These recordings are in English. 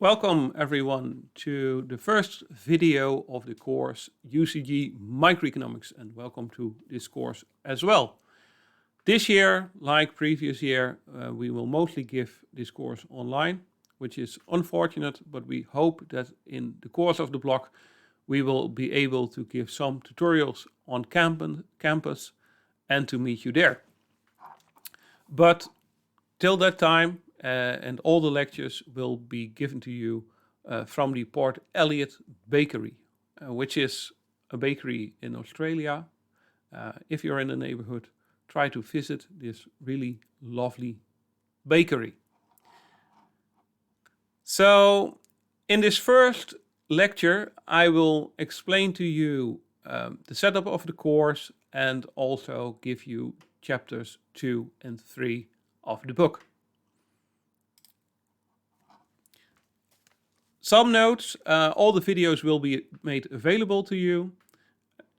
Welcome everyone to the first video of the course UCG Microeconomics, and welcome to this course as well. This year, like previous year, we will mostly give this course online, which is unfortunate, but we hope that in the course of the block we will be able to give some tutorials on campus and to meet you there. But till that time, and all the lectures will be given to you from the Port Elliot Bakery, which is a bakery in Australia. If you're in the neighborhood, try to visit this really lovely bakery. So in this first lecture, I will explain to you the setup of the course and also give you chapters 2 and 3 of the book. Some notes, all the videos will be made available to you.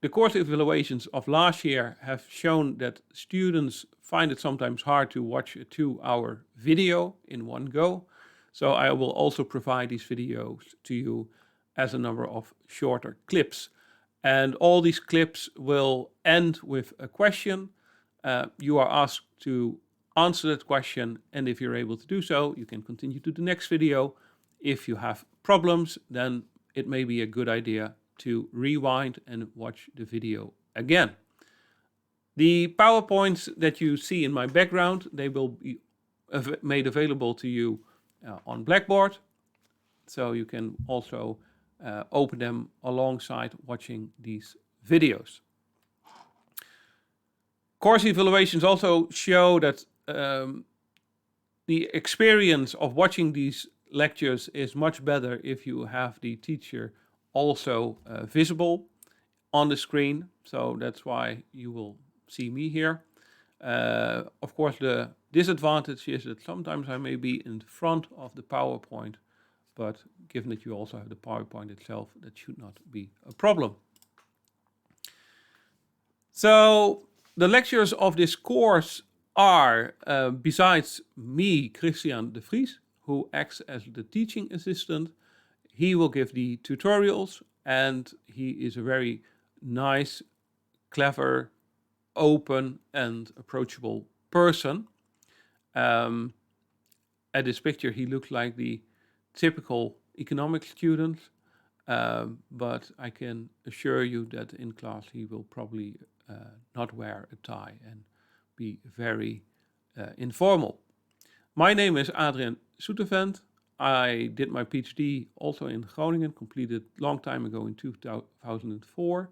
The course evaluations of last year have shown that students find it sometimes hard to watch a 2-hour video in one go. So I will also provide these videos to you as a number of shorter clips. And all these clips will end with a question. You are asked to answer that question, and if you're able to do so, you can continue to the next video. If you have problems, then it may be a good idea to rewind and watch the video again. The PowerPoints that you see in my background, they will be made available to you on Blackboard. So you can also open them alongside watching these videos. Course evaluations also show that the experience of watching these lectures is much better if you have the teacher also visible on the screen. So that's why you will see me here. Of course, the disadvantage is that sometimes I may be in front of the PowerPoint, but given that you also have the PowerPoint itself, that should not be a problem. So the lectures of this course are, besides me, Christian de Vries, who acts as the teaching assistant, he will give the tutorials, and he is a very nice, clever, open and approachable person. At this picture he looks like the typical economics student, but I can assure you that in class he will probably not wear a tie and be very informal. My name is Adrian Soetevent. I did my PhD also in Groningen, completed a long time ago in 2004.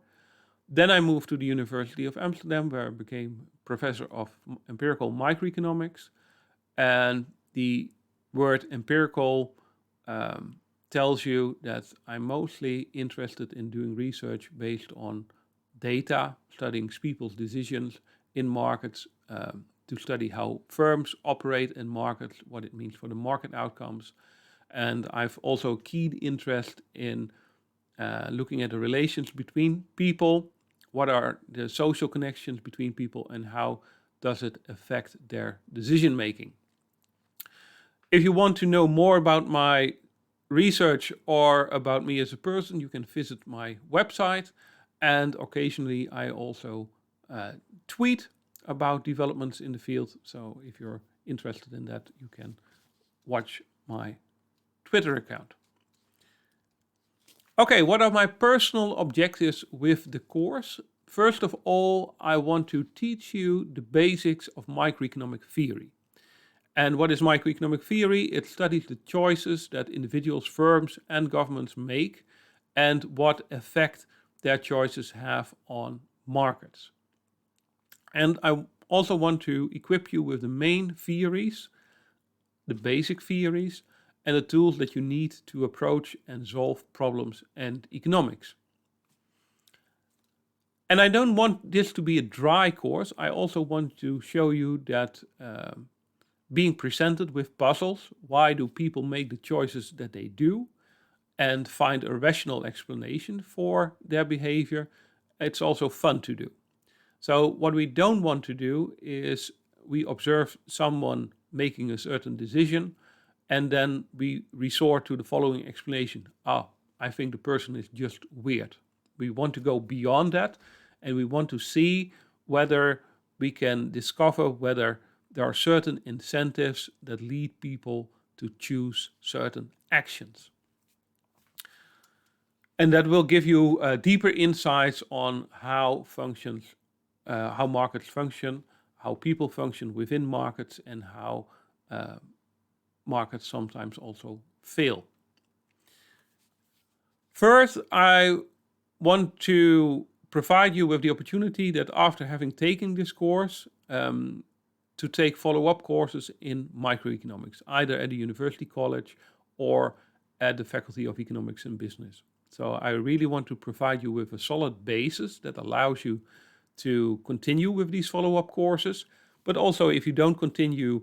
Then I moved to the University of Amsterdam, where I became professor of empirical microeconomics. And the word empirical tells you that I'm mostly interested in doing research based on data, studying people's decisions in markets, to study how firms operate in markets, what it means for the market outcomes. And I've also keen interest in looking at the relations between people, what are the social connections between people, and how does it affect their decision making. If you want to know more about my research or about me as a person, you can visit my website, and occasionally I also tweet about developments in the field. So if you're interested in that, you can watch my Twitter account. Okay, what are my personal objectives with the course? First of all, I want to teach you the basics of microeconomic theory. And what is microeconomic theory? It studies the choices that individuals, firms, and governments make and what effect their choices have on markets. And I also want to equip you with the main theories, the basic theories, and the tools that you need to approach and solve problems in economics. And I don't want this to be a dry course. I also want to show you that being presented with puzzles, why do people make the choices that they do, and find a rational explanation for their behavior, it's also fun to do. So what we don't want to do is we observe someone making a certain decision and then we resort to the following explanation. I think the person is just weird. We want to go beyond that, and we want to see whether we can discover whether there are certain incentives that lead people to choose certain actions. And that will give you deeper insights on how markets function, how people function within markets, and how markets sometimes also fail. First, I want to provide you with the opportunity that after having taken this course, to take follow-up courses in microeconomics, either at a university college or at the Faculty of Economics and Business. So I really want to provide you with a solid basis that allows you to continue with these follow-up courses. But also, if you don't continue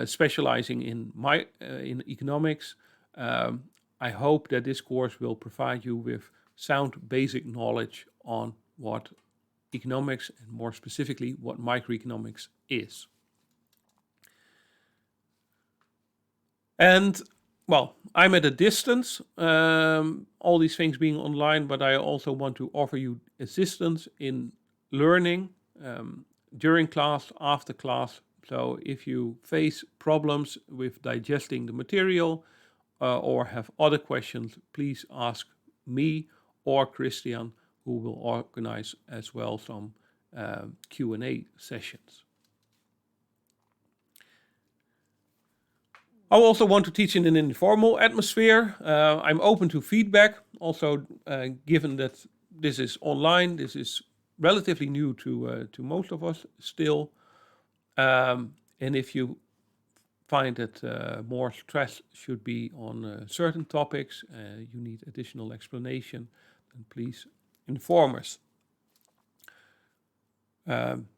specializing in economics, I hope that this course will provide you with sound basic knowledge on what economics, and more specifically, what microeconomics is. And, well, I'm at a distance, all these things being online, but I also want to offer you assistance in learning during class, after class. So if you face problems with digesting the material or have other questions, please ask me or Christian, who will organize as well some Q&A sessions. I also want to teach in an informal atmosphere. I'm open to feedback, also given that this is online, this is relatively new to most of us still. And if you find that more stress should be on certain topics, you need additional explanation, then please inform us.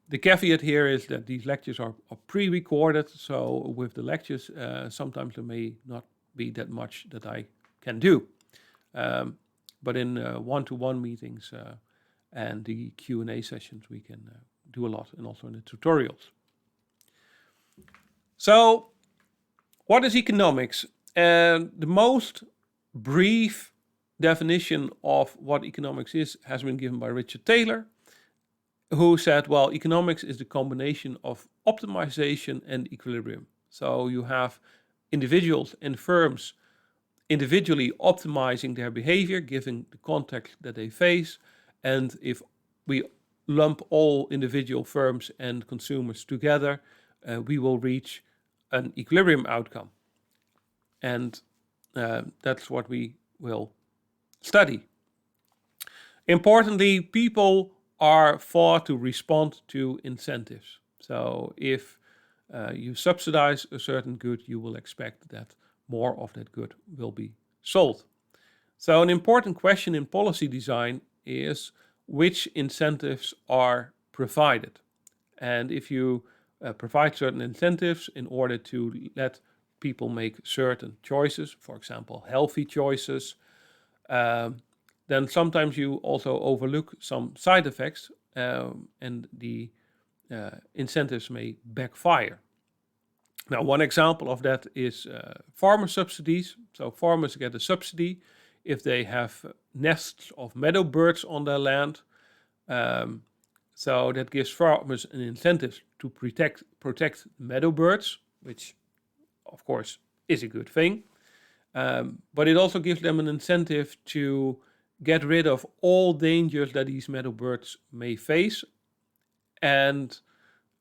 The caveat here is that these lectures are pre-recorded, so with the lectures, sometimes there may not be that much that I can do. But in one-to-one meetings and the Q&A sessions, we can do a lot, and also in the tutorials. So, what is economics? The most brief definition of what economics is has been given by Richard Taylor, who said, well, economics is the combination of optimization and equilibrium. So you have individuals and firms individually optimizing their behavior given the context that they face. And if we lump all individual firms and consumers together, we will reach an equilibrium outcome. And that's what we will study. Importantly, people are thought to respond to incentives. So if you subsidize a certain good, you will expect that more of that good will be sold. So an important question in policy design is which incentives are provided. And if you provide certain incentives in order to let people make certain choices, for example, healthy choices, then sometimes you also overlook some side effects, and the incentives may backfire. Now, one example of that is farmer subsidies. So farmers get a subsidy if they have nests of meadow birds on their land. So that gives farmers an incentive to protect meadow birds, which of course is a good thing. But it also gives them an incentive to get rid of all dangers that these meadow birds may face. And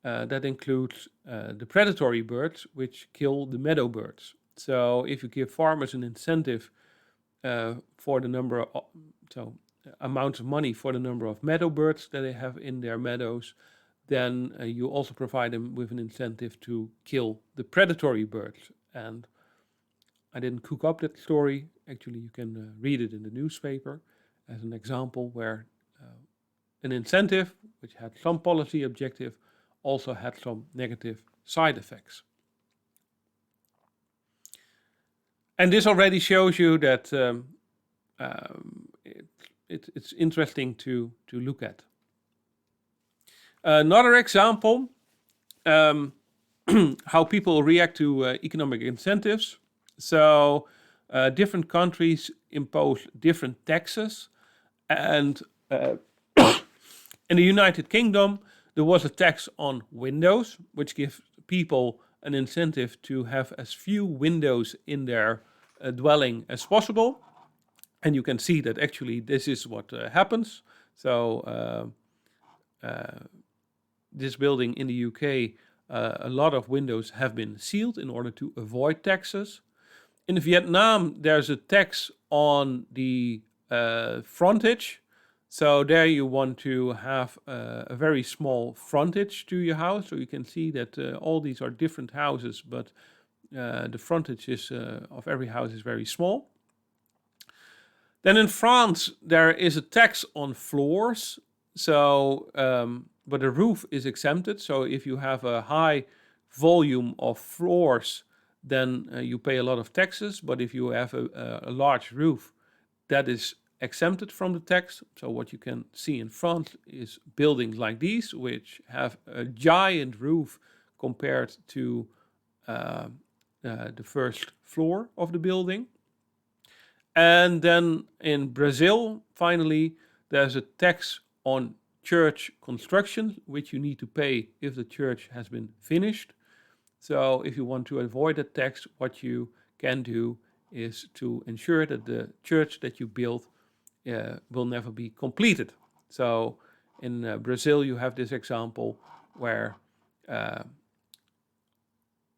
that includes the predatory birds, which kill the meadow birds. So if you give farmers an incentive for the number of, amounts of money for the number of meadow birds that they have in their meadows, then you also provide them with an incentive to kill the predatory birds. And I didn't cook up that story. Actually, you can read it in the newspaper as an example where an incentive, which had some policy objective, also had some negative side effects. And this already shows you that it's interesting to look at. Another example, how people react to economic incentives. So different countries impose different taxes, and in the United Kingdom, there was a tax on windows, which gives people an incentive to have as few windows in their dwelling as possible. And you can see that actually this is what happens. So this building in the UK, a lot of windows have been sealed in order to avoid taxes. In Vietnam, there's a tax on the frontage. So there you want to have a very small frontage to your house. So you can see that all these are different houses, but the frontage is, of every house is very small. Then in France, there is a tax on floors. So, but the roof is exempted. So if you have a high volume of floors, then you pay a lot of taxes. But if you have a large roof, that is exempted from the tax. So what you can see in France is buildings like these, which have a giant roof compared to the first floor of the building. And then in Brazil, finally, there's a tax on church construction, which you need to pay if the church has been finished. So if you want to avoid that tax, what you can do is to ensure that the church that you build will never be completed. So in Brazil, you have this example where uh,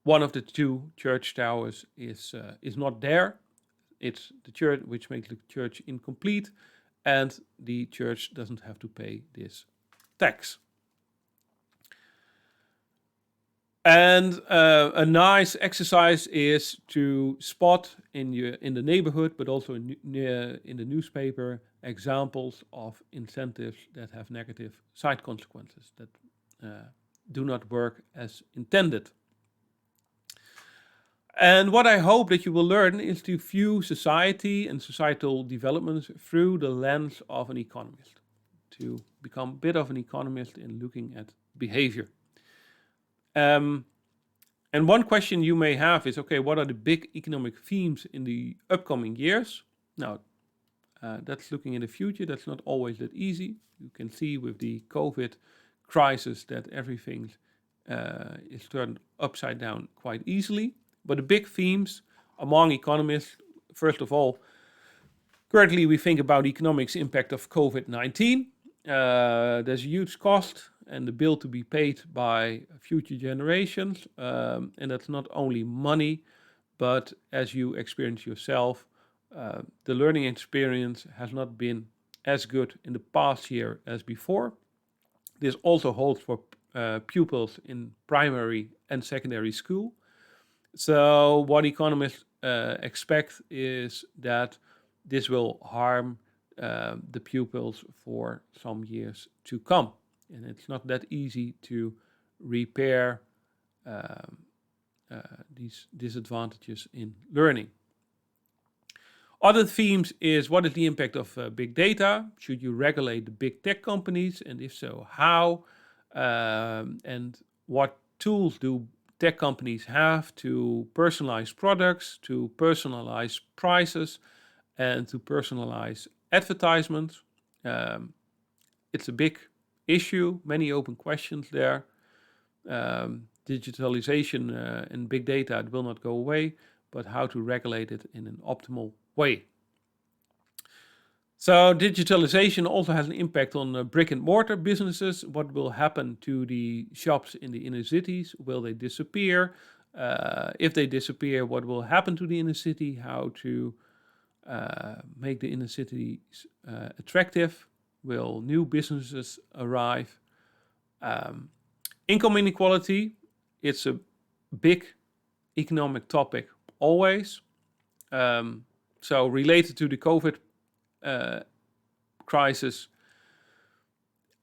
one of the two church towers is not there. It's the church which makes the church incomplete, and the church doesn't have to pay this tax. And a nice exercise is to spot in the neighborhood, but also in the newspaper, examples of incentives that have negative side consequences that do not work as intended. And what I hope that you will learn is to view society and societal developments through the lens of an economist, to become a bit of an economist in looking at behavior. And one question you may have is, okay, what are the big economic themes in the upcoming years? Now, that's looking in the future. That's not always that easy. You can see with the COVID crisis that everything is turned upside down quite easily. But the big themes among economists, first of all, currently we think about the economics impact of COVID-19. There's a huge cost and the bill to be paid by future generations. And that's not only money, but as you experience yourself, the learning experience has not been as good in the past year as before. This also holds for pupils in primary and secondary school. So what economists expect is that this will harm the pupils for some years to come. And it's not that easy to repair these disadvantages in learning. Other themes is, what is the impact of big data? Should you regulate the big tech companies? And if so, how? And what tools do tech companies have to personalize products, to personalize prices, and to personalize advertisements? It's a big issue, many open questions there. Digitalization and big data, it will not go away, but how to regulate it in an optimal way. So digitalization also has an impact on brick and mortar businesses. What will happen to the shops in the inner cities? Will they disappear? If they disappear, what will happen to the inner city? How to make the inner cities attractive? Will new businesses arrive? Income inequality, it's a big economic topic always. So related to the COVID crisis,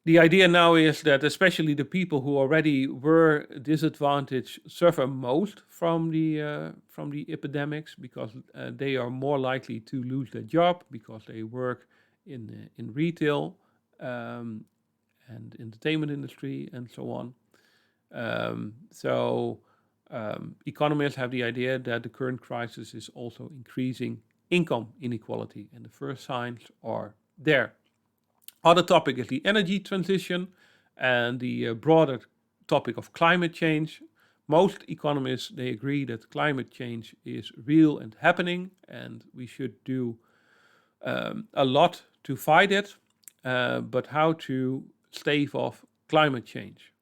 the idea now is that especially the people who already were disadvantaged suffer most from the epidemics, because they are more likely to lose their job because they work in retail and entertainment industry and so on. So Economists have the idea that the current crisis is also increasing income inequality, and the first signs are there. Other topic is the energy transition and the broader topic of climate change. Most economists, they agree that climate change is real and happening, and we should do a lot to fight it. But how to stave off climate change?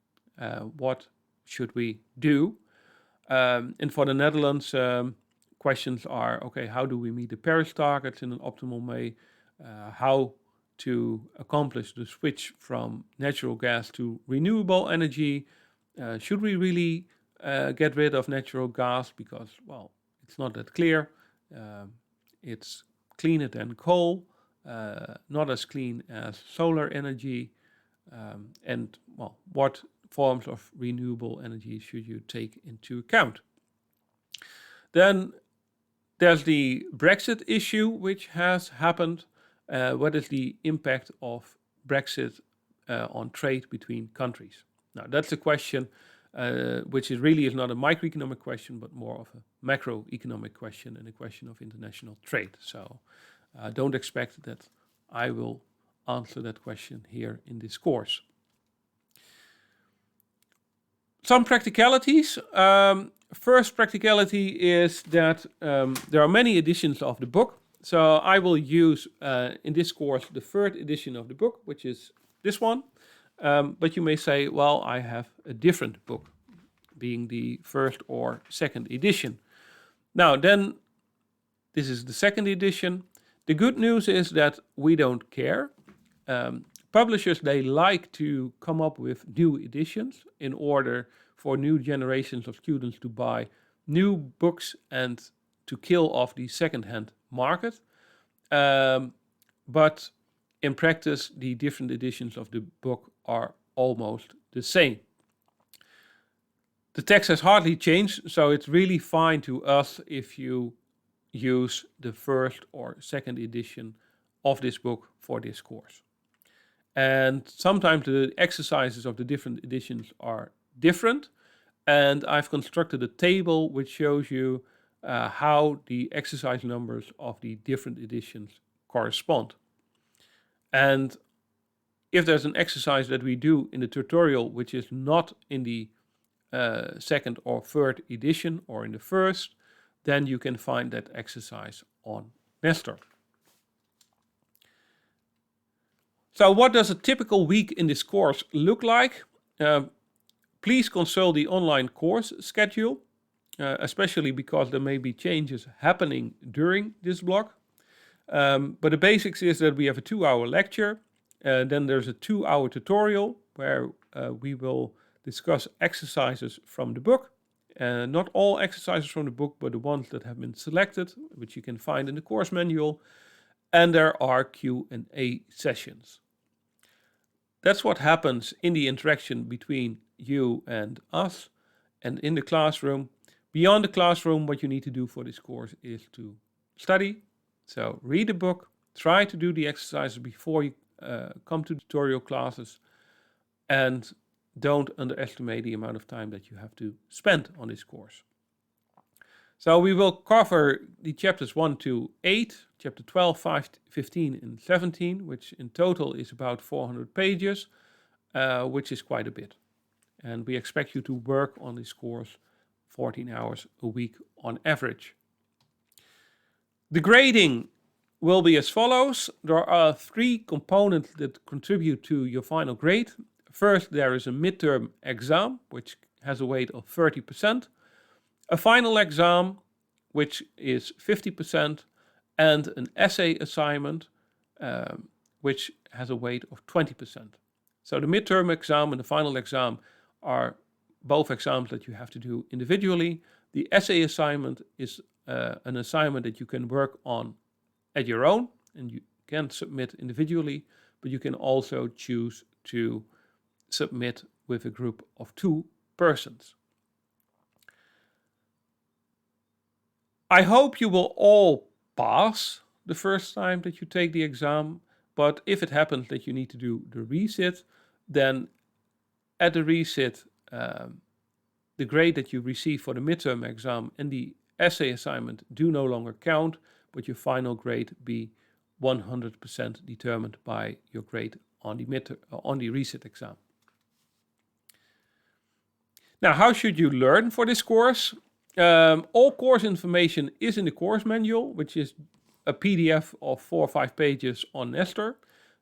What should we do? And for the Netherlands, questions are, okay, how do we meet the Paris targets in an optimal way? How to accomplish the switch from natural gas to renewable energy? Should we really get rid of natural gas? Because, well, it's not that clear. It's cleaner than coal, not as clean as solar energy. And, well, what forms of renewable energy should you take into account? Then there's the Brexit issue, which has happened. What is the impact of Brexit on trade between countries? Now, that's a question which really is not a microeconomic question, but more of a macroeconomic question and a question of international trade. So don't expect that I will answer that question here in this course. Some practicalities. First practicality is that there are many editions of the book. So I will use in this course the third edition of the book, which is this one. But you may say, well, I have a different book, being the first or second edition. Now then, this is the second edition. The good news is that we don't care. Publishers, they like to come up with new editions in order for new generations of students to buy new books and to kill off the second-hand market. But in practice, the different editions of the book are almost the same. The text has hardly changed, so it's really fine to us if you use the first or second edition of this book for this course. And sometimes the exercises of the different editions are different, and I've constructed a table which shows you how the exercise numbers of the different editions correspond. And if there's an exercise that we do in the tutorial which is not in the second or third edition or in the first, then you can find that exercise on Nestor. So what does a typical week in this course look like? Please consult the online course schedule, especially because there may be changes happening during this block. But the basics is that we have a 2-hour lecture, then there's a 2-hour tutorial where we will discuss exercises from the book. Not all exercises from the book, but the ones that have been selected, which you can find in the course manual. And there are Q&A sessions. That's what happens in the interaction between you and us and in the classroom. Beyond the classroom, what you need to do for this course is to study. So read the book, try to do the exercises before you come to tutorial classes, and don't underestimate the amount of time that you have to spend on this course. So we will cover the chapters 1 to 8, chapter 12, 15, and 17, which in total is about 400 pages, which is quite a bit. And we expect you to work on this course 14 hours a week on average. The grading will be as follows. There are 3 components that contribute to your final grade. First, there is a midterm exam, which has a weight of 30%. A final exam, which is 50%, and an essay assignment, which has a weight of 20%. So the midterm exam and the final exam are both exams that you have to do individually. The essay assignment is an assignment that you can work on at your own, and you can submit individually, but you can also choose to submit with a group of 2 persons. I hope you will all pass the first time that you take the exam, but if it happens that you need to do the resit, then at the resit the grade that you receive for the midterm exam and the essay assignment do no longer count, but your final grade be 100% determined by your grade on the resit exam. Now, how should you learn for this course? All course information is in the course manual, which is a PDF of 4 or 5 pages on Nestor.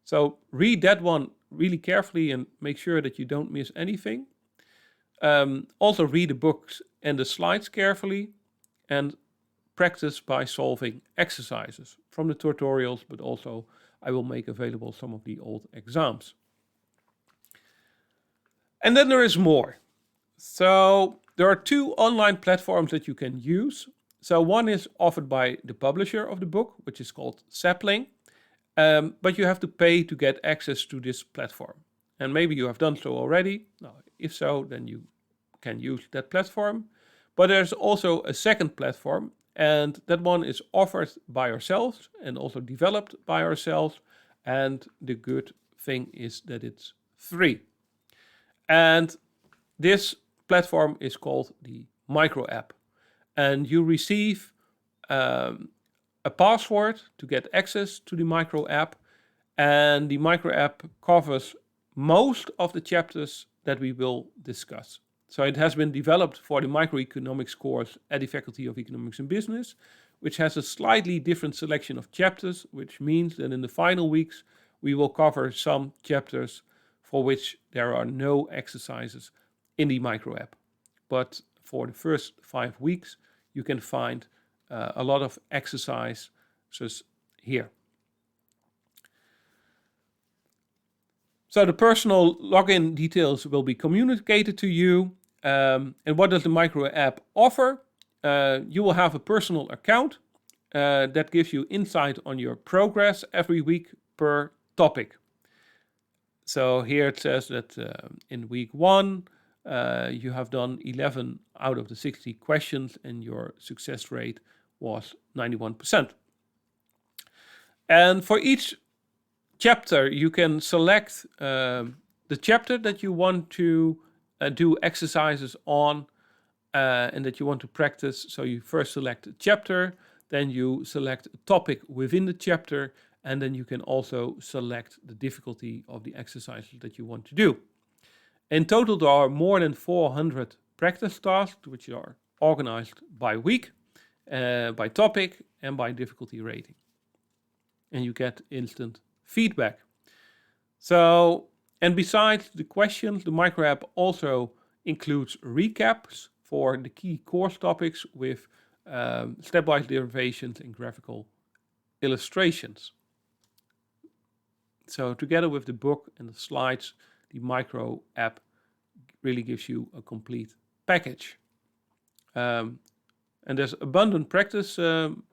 So read that one really carefully and make sure that you don't miss anything. Also read the books and the slides carefully and practice by solving exercises from the tutorials, but also I will make available some of the old exams. And then there is more. So there are 2 online platforms that you can use. So one is offered by the publisher of the book, which is called Sapling. But you have to pay to get access to this platform. And maybe you have done so already. Now, if so, then you can use that platform. But there's also a second platform, and that one is offered by ourselves and also developed by ourselves. And the good thing is that it's free. And this platform is called the Micro App. And you receive a password to get access to the Micro App. And the Micro App covers most of the chapters that we will discuss. So it has been developed for the microeconomics course at the Faculty of Economics and Business, which has a slightly different selection of chapters, which means that in the final weeks we will cover some chapters for which there are no exercises in the Micro App. But for the first 5 weeks, you can find a lot of exercises here. So the personal login details will be communicated to you. And what does the Micro App offer? You will have a personal account that gives you insight on your progress every week per topic. So here it says that in week 1, you have done 11 out of the 60 questions and your success rate was 91%. And for each chapter, you can select the chapter that you want to do exercises on and that you want to practice. So you first select a chapter, then you select a topic within the chapter, and then you can also select the difficulty of the exercises that you want to do. In total, there are more than 400 practice tasks, which are organized by week, by topic, and by difficulty rating. And you get instant feedback. So, and besides the questions, the Micro App also includes recaps for the key course topics with stepwise derivations and graphical illustrations. So together with the book and the slides, the Micro App really gives you a complete package. And there's abundant practice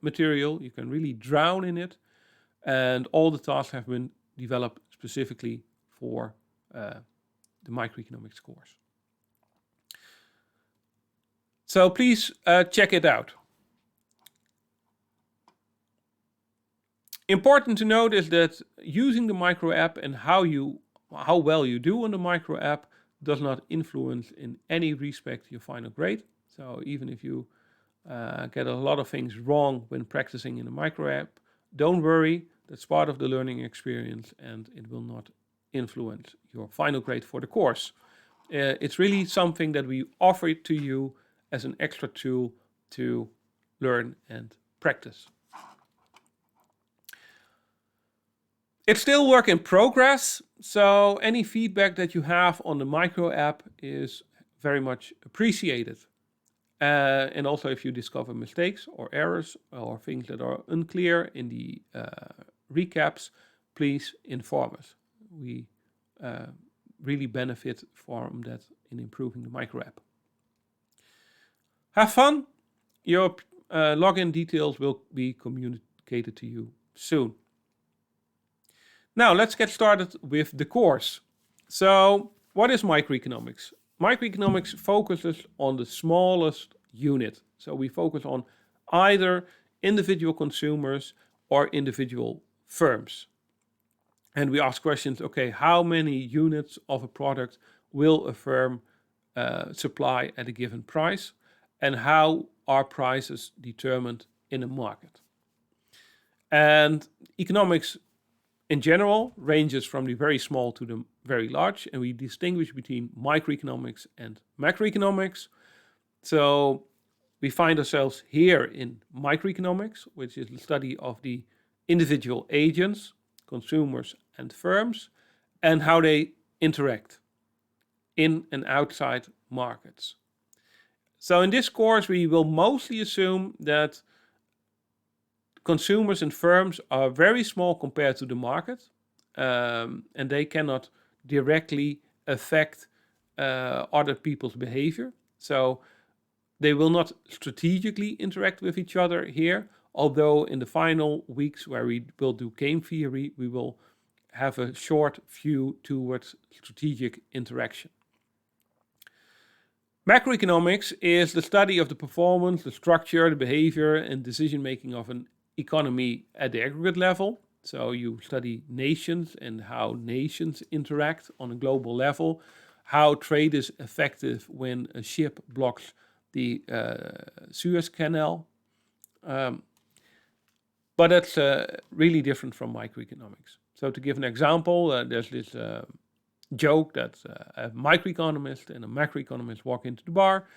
material. You can really drown in it. And all the tasks have been developed specifically for the microeconomics course. So please check it out. Important to note is that using the Micro App and how well you do on the Micro App does not influence in any respect your final grade. So even if you get a lot of things wrong when practicing in the Micro App, don't worry, that's part of the learning experience and it will not influence your final grade for the course. It's really something that we offer to you as an extra tool to learn and practice. It's still work in progress, so any feedback that you have on the Micro App is very much appreciated. And also if you discover mistakes or errors or things that are unclear in the recaps, please inform us. We really benefit from that in improving the Micro App. Have fun. Your login details will be communicated to you soon. Now let's get started with the course. So what is microeconomics? Microeconomics focuses on the smallest unit. So we focus on either individual consumers or individual firms. And we ask questions, okay, how many units of a product will a firm supply at a given price, and how are prices determined in a market. And economics in general ranges from the very small to the very large, and we distinguish between microeconomics and macroeconomics. So we find ourselves here in microeconomics, which is the study of the individual agents, consumers, and firms, and how they interact in and outside markets. So in this course, we will mostly assume that consumers and firms are very small compared to the market, and they cannot directly affect other people's behavior. So they will not strategically interact with each other here, although in the final weeks where we will do game theory, we will have a short view towards strategic interaction. Macroeconomics is the study of the performance, the structure, the behavior, and decision-making of an economy at the aggregate level. So you study nations and how nations interact on a global level, how trade is effective when a ship blocks the Suez Canal. But that's really different from microeconomics. So to give an example, there's this joke that a microeconomist and a macroeconomist walk into the bar.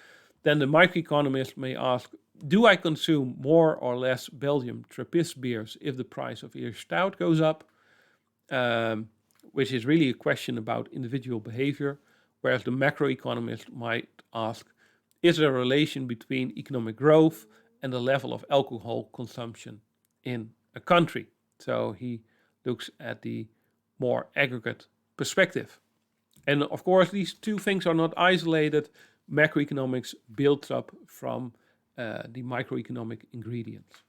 Then the microeconomist may ask, do I consume more or less Belgian Trappist beers if the price of Irish Stout goes up? Which is really a question about individual behavior, whereas the macroeconomist might ask, is there a relation between economic growth and the level of alcohol consumption in a country? So he looks at the more aggregate perspective. And of course, these two things are not isolated. Macroeconomics builds up from the microeconomic ingredients.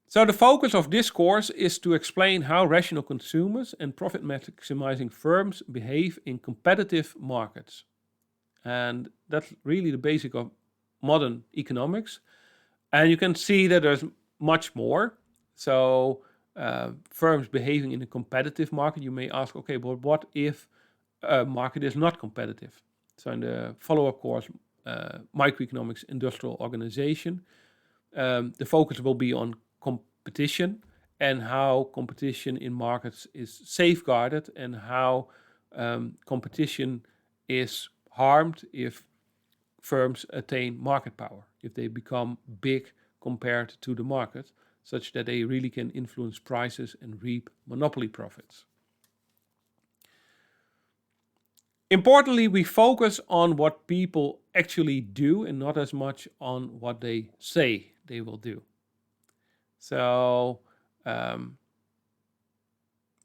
So the focus of this course is to explain how rational consumers and profit-maximizing firms behave in competitive markets. And that's really the basic of modern economics. And you can see that there's much more. So firms behaving in a competitive market, you may ask, okay, but what if a market is not competitive? So in the follow-up course, Microeconomics Industrial Organization, the focus will be on competition and how competition in markets is safeguarded and how competition is harmed if firms attain market power, if they become big compared to the market, such that they really can influence prices and reap monopoly profits. Importantly, we focus on what people actually do and not as much on what they say they will do. So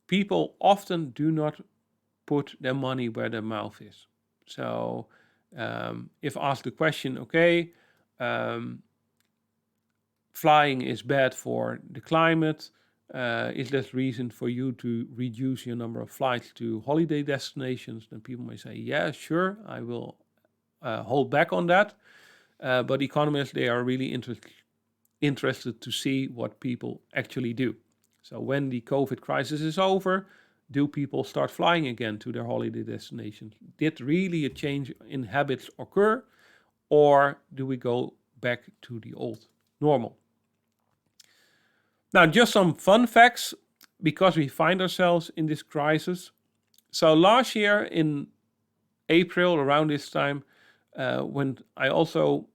people often do not put their money where their mouth is. So if asked the question, okay, flying is bad for the climate, is there reason for you to reduce your number of flights to holiday destinations? Then people may say, yeah, sure, I will hold back on that. But economists, they are really interested to see what people actually do. So when the COVID crisis is over, do people start flying again to their holiday destinations? Did really a change in habits occur, or do we go back to the old normal? Now, just some fun facts, because we find ourselves in this crisis. So last year in April, around this time, when I also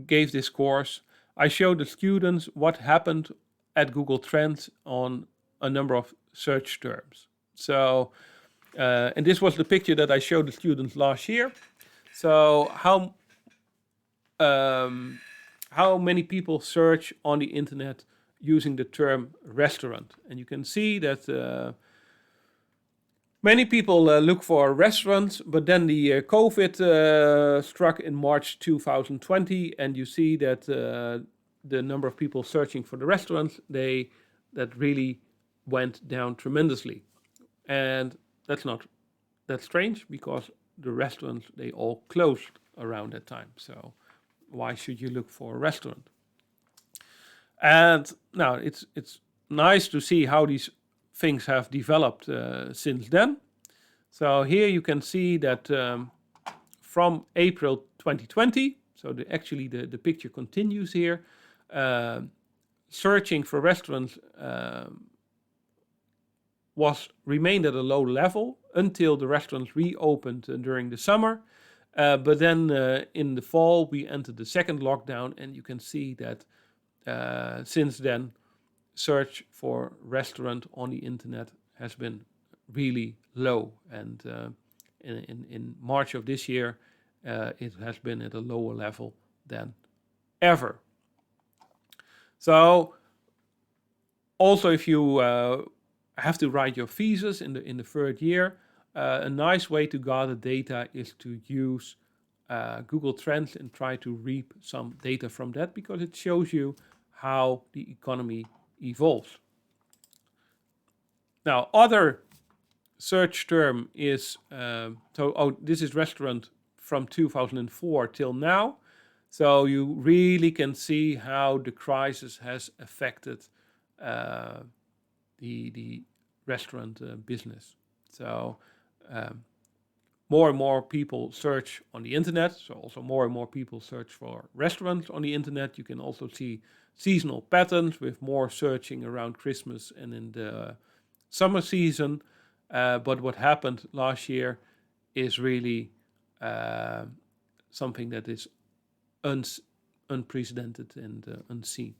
gave this course, I showed the students what happened at Google Trends on a number of search terms. So, and this was the picture that I showed the students last year. So how many people search on the internet using the term restaurant? And you can see that many people look for restaurants, but then the COVID struck in March 2020, and you see that the number of people searching for the restaurants, that really went down tremendously. And that's not that strange, because the restaurants, they all closed around that time. So why should you look for a restaurant? And now it's nice to see how these things have developed since then. So here you can see that from April 2020, so the picture continues here, searching for restaurants remained at a low level until the restaurants reopened during the summer. But then in the fall, we entered the second lockdown, and you can see that since then, search for restaurant on the internet has been really low. And in March of this year, it has been at a lower level than ever. So also, if you have to write your thesis in the third year, a nice way to gather data is to use Google Trends and try to reap some data from that, because it shows you how the economy evolves. Now, other search term is, this is restaurant from 2004 till now. So you really can see how the crisis has affected the restaurant business. So more and more people search on the internet. So also more and more people search for restaurants on the internet. You can also see seasonal patterns with more searching around Christmas and in the summer season. But what happened last year is really something that is unprecedented and unseen.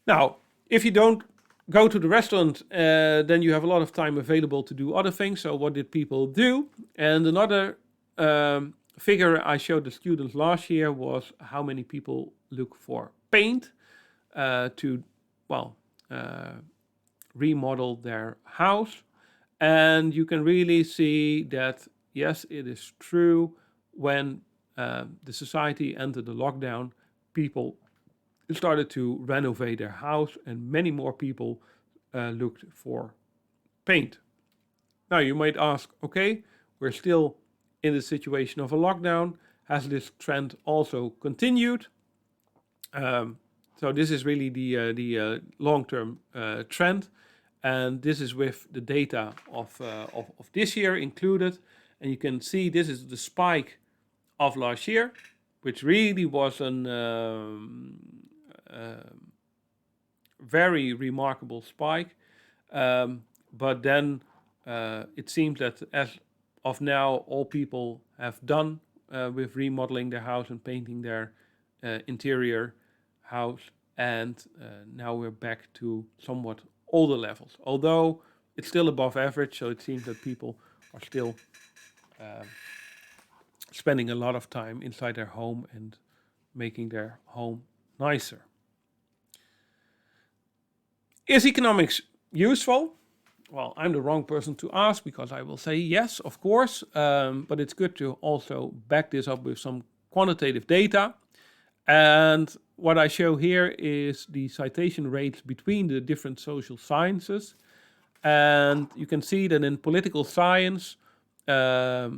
Now, if you don't go to the restaurant, then you have a lot of time available to do other things. So what did people do? And another figure I showed the students last year was how many people look for paint to remodel their house. And you can really see that, yes, it is true, when the society entered the lockdown, people started to renovate their house, and many more people looked for paint. Now you might ask, okay, we're still in the situation of a lockdown. Has this trend also continued? So this is really the long-term trend, and this is with the data of this year included. And you can see this is the spike of last year, which really was a very remarkable spike. But then it seems that as of now, all people have done with remodeling their house and painting their interior house. And now we're back to somewhat older levels. Although it's still above average, so it seems that people are still spending a lot of time inside their home and making their home nicer. Is economics useful? Well, I'm the wrong person to ask, because I will say yes, of course, but it's good to also back this up with some quantitative data. And what I show here is the citation rates between the different social sciences. And you can see that in political science, a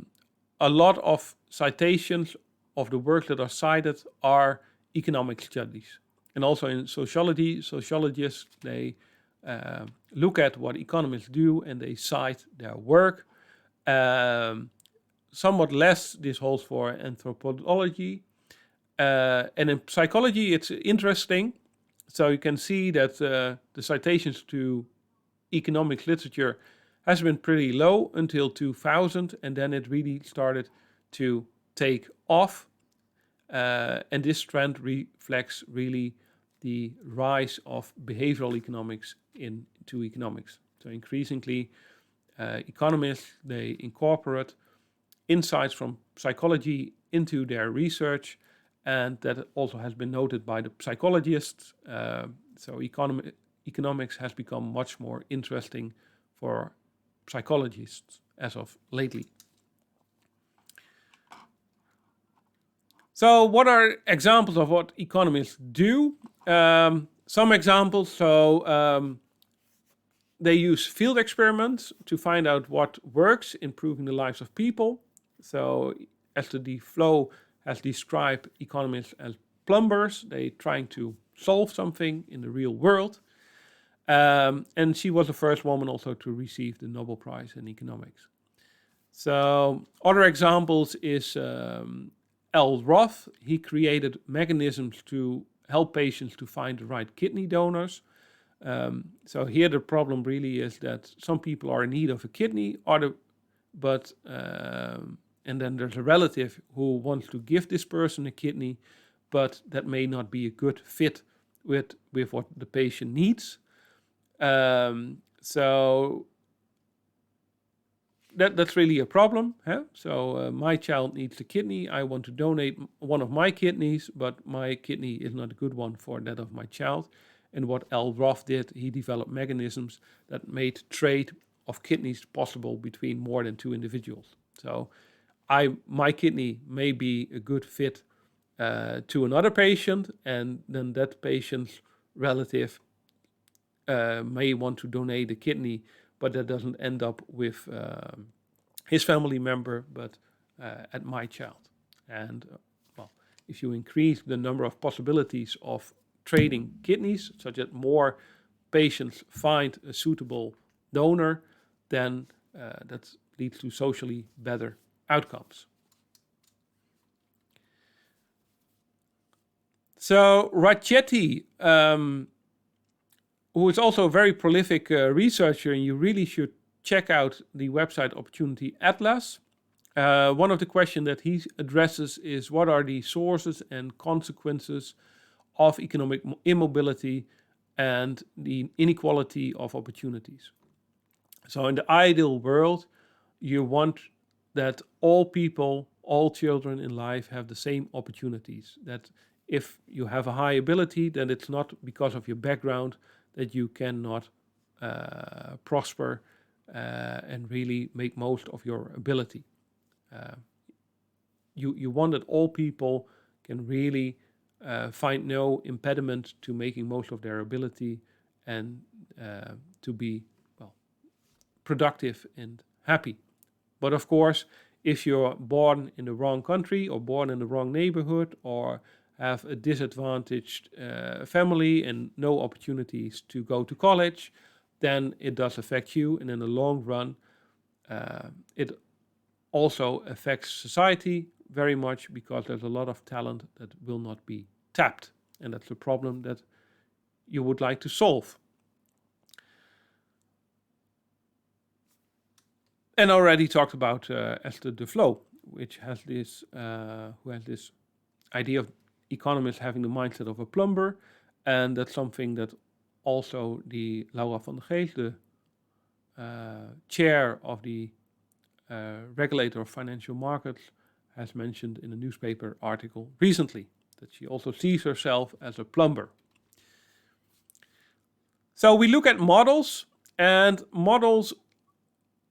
lot of citations of the works that are cited are economic studies. And also in sociology, sociologists, they look at what economists do and they cite their work. Somewhat less this holds for anthropology. And in psychology, it's interesting. So you can see that the citations to economics literature has been pretty low until 2000, and then it really started to take off. And this trend reflects really the rise of behavioral economics into economics. So increasingly, economists, they incorporate insights from psychology into their research, and that also has been noted by the psychologists. So economics has become much more interesting for psychologists as of lately. So what are examples of what economists do? Some examples, so they use field experiments to find out what works, improving the lives of people. So as the Flow has described economists as plumbers, they're trying to solve something in the real world. And she was the first woman also to receive the Nobel Prize in economics. So other examples is L. Roth. He created mechanisms to help patients to find the right kidney donors. So here the problem really is that some people are in need of a kidney, and then there's a relative who wants to give this person a kidney, but that may not be a good fit with what the patient needs. So that's really a problem. Huh? So my child needs a kidney. I want to donate one of my kidneys, but my kidney is not a good one for that of my child. And what L. Roth did, he developed mechanisms that made trade of kidneys possible between more than two individuals. So my kidney may be a good fit to another patient, and then that patient's relative may want to donate a kidney, but that doesn't end up with his family member, but at my child. And well, if you increase the number of possibilities of trading kidneys, such that more patients find a suitable donor, then that leads to socially better outcomes. So Racchetti, who is also a very prolific researcher, and you really should check out the website Opportunity Atlas. One of the questions that he addresses is what are the sources and consequences of economic immobility and the inequality of opportunities. So in the ideal world, you want that all people, all children in life have the same opportunities. That if you have a high ability, then it's not because of your background that you cannot prosper and really make most of your ability. You want that all people can really find no impediment to making most of their ability and to be productive and happy. But of course, if you're born in the wrong country or born in the wrong neighborhood or have a disadvantaged family and no opportunities to go to college, then it does affect you. And in the long run, it also affects society very much because there's a lot of talent that will not be tapped. And that's a problem that you would like to solve. And already talked about Esther Duflo, which has this, who has this idea of economists having the mindset of a plumber, and that's something that also the Laura van der Geest, the chair of the regulator of financial markets, has mentioned in a newspaper article recently, that she also sees herself as a plumber. So we look at models, and models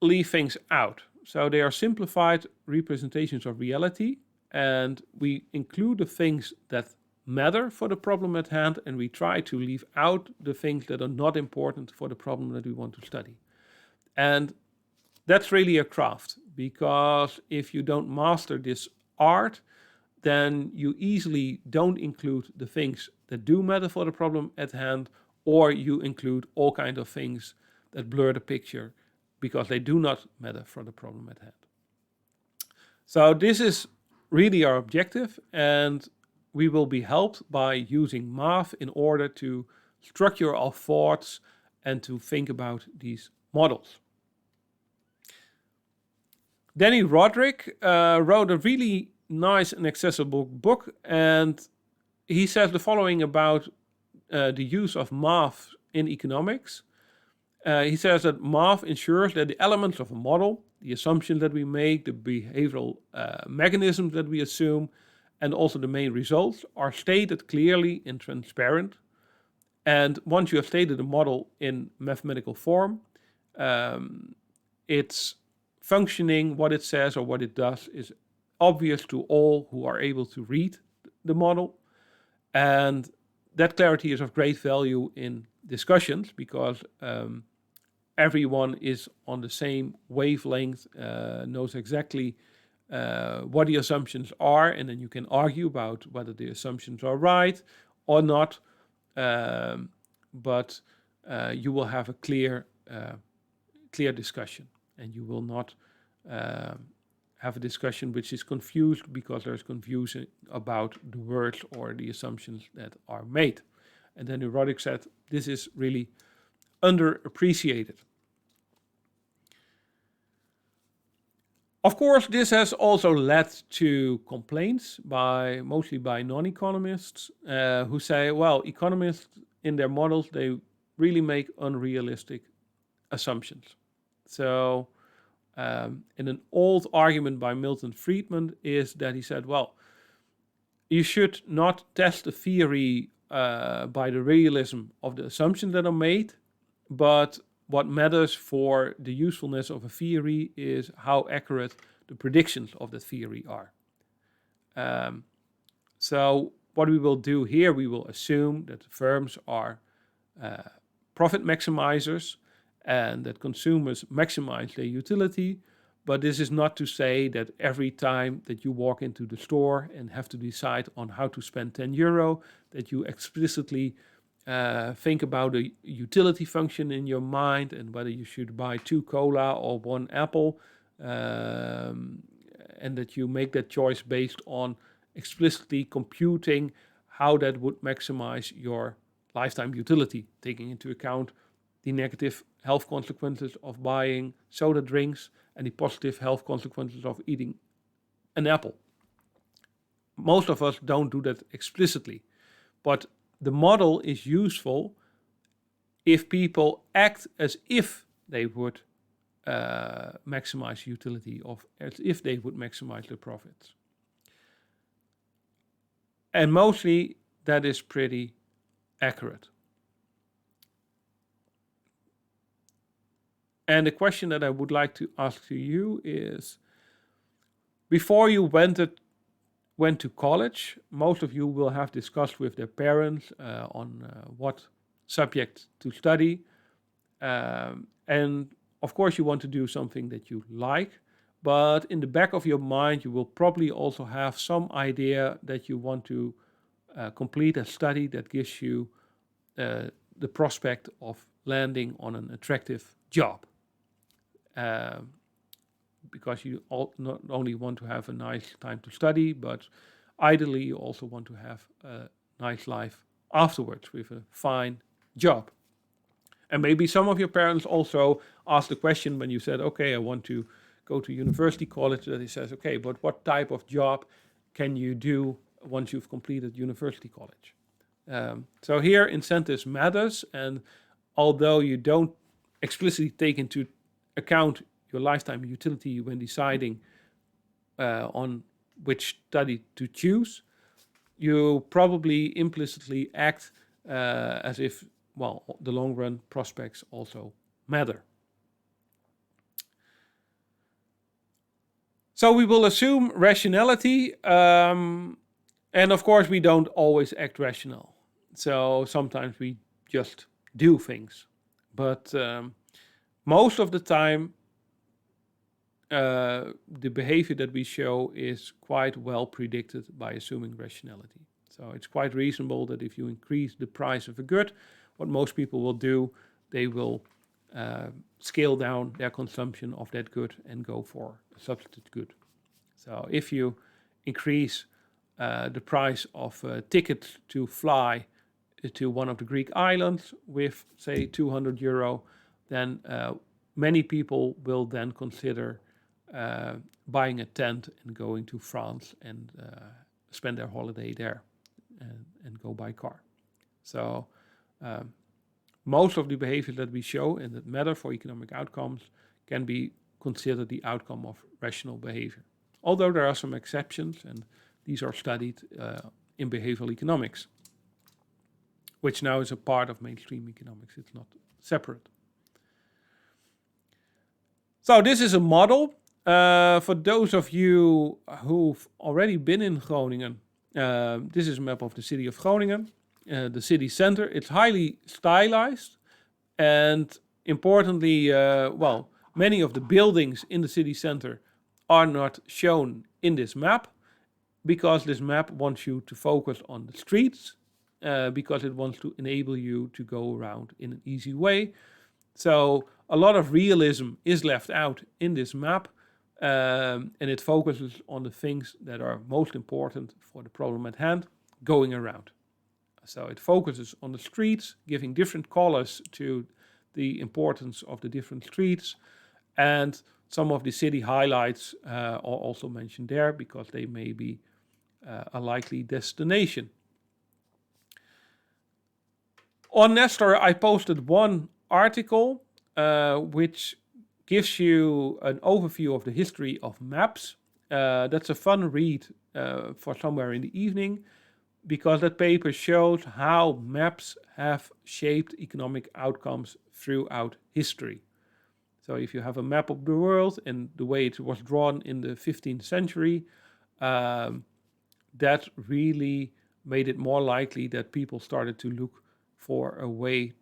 leave things out. So they are simplified representations of reality, and we include the things that matter for the problem at hand, and we try to leave out the things that are not important for the problem that we want to study. And that's really a craft, because if you don't master this art, then you easily don't include the things that do matter for the problem at hand, or you include all kinds of things that blur the picture because they do not matter for the problem at hand. So this is really our objective, and we will be helped by using math in order to structure our thoughts and to think about these models. Danny Roderick wrote a really nice and accessible book, and he says the following about the use of math in economics. He says that math ensures that the elements of a model, the assumptions that we make, the behavioral mechanisms that we assume, and also the main results are stated clearly and transparent. And once you have stated a model in mathematical form, its functioning, what it says or what it does, is obvious to all who are able to read the model. And that clarity is of great value in discussions because everyone is on the same wavelength, knows exactly what the assumptions are, and then you can argue about whether the assumptions are right or not. But you will have a clear discussion, and you will not have a discussion which is confused because there's confusion about the words or the assumptions that are made. And then Roddick said, this is really underappreciated. Of course, this has also led to complaints mostly by non-economists who say, well, economists in their models, they really make unrealistic assumptions. So in an old argument by Milton Friedman is that he said, well, you should not test a theory by the realism of the assumptions that are made, but what matters for the usefulness of a theory is how accurate the predictions of the theory are. So what we will do here, we will assume that firms are profit maximizers and that consumers maximize their utility. But this is not to say that every time that you walk into the store and have to decide on how to spend €10, that you explicitly think about a utility function in your mind and whether you should buy 2 cola or 1 apple, and that you make that choice based on explicitly computing how that would maximize your lifetime utility, taking into account the negative health consequences of buying soda drinks and the positive health consequences of eating an apple. Most of us don't do that explicitly, but the model is useful if people act as if they would maximize utility, as if they would maximize their profits. And mostly that is pretty accurate. And the question that I would like to ask to you is, before you went to college, most of you will have discussed with their parents on what subject to study. And of course you want to do something that you like, but in the back of your mind you will probably also have some idea that you want to complete a study that gives you the prospect of landing on an attractive job. Because you not only want to have a nice time to study, but ideally you also want to have a nice life afterwards with a fine job. And maybe some of your parents also asked the question when you said, okay, I want to go to university college, that he says, okay, but what type of job can you do once you've completed university college? So here incentives matters, and although you don't explicitly take into account your lifetime utility when deciding on which study to choose, you probably implicitly act as if, well, the long run prospects also matter. So we will assume rationality, and of course we don't always act rational. So sometimes we just do things, but most of the time the behavior that we show is quite well predicted by assuming rationality. So it's quite reasonable that if you increase the price of a good, what most people will do, they will scale down their consumption of that good and go for a substitute good. So if you increase the price of a ticket to fly to one of the Greek islands with, say, €200, then many people will then consider buying a tent and going to France and spend their holiday there and go by car. So most of the behaviors that we show and that matter for economic outcomes can be considered the outcome of rational behavior. Although there are some exceptions, and these are studied in behavioral economics, which now is a part of mainstream economics. It's not separate. So this is a model. For those of you who've already been in Groningen, this is a map of the city of Groningen, the city center. It's highly stylized, and importantly, many of the buildings in the city center are not shown in this map because this map wants you to focus on the streets because it wants to enable you to go around in an easy way. So a lot of realism is left out in this map, and it focuses on the things that are most important for the problem at hand, going around. So it focuses on the streets, giving different colors to the importance of the different streets, and some of the city highlights are also mentioned there because they may be a likely destination. On Nestor, I posted one article which gives you an overview of the history of maps. That's a fun read for somewhere in the evening, because that paper shows how maps have shaped economic outcomes throughout history. So if you have a map of the world and the way it was drawn in the 15th century, that really made it more likely that people started to look for a way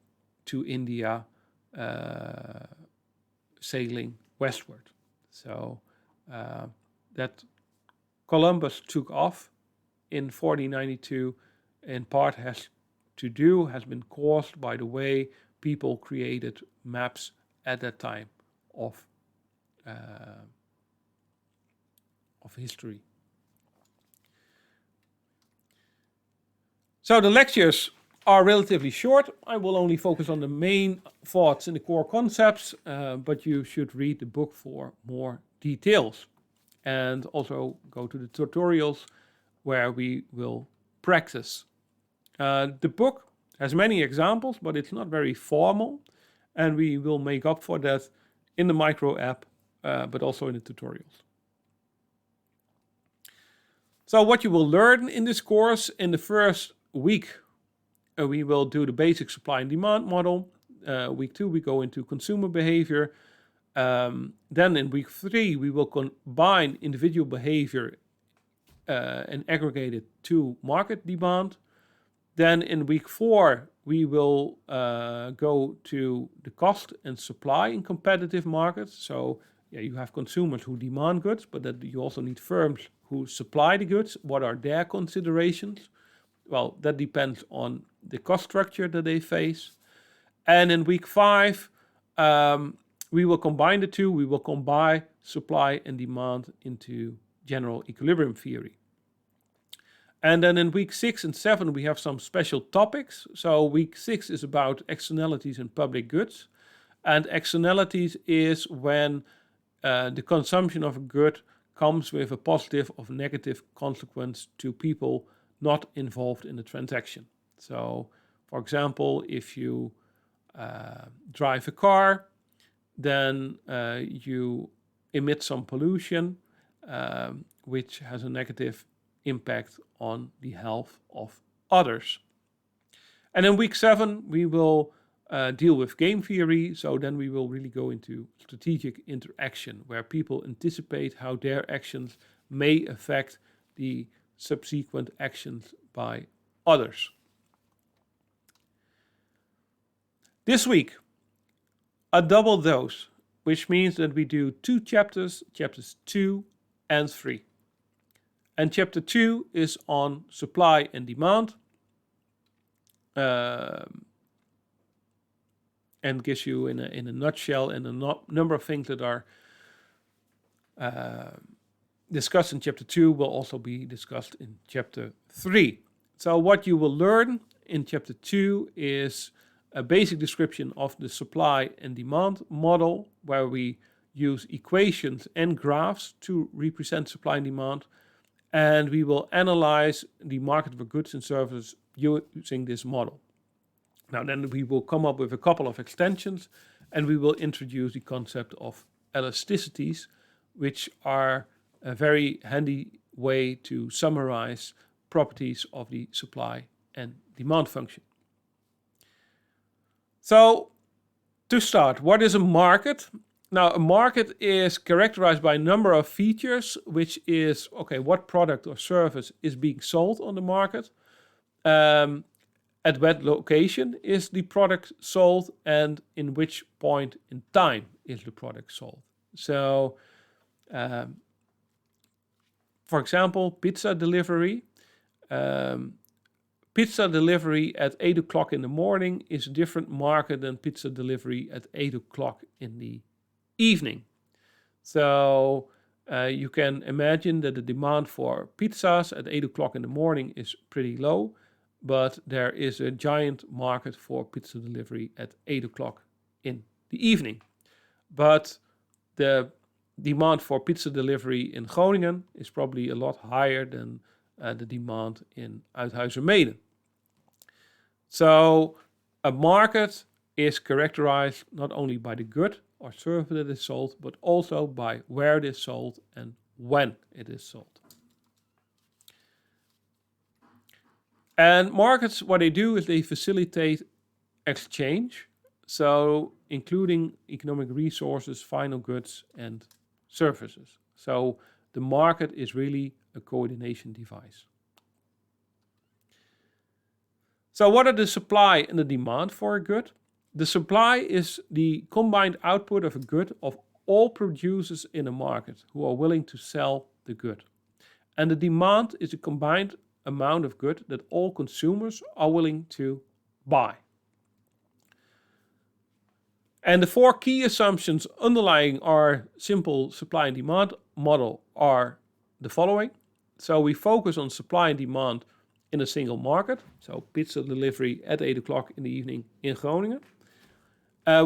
to India sailing westward. So that Columbus took off in 1492 in part has been caused by the way people created maps at that time of history. So the lectures are relatively short. I will only focus on the main thoughts and the core concepts, but you should read the book for more details. And also go to the tutorials where we will practice. The book has many examples, but it's not very formal. And we will make up for that in the micro app, but also in the tutorials. So what you will learn in this course, in the first week, we will do the basic supply and demand model. Week 2, we go into consumer behavior. Then in week 3, we will combine individual behavior and aggregate it to market demand. Then in week 4, we will go to the cost and supply in competitive markets. So you have consumers who demand goods, but that you also need firms who supply the goods. What are their considerations? Well, that depends on the cost structure that they face. And in week 5, we will combine the two. We will combine supply and demand into general equilibrium theory. And then in week 6 and 7, we have some special topics. So week 6 is about externalities in public goods. And externalities is when the consumption of a good comes with a positive or negative consequence to people not involved in the transaction. So, for example, if you drive a car, then you emit some pollution, which has a negative impact on the health of others. And in week 7, we will deal with game theory. So then we will really go into strategic interaction, where people anticipate how their actions may affect the subsequent actions by others. This week, a double dose, which means that we do 2 chapters, chapters 2 and 3. And chapter 2 is on supply and demand, and gives you in a nutshell and a number of things that are discussed in chapter 2 will also be discussed in chapter 3. So what you will learn in chapter 2 is a basic description of the supply and demand model, where we use equations and graphs to represent supply and demand. And we will analyze the market for goods and services using this model. Now then we will come up with a couple of extensions, and we will introduce the concept of elasticities, which are a very handy way to summarize properties of the supply and demand function. So to start, what is a market? Now, a market is characterized by a number of features, which is, what product or service is being sold on the market, at what location is the product sold, and in which point in time is the product sold. So, for example, pizza delivery. Pizza delivery at 8 o'clock in the morning is a different market than pizza delivery at 8 o'clock in the evening. So you can imagine that the demand for pizzas at 8 o'clock in the morning is pretty low, but there is a giant market for pizza delivery at 8 o'clock in the evening. But the demand for pizza delivery in Groningen is probably a lot higher than the demand in Uithuizermeeden. So a market is characterized not only by the good or service that is sold, but also by where it is sold and when it is sold. And markets, what they do is they facilitate exchange, so including economic resources, final goods, and services. So the market is really a coordination device. So what are the supply and the demand for a good? The supply is the combined output of a good of all producers in a market who are willing to sell the good. And the demand is a combined amount of good that all consumers are willing to buy. And the four key assumptions underlying our simple supply and demand model are the following. So we focus on supply and demand in a single market. So pizza delivery at 8 o'clock in the evening in Groningen.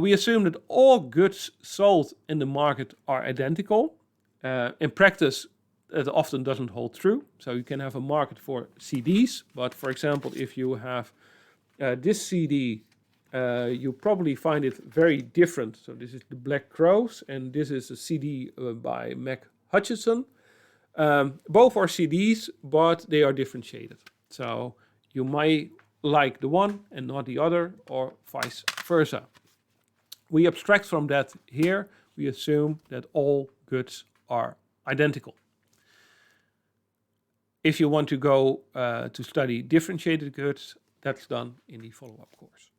We assume that all goods sold in the market are identical. In practice, that often doesn't hold true. So you can have a market for CDs, but for example, if you have this CD, you probably find it very different. So this is the Black Crows, and this is a CD by Mac Hutchison. Both are CDs, but they are differentiated. So you might like the one and not the other, or vice versa. We abstract from that here. We assume that all goods are identical. If you want to go to study differentiated goods, that's done in the follow-up course.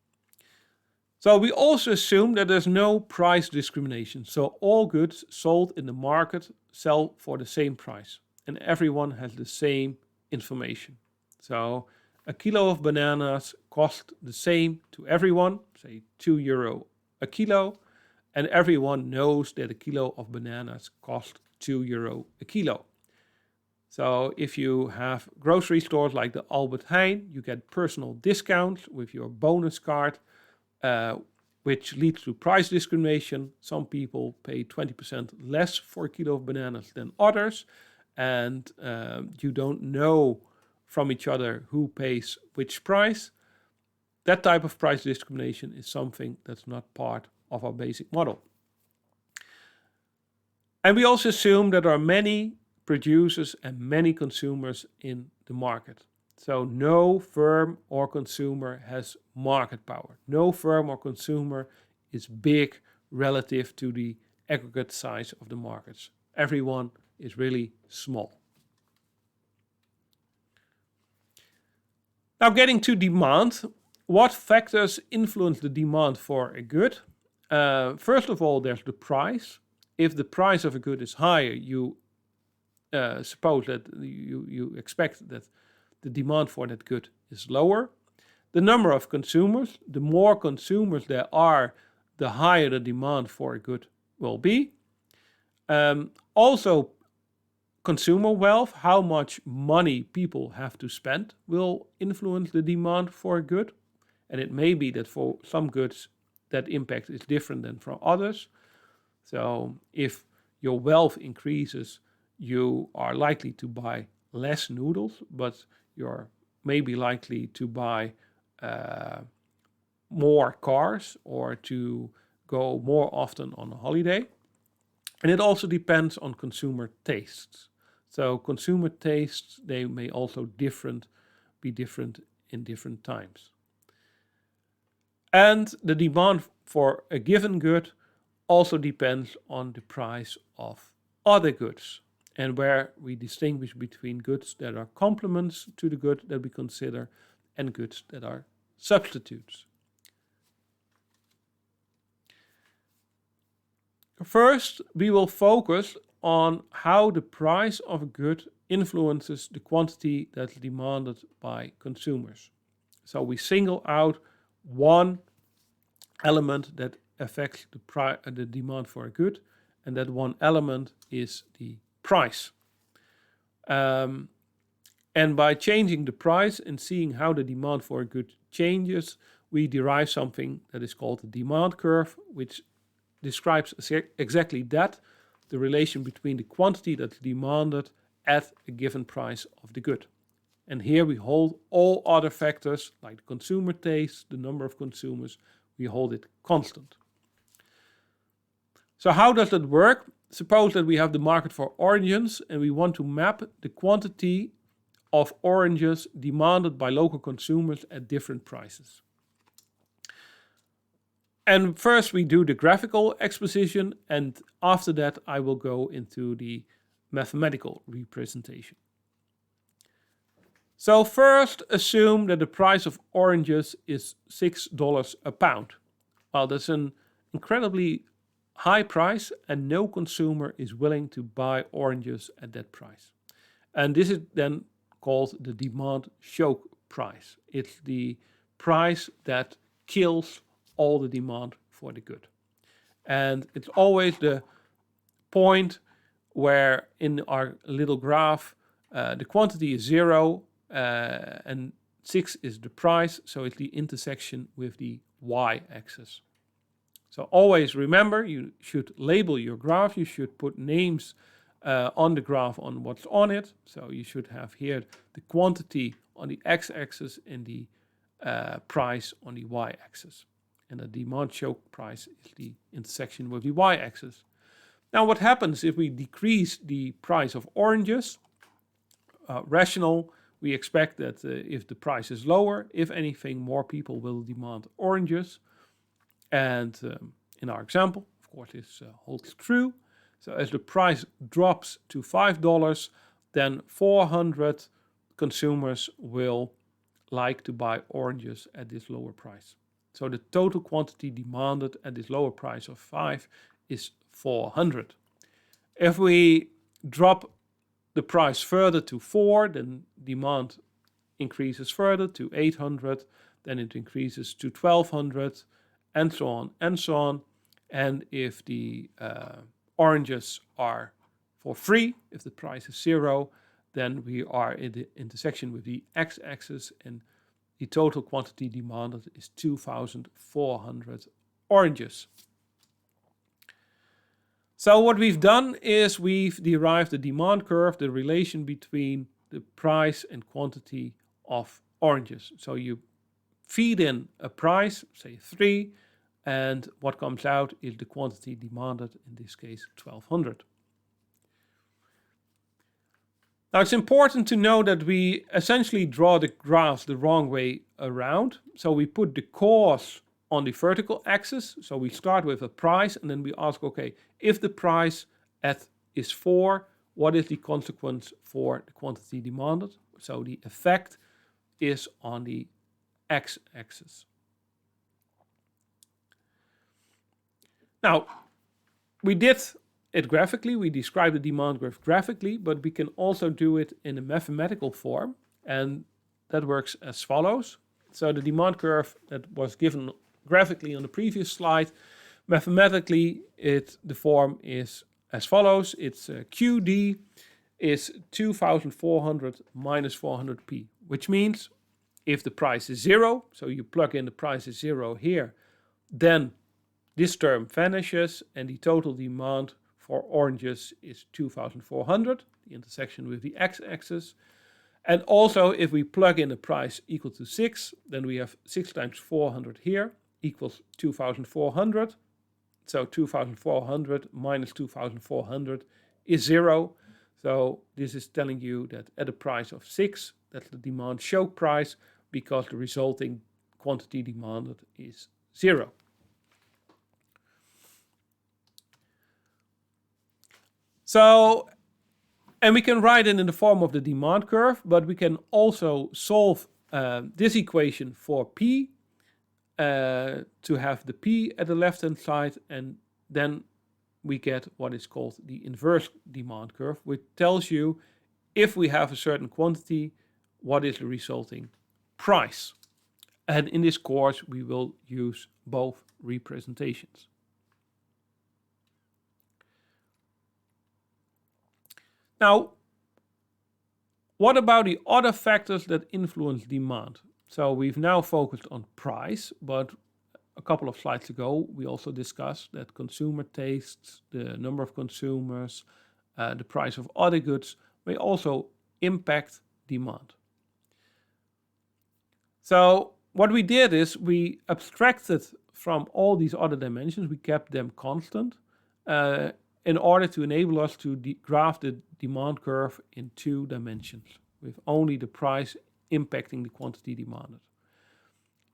So we also assume that there's no price discrimination. So all goods sold in the market sell for the same price, and everyone has the same information. So a kilo of bananas cost the same to everyone, say €2 a kilo, and everyone knows that a kilo of bananas cost €2 a kilo. So if you have grocery stores like the Albert Heijn, you get personal discounts with your bonus card, which leads to price discrimination. Some people pay 20% less for a kilo of bananas than others, and you don't know from each other who pays which price. That type of price discrimination is something that's not part of our basic model. And we also assume that there are many producers and many consumers in the market. So no firm or consumer has market power. No firm or consumer is big relative to the aggregate size of the markets. Everyone is really small. Now getting to demand, what factors influence the demand for a good? First of all, there's the price. If the price of a good is higher, you suppose that you expect that the demand for that good is lower. The number of consumers, the more consumers there are, the higher the demand for a good will be. Also, consumer wealth, how much money people have to spend, will influence the demand for a good. And it may be that for some goods that impact is different than for others. So if your wealth increases, you are likely to buy less noodles, but you're maybe likely to buy more cars or to go more often on a holiday. And it also depends on consumer tastes. So consumer tastes, they may also be different in different times. And the demand for a given good also depends on the price of other goods, and where we distinguish between goods that are complements to the good that we consider and goods that are substitutes. First, we will focus on how the price of a good influences the quantity that's demanded by consumers. So we single out one element that affects the demand for a good, and that one element is the price. And by changing the price and seeing how the demand for a good changes, we derive something that is called the demand curve, which describes exactly that, the relation between the quantity that's demanded at a given price of the good. And here we hold all other factors like the consumer taste, the number of consumers, we hold it constant. So how does that work? Suppose that we have the market for oranges and we want to map the quantity of oranges demanded by local consumers at different prices. And first we do the graphical exposition, and after that I will go into the mathematical representation. So first assume that the price of oranges is $6 a pound. Well, that's an incredibly high price and no consumer is willing to buy oranges at that price. And this is then called the demand choke price. It's the price that kills all the demand for the good. And it's always the point where in our little graph the quantity is 0 and 6 is the price, so it's the intersection with the y-axis. So always remember, you should label your graph, you should put names on the graph on what's on it. So you should have here the quantity on the x-axis and the price on the y-axis. And the demand choke price is the intersection with the y-axis. Now what happens if we decrease the price of oranges? Rational, we expect that if the price is lower, if anything, more people will demand oranges. And in our example, of course, this holds true. So as the price drops to $5, then 400 consumers will like to buy oranges at this lower price. So the total quantity demanded at this lower price of 5 is 400. If we drop the price further to 4, then demand increases further to 800, then it increases to 1200, and so on and so on. And if the oranges are for free, if the price is 0, then we are in the intersection with the x-axis, and the total quantity demanded is 2,400 oranges. So what we've done is we've derived the demand curve, the relation between the price and quantity of oranges. So you feed in a price, say 3, and what comes out is the quantity demanded, in this case 1,200. Now it's important to know that we essentially draw the graphs the wrong way around. So we put the cause on the vertical axis. So we start with a price and then we ask, okay, if the price is 4, what is the consequence for the quantity demanded? So the effect is on the x-axis. Now, we did it graphically, we described the demand graph graphically, but we can also do it in a mathematical form, and that works as follows. So the demand curve that was given graphically on the previous slide, mathematically the form is as follows. It's QD is 2,400 minus 400p, which means if the price is 0, so you plug in the price is 0 here, then this term vanishes and the total demand for oranges is 2,400, the intersection with the x-axis. And also if we plug in a price equal to 6, then we have 6 times 400 here equals 2,400. So 2,400 minus 2,400 is 0. So this is telling you that at a price of 6, that's the demand choke price, because the resulting quantity demanded is 0. So, and we can write it in the form of the demand curve, but we can also solve this equation for P to have the P at the left-hand side, and then we get what is called the inverse demand curve, which tells you if we have a certain quantity, what is the resulting price. And in this course, we will use both representations. Now, what about the other factors that influence demand? So we've now focused on price, but a couple of slides ago, we also discussed that consumer tastes, the number of consumers, the price of other goods may also impact demand. So what we did is we abstracted from all these other dimensions, we kept them constant in order to enable us to graph the demand curve in 2 dimensions with only the price impacting the quantity demanded.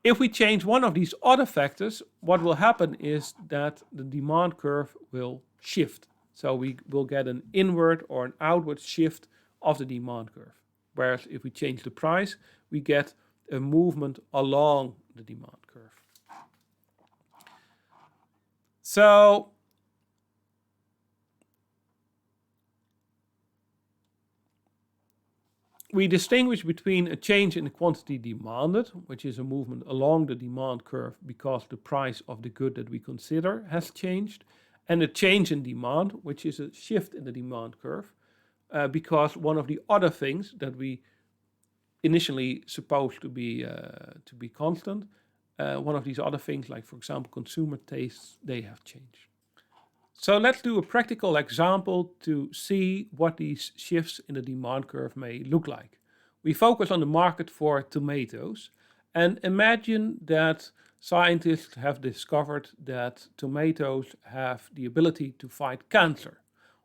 If we change one of these other factors, what will happen is that the demand curve will shift. So we will get an inward or an outward shift of the demand curve. Whereas if we change the price, we get a movement along the demand curve. So we distinguish between a change in the quantity demanded, which is a movement along the demand curve because the price of the good that we consider has changed, and a change in demand, which is a shift in the demand curve because one of the other things that we initially supposed to be constant, one of these other things, like for example consumer tastes, they have changed. So let's do a practical example to see what these shifts in the demand curve may look like. We focus on the market for tomatoes and imagine that scientists have discovered that tomatoes have the ability to fight cancer.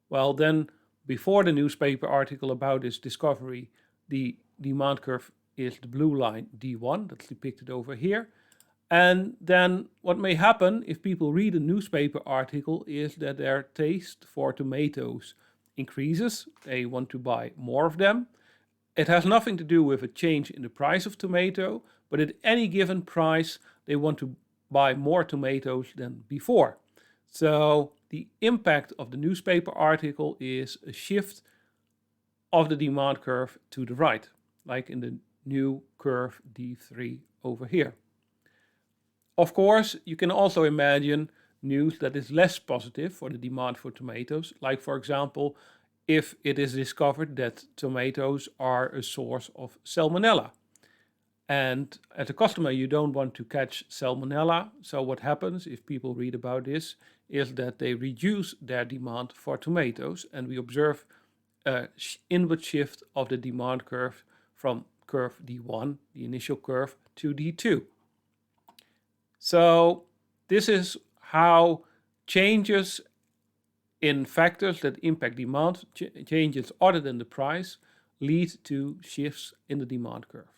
Well, then before the newspaper article about this discovery, the demand curve is the blue line D1, that's depicted over here. And then what may happen if people read a newspaper article is that their taste for tomatoes increases. They want to buy more of them. It has nothing to do with a change in the price of tomato, but at any given price, they want to buy more tomatoes than before. So the impact of the newspaper article is a shift of the demand curve to the right, like in the new curve D3 over here. Of course, you can also imagine news that is less positive for the demand for tomatoes, like for example, if it is discovered that tomatoes are a source of salmonella. And as a customer, you don't want to catch salmonella. So what happens if people read about this is that they reduce their demand for tomatoes, and we observe an inward shift of the demand curve from curve D1, the initial curve, to D2. So this is how changes in factors that impact demand, changes other than the price, lead to shifts in the demand curve.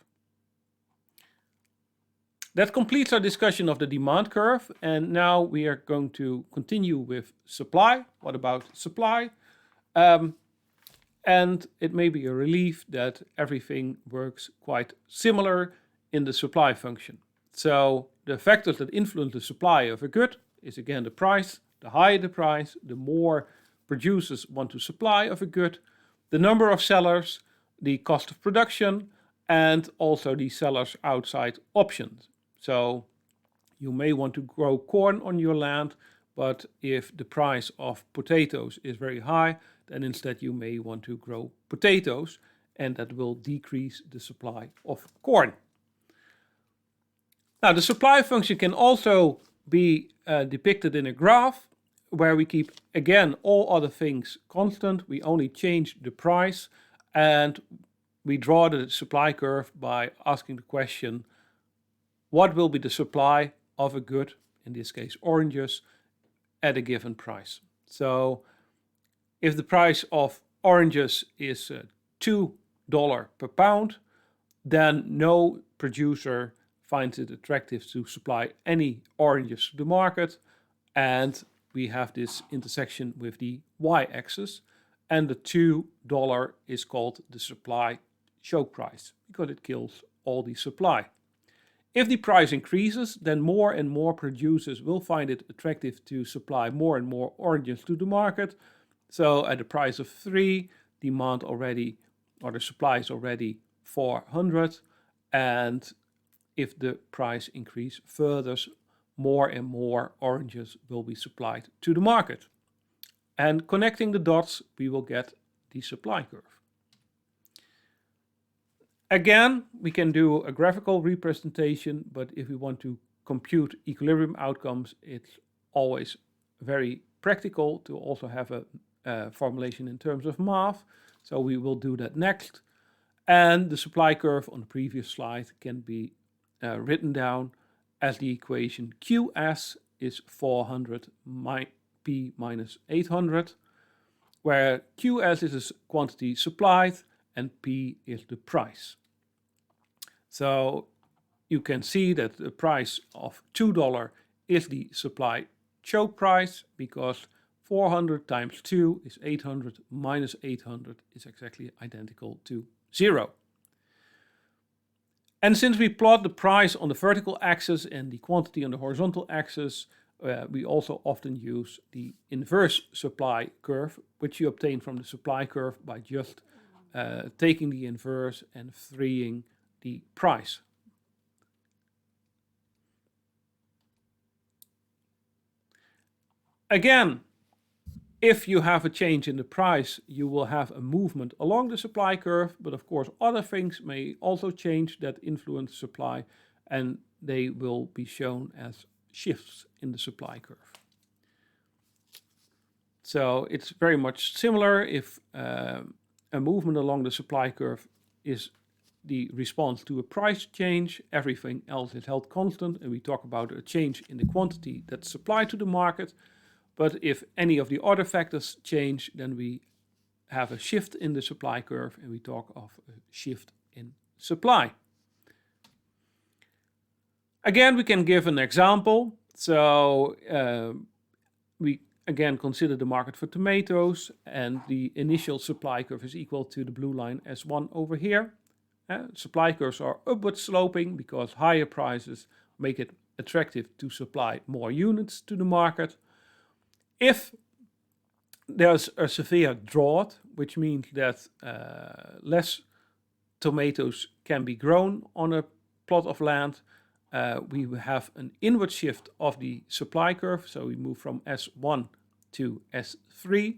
That completes our discussion of the demand curve, and now we are going to continue with supply. What about supply? And it may be a relief that everything works quite similar in the supply function. So the factors that influence the supply of a good is again the price. The higher the price, the more producers want to supply of a good, the number of sellers, the cost of production, and also the sellers outside options. So you may want to grow corn on your land, but if the price of potatoes is very high, then instead you may want to grow potatoes, and that will decrease the supply of corn. Now, the supply function can also be depicted in a graph where we keep, again, all other things constant. We only change the price, and we draw the supply curve by asking the question, what will be the supply of a good, in this case oranges, at a given price? So if the price of oranges is $2 per pound, then no producer finds it attractive to supply any oranges to the market, and we have this intersection with the y-axis, and the $2 is called the supply choke price because it kills all the supply. If the price increases, then more and more producers will find it attractive to supply more and more oranges to the market. So at the price of 3, demand already, or the supply is already 400, and if the price increase further, more and more oranges will be supplied to the market. And connecting the dots, we will get the supply curve. Again, we can do a graphical representation, but if we want to compute equilibrium outcomes, it's always very practical to also have a formulation in terms of math. So we will do that next. And the supply curve on the previous slide can be written down as the equation Qs is 400 P minus 800, where Qs is a quantity supplied and P is the price. So you can see that the price of $2 is the supply choke price, because 400 times 2 is 800 minus 800 is exactly identical to 0. And since we plot the price on the vertical axis and the quantity on the horizontal axis, we also often use the inverse supply curve, which you obtain from the supply curve by just taking the inverse and freeing the price. Again, if you have a change in the price, you will have a movement along the supply curve, but of course other things may also change that influence supply, and they will be shown as shifts in the supply curve. So it's very much similar. If a movement along the supply curve is the response to a price change, everything else is held constant, and we talk about a change in the quantity that's supplied to the market. But if any of the other factors change, then we have a shift in the supply curve, and we talk of a shift in supply. Again, we can give an example. So we again consider the market for tomatoes, and the initial supply curve is equal to the blue line S1 over here. Supply curves are upward sloping because higher prices make it attractive to supply more units to the market. If there's a severe drought, which means that less tomatoes can be grown on a plot of land, we will have an inward shift of the supply curve. So we move from S1 to S3.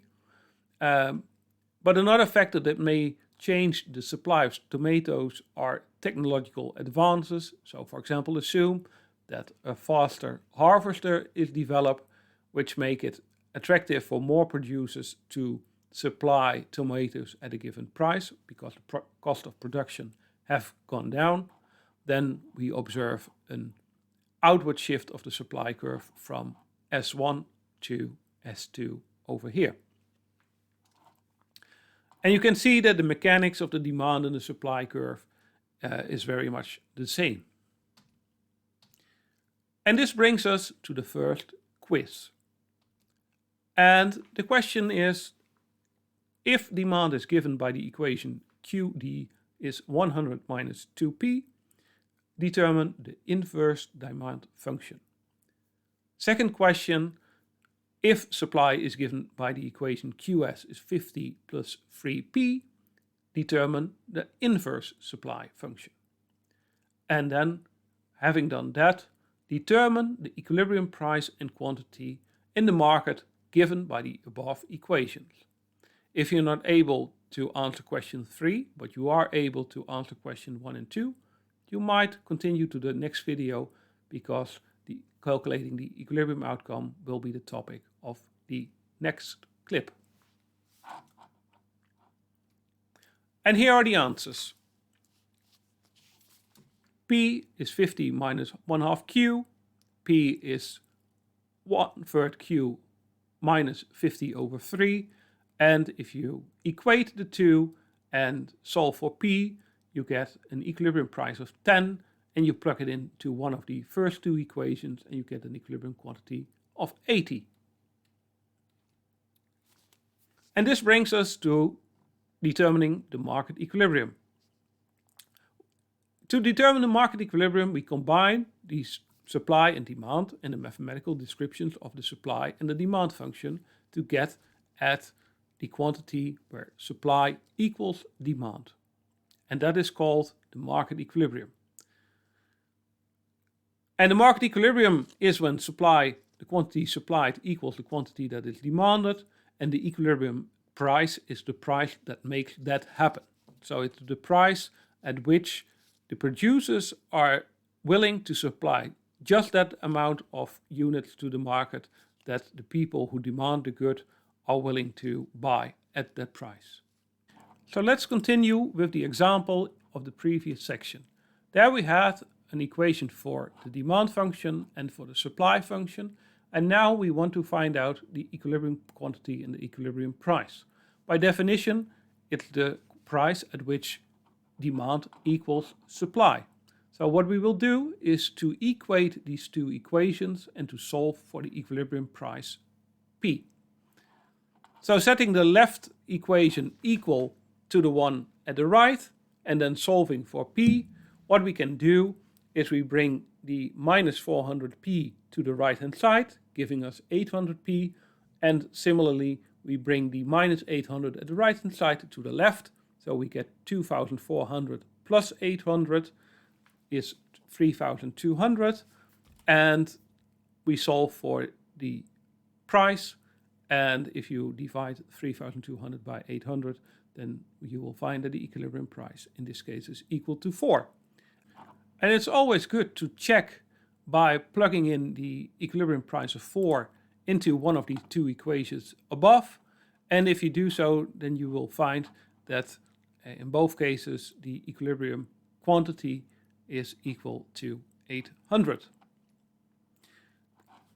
But another factor that may change the supply of tomatoes are technological advances. So for example, assume that a faster harvester is developed, which make it attractive for more producers to supply tomatoes at a given price because the cost of production have gone down. Then we observe an outward shift of the supply curve from S1 to S2 over here. And you can see that the mechanics of the demand and the supply curve is very much the same. And this brings us to the first quiz. And the question is, if demand is given by the equation QD is 100 minus 2P, determine the inverse demand function. Second question, if supply is given by the equation QS is 50 plus 3P, determine the inverse supply function. And then, having done that, determine the equilibrium price and quantity in the market given by the above equations. If you're not able to answer question 3, but you are able to answer question 1 and 2, you might continue to the next video, because calculating the equilibrium outcome will be the topic of the next clip. And here are the answers. P is 50 minus 1/2 Q. P is 1/3 Q minus 50 over 3. And if you equate the two and solve for P, you get an equilibrium price of 10, and you plug it into one of the first two equations, and you get an equilibrium quantity of 80. And this brings us to determining the market equilibrium. To determine the market equilibrium, we combine these supply and demand and the mathematical descriptions of the supply and the demand function to get at the quantity where supply equals demand. And that is called the market equilibrium. And the market equilibrium is when the quantity supplied equals the quantity that is demanded, and the equilibrium price is the price that makes that happen. So it's the price at which the producers are willing to supply just that amount of units to the market that the people who demand the good are willing to buy at that price. So let's continue with the example of the previous section. There we had an equation for the demand function and for the supply function, and now we want to find out the equilibrium quantity and the equilibrium price. By definition, it's the price at which demand equals supply. So what we will do is to equate these two equations and to solve for the equilibrium price P. So setting the left equation equal to the one at the right and then solving for P, what we can do is we bring the minus 400p to the right hand side, giving us 800p, and similarly we bring the minus 800 at the right hand side to the left, so we get 2400 plus 800 is 3200, and we solve for the price, and if you divide 3200 by 800, then you will find that the equilibrium price in this case is equal to 4. And it's always good to check by plugging in the equilibrium price of 4 into one of these two equations above, and if you do so, then you will find that in both cases the equilibrium quantity is equal to 800.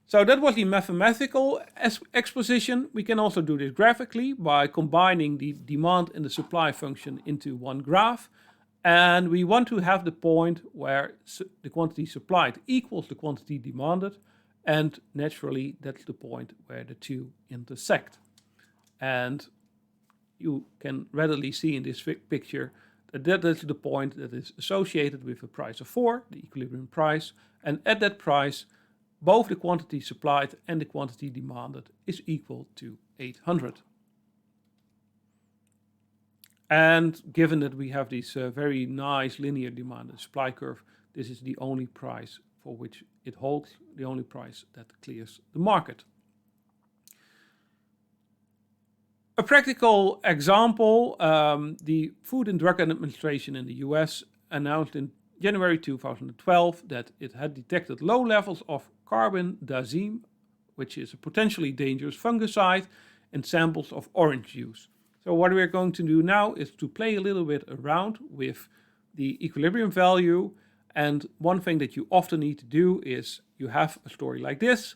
So that was the mathematical exposition. We can also do this graphically by combining the demand and the supply function into one graph. And we want to have the point where the quantity supplied equals the quantity demanded. And naturally, that's the point where the two intersect. And you can readily see in this picture that that is the point that is associated with a price of 4, the equilibrium price. And at that price, both the quantity supplied and the quantity demanded is equal to 800. And given that we have this very nice linear demand and supply curve, this is the only price for which it holds, the only price that clears the market. A practical example, the Food and Drug Administration in the US announced in January 2012 that it had detected low levels of carbendazim, which is a potentially dangerous fungicide, in samples of orange juice. So what we're going to do now is to play a little bit around with the equilibrium value. And one thing that you often need to do is you have a story like this,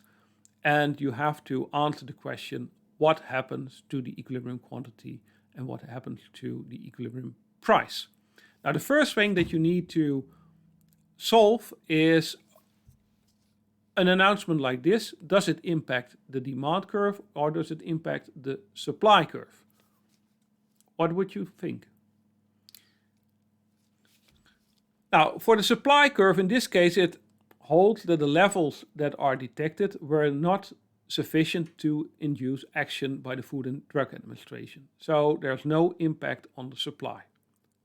and you have to answer the question, what happens to the equilibrium quantity and what happens to the equilibrium price? Now, the first thing that you need to solve is an announcement like this. Does it impact the demand curve or does it impact the supply curve? What would you think? Now, for the supply curve, in this case, it holds that the levels that are detected were not sufficient to induce action by the Food and Drug Administration. So there's no impact on the supply.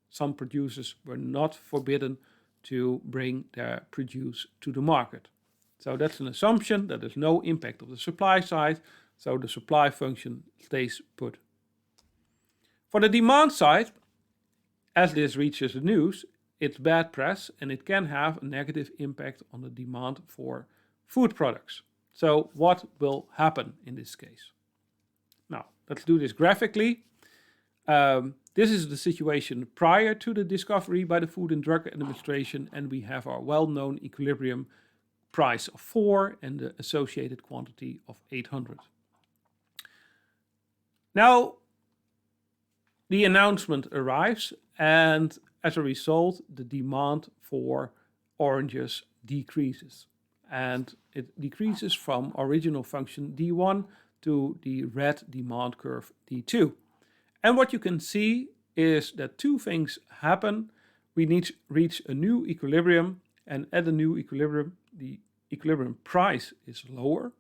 Some producers were not forbidden to bring their produce to the market. So that's an assumption that there's no impact of the supply side, so the supply function stays put. For the demand side, as this reaches the news, it's bad press and it can have a negative impact on the demand for food products. So what will happen in this case? Now, let's do this graphically. This is the situation prior to the discovery by the Food and Drug Administration, and we have our well-known equilibrium price of 4 and the associated quantity of 800. Now, the announcement arrives, and as a result, the demand for oranges decreases. And it decreases from original function D1 to the red demand curve D2. And what you can see is that two things happen. We need to reach a new equilibrium, and at a new equilibrium, the equilibrium price is lower,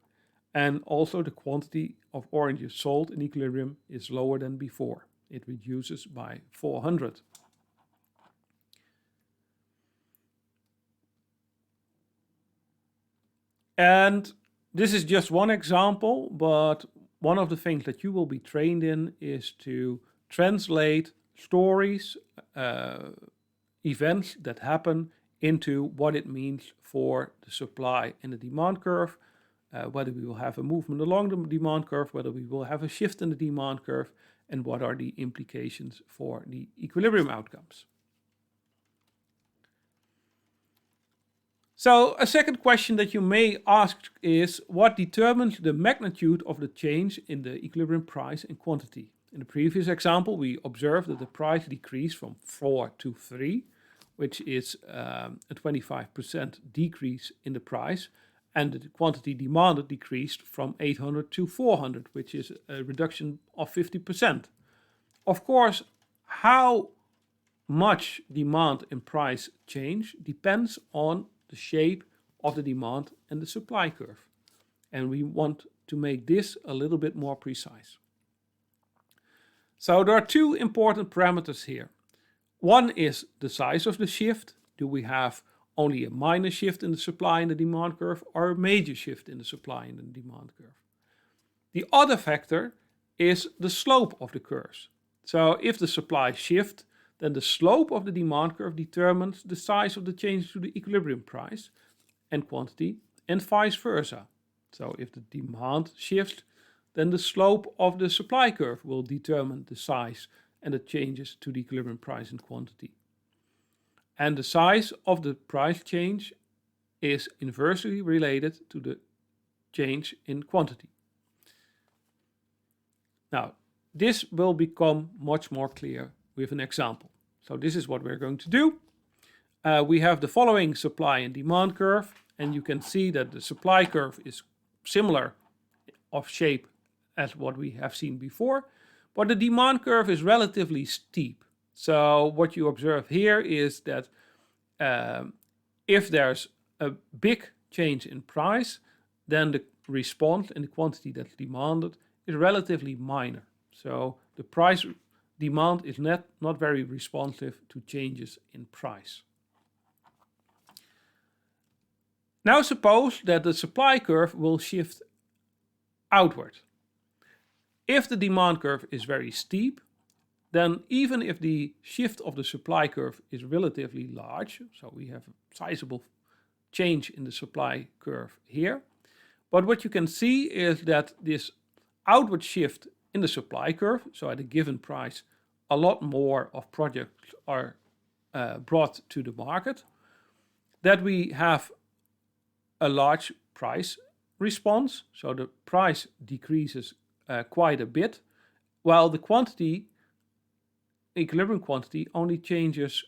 and also the quantity of oranges sold in equilibrium is lower than before. It reduces by 400. And this is just one example, but one of the things that you will be trained in is to translate stories, events that happen into what it means for the supply and the demand curve, whether we will have a movement along the demand curve, whether we will have a shift in the demand curve, and what are the implications for the equilibrium outcomes. So a second question that you may ask is, what determines the magnitude of the change in the equilibrium price and quantity? In the previous example, we observed that the price decreased from 4 to 3, which is a 25% decrease in the price, and the quantity demanded decreased from 800 to 400, which is a reduction of 50%. Of course, how much demand and price change depends on the shape of the demand and the supply curve. And we want to make this a little bit more precise. So there are two important parameters here. One is the size of the shift. Do we have only a minor shift in the supply and the demand curve, or a major shift in the supply and the demand curve? The other factor is the slope of the curves. So if the supply shift, then the slope of the demand curve determines the size of the change to the equilibrium price and quantity, and vice versa. So if the demand shifts, then the slope of the supply curve will determine the size and the changes to the equilibrium price and quantity. And the size of the price change is inversely related to the change in quantity. Now, this will become much more clear with an example. So this is what we're going to do. We have the following supply and demand curve, and you can see that the supply curve is similar of shape as what we have seen before, but the demand curve is relatively steep. So what you observe here is that if there's a big change in price, then the response and the quantity that's demanded is relatively minor. So the price demand is not very responsive to changes in price. Now suppose that the supply curve will shift outward. If the demand curve is very steep, then even if the shift of the supply curve is relatively large, so we have a sizable change in the supply curve here, but what you can see is that this outward shift in the supply curve, so at a given price, a lot more of projects are brought to the market, that we have a large price response, so the price decreases quite a bit, while the quantity, equilibrium quantity, only changes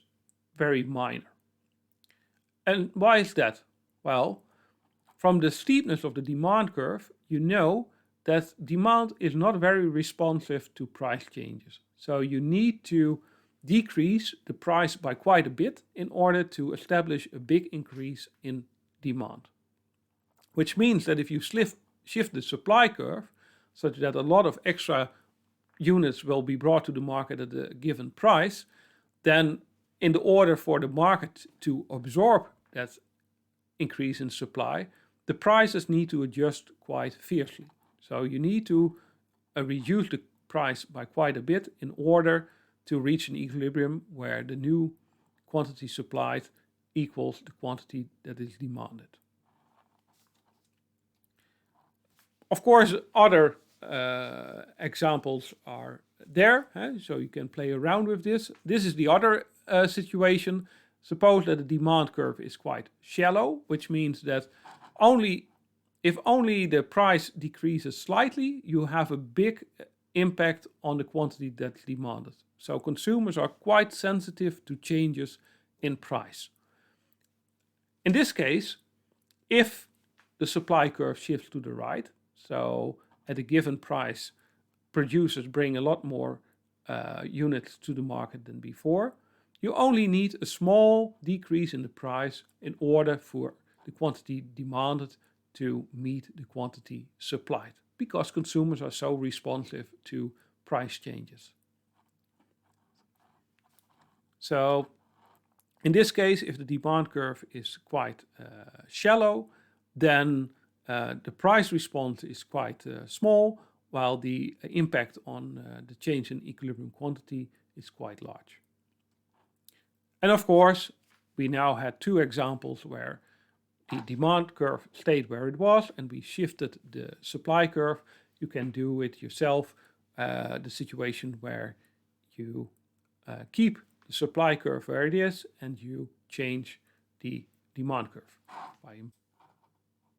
very minor. And why is that? Well, from the steepness of the demand curve, you know that demand is not very responsive to price changes. So you need to decrease the price by quite a bit in order to establish a big increase in demand. Which means that if you shift the supply curve such that a lot of extra units will be brought to the market at a given price, then in order for the market to absorb that increase in supply, the prices need to adjust quite fiercely. So you need to reduce the price by quite a bit in order to reach an equilibrium where the new quantity supplied equals the quantity that is demanded. Of course, other examples are there, so you can play around with this. This is the other situation. Suppose that the demand curve is quite shallow, which means that if only the price decreases slightly, you have a big impact on the quantity that's demanded. So consumers are quite sensitive to changes in price. In this case, if the supply curve shifts to the right, so at a given price, producers bring a lot more units to the market than before, you only need a small decrease in the price in order for the quantity demanded to meet the quantity supplied, because consumers are so responsive to price changes. So in this case, if the demand curve is quite shallow, then the price response is quite small, while the impact on the change in equilibrium quantity is quite large. And of course, we now had two examples where the demand curve stayed where it was and we shifted the supply curve. You can do it yourself, the situation where you keep the supply curve where it is and you change the demand curve.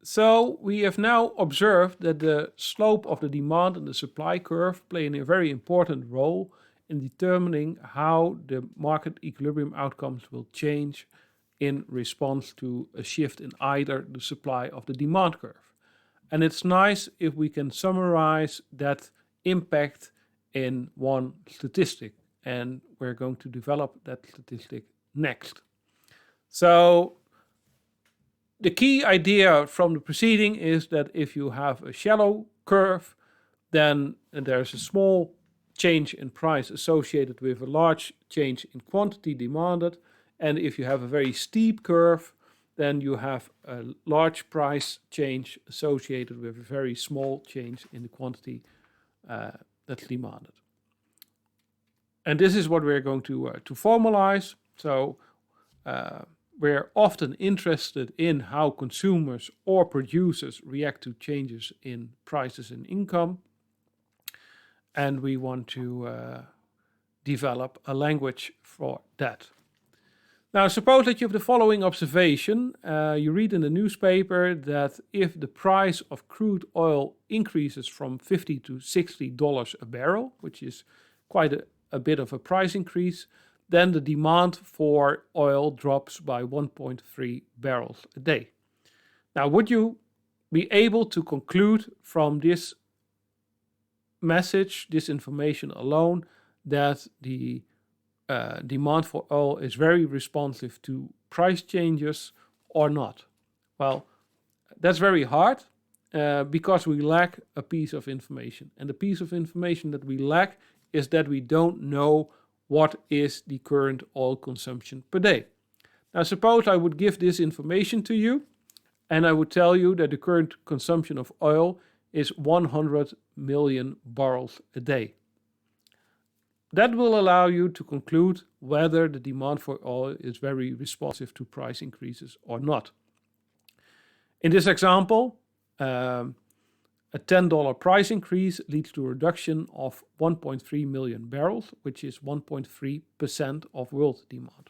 So we have now observed that the slope of the demand and the supply curve play a very important role in determining how the market equilibrium outcomes will change in response to a shift in either the supply of the demand curve. And it's nice if we can summarize that impact in one statistic, and we're going to develop that statistic next. So the key idea from the preceding is that if you have a shallow curve, then there's a small change in price associated with a large change in quantity demanded. And if you have a very steep curve, then you have a large price change associated with a very small change in the quantity that's demanded. And this is what we're going to formalize. So we're often interested in how consumers or producers react to changes in prices and income. And we want to develop a language for that. Now, suppose that you have the following observation. You read in the newspaper that if the price of crude oil increases from $50 to $60 a barrel, which is quite a bit of a price increase, then the demand for oil drops by 1.3 barrels a day. Now, would you be able to conclude from this message, this information alone, that the demand for oil is very responsive to price changes or not? Well, that's very hard because we lack a piece of information. And the piece of information that we lack is that we don't know what is the current oil consumption per day. Now, suppose I would give this information to you and I would tell you that the current consumption of oil is 100 million barrels a day. That will allow you to conclude whether the demand for oil is very responsive to price increases or not. In this example, a $10 price increase leads to a reduction of 1.3 million barrels, which is 1.3% of world demand.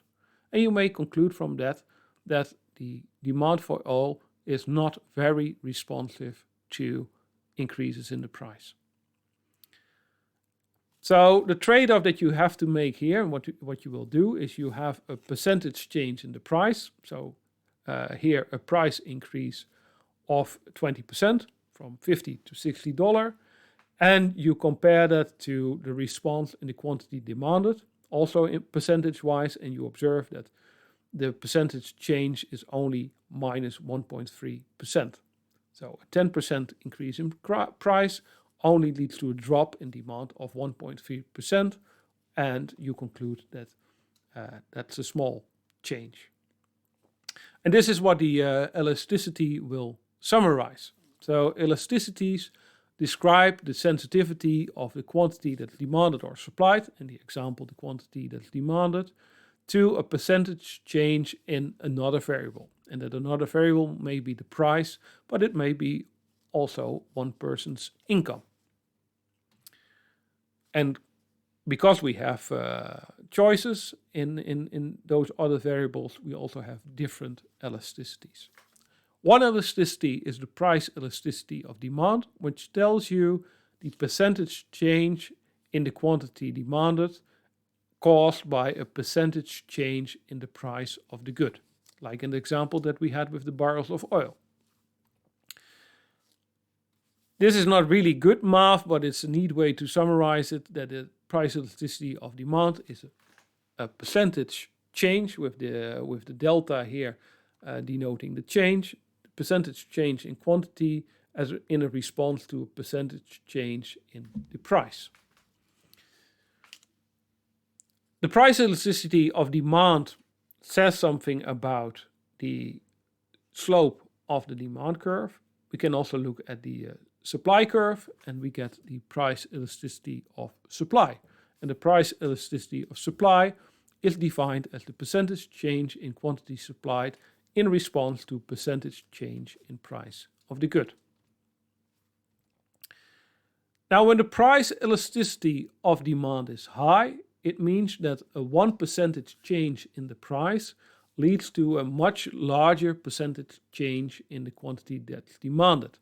And you may conclude from that that the demand for oil is not very responsive to increases in the price. So the trade-off that you have to make here, and what you will do is you have a percentage change in the price. So here a price increase of 20% from $50 to $60, and you compare that to the response in the quantity demanded, also in percentage-wise, and you observe that the percentage change is only minus 1.3%. So a 10% increase in price only leads to a drop in demand of 1.3%, and you conclude that that's a small change. And this is what the elasticity will summarize. So elasticities describe the sensitivity of the quantity that's demanded or supplied, in the example the quantity that's demanded, to a percentage change in another variable. And that another variable may be the price, but it may be also one person's income. And because we have choices in those other variables, we also have different elasticities. One elasticity is the price elasticity of demand, which tells you the percentage change in the quantity demanded caused by a percentage change in the price of the good, like in the example that we had with the barrels of oil. This is not really good math, but it's a neat way to summarize it, that the price elasticity of demand is a percentage change with the delta here denoting the change, percentage change in quantity as in a response to a percentage change in the price. The price elasticity of demand says something about the slope of the demand curve. We can also look at the supply curve, and we get the price elasticity of supply. And the price elasticity of supply is defined as the percentage change in quantity supplied in response to percentage change in price of the good. Now, when the price elasticity of demand is high, it means that a 1% change in the price leads to a much larger percentage change in the quantity that's demanded.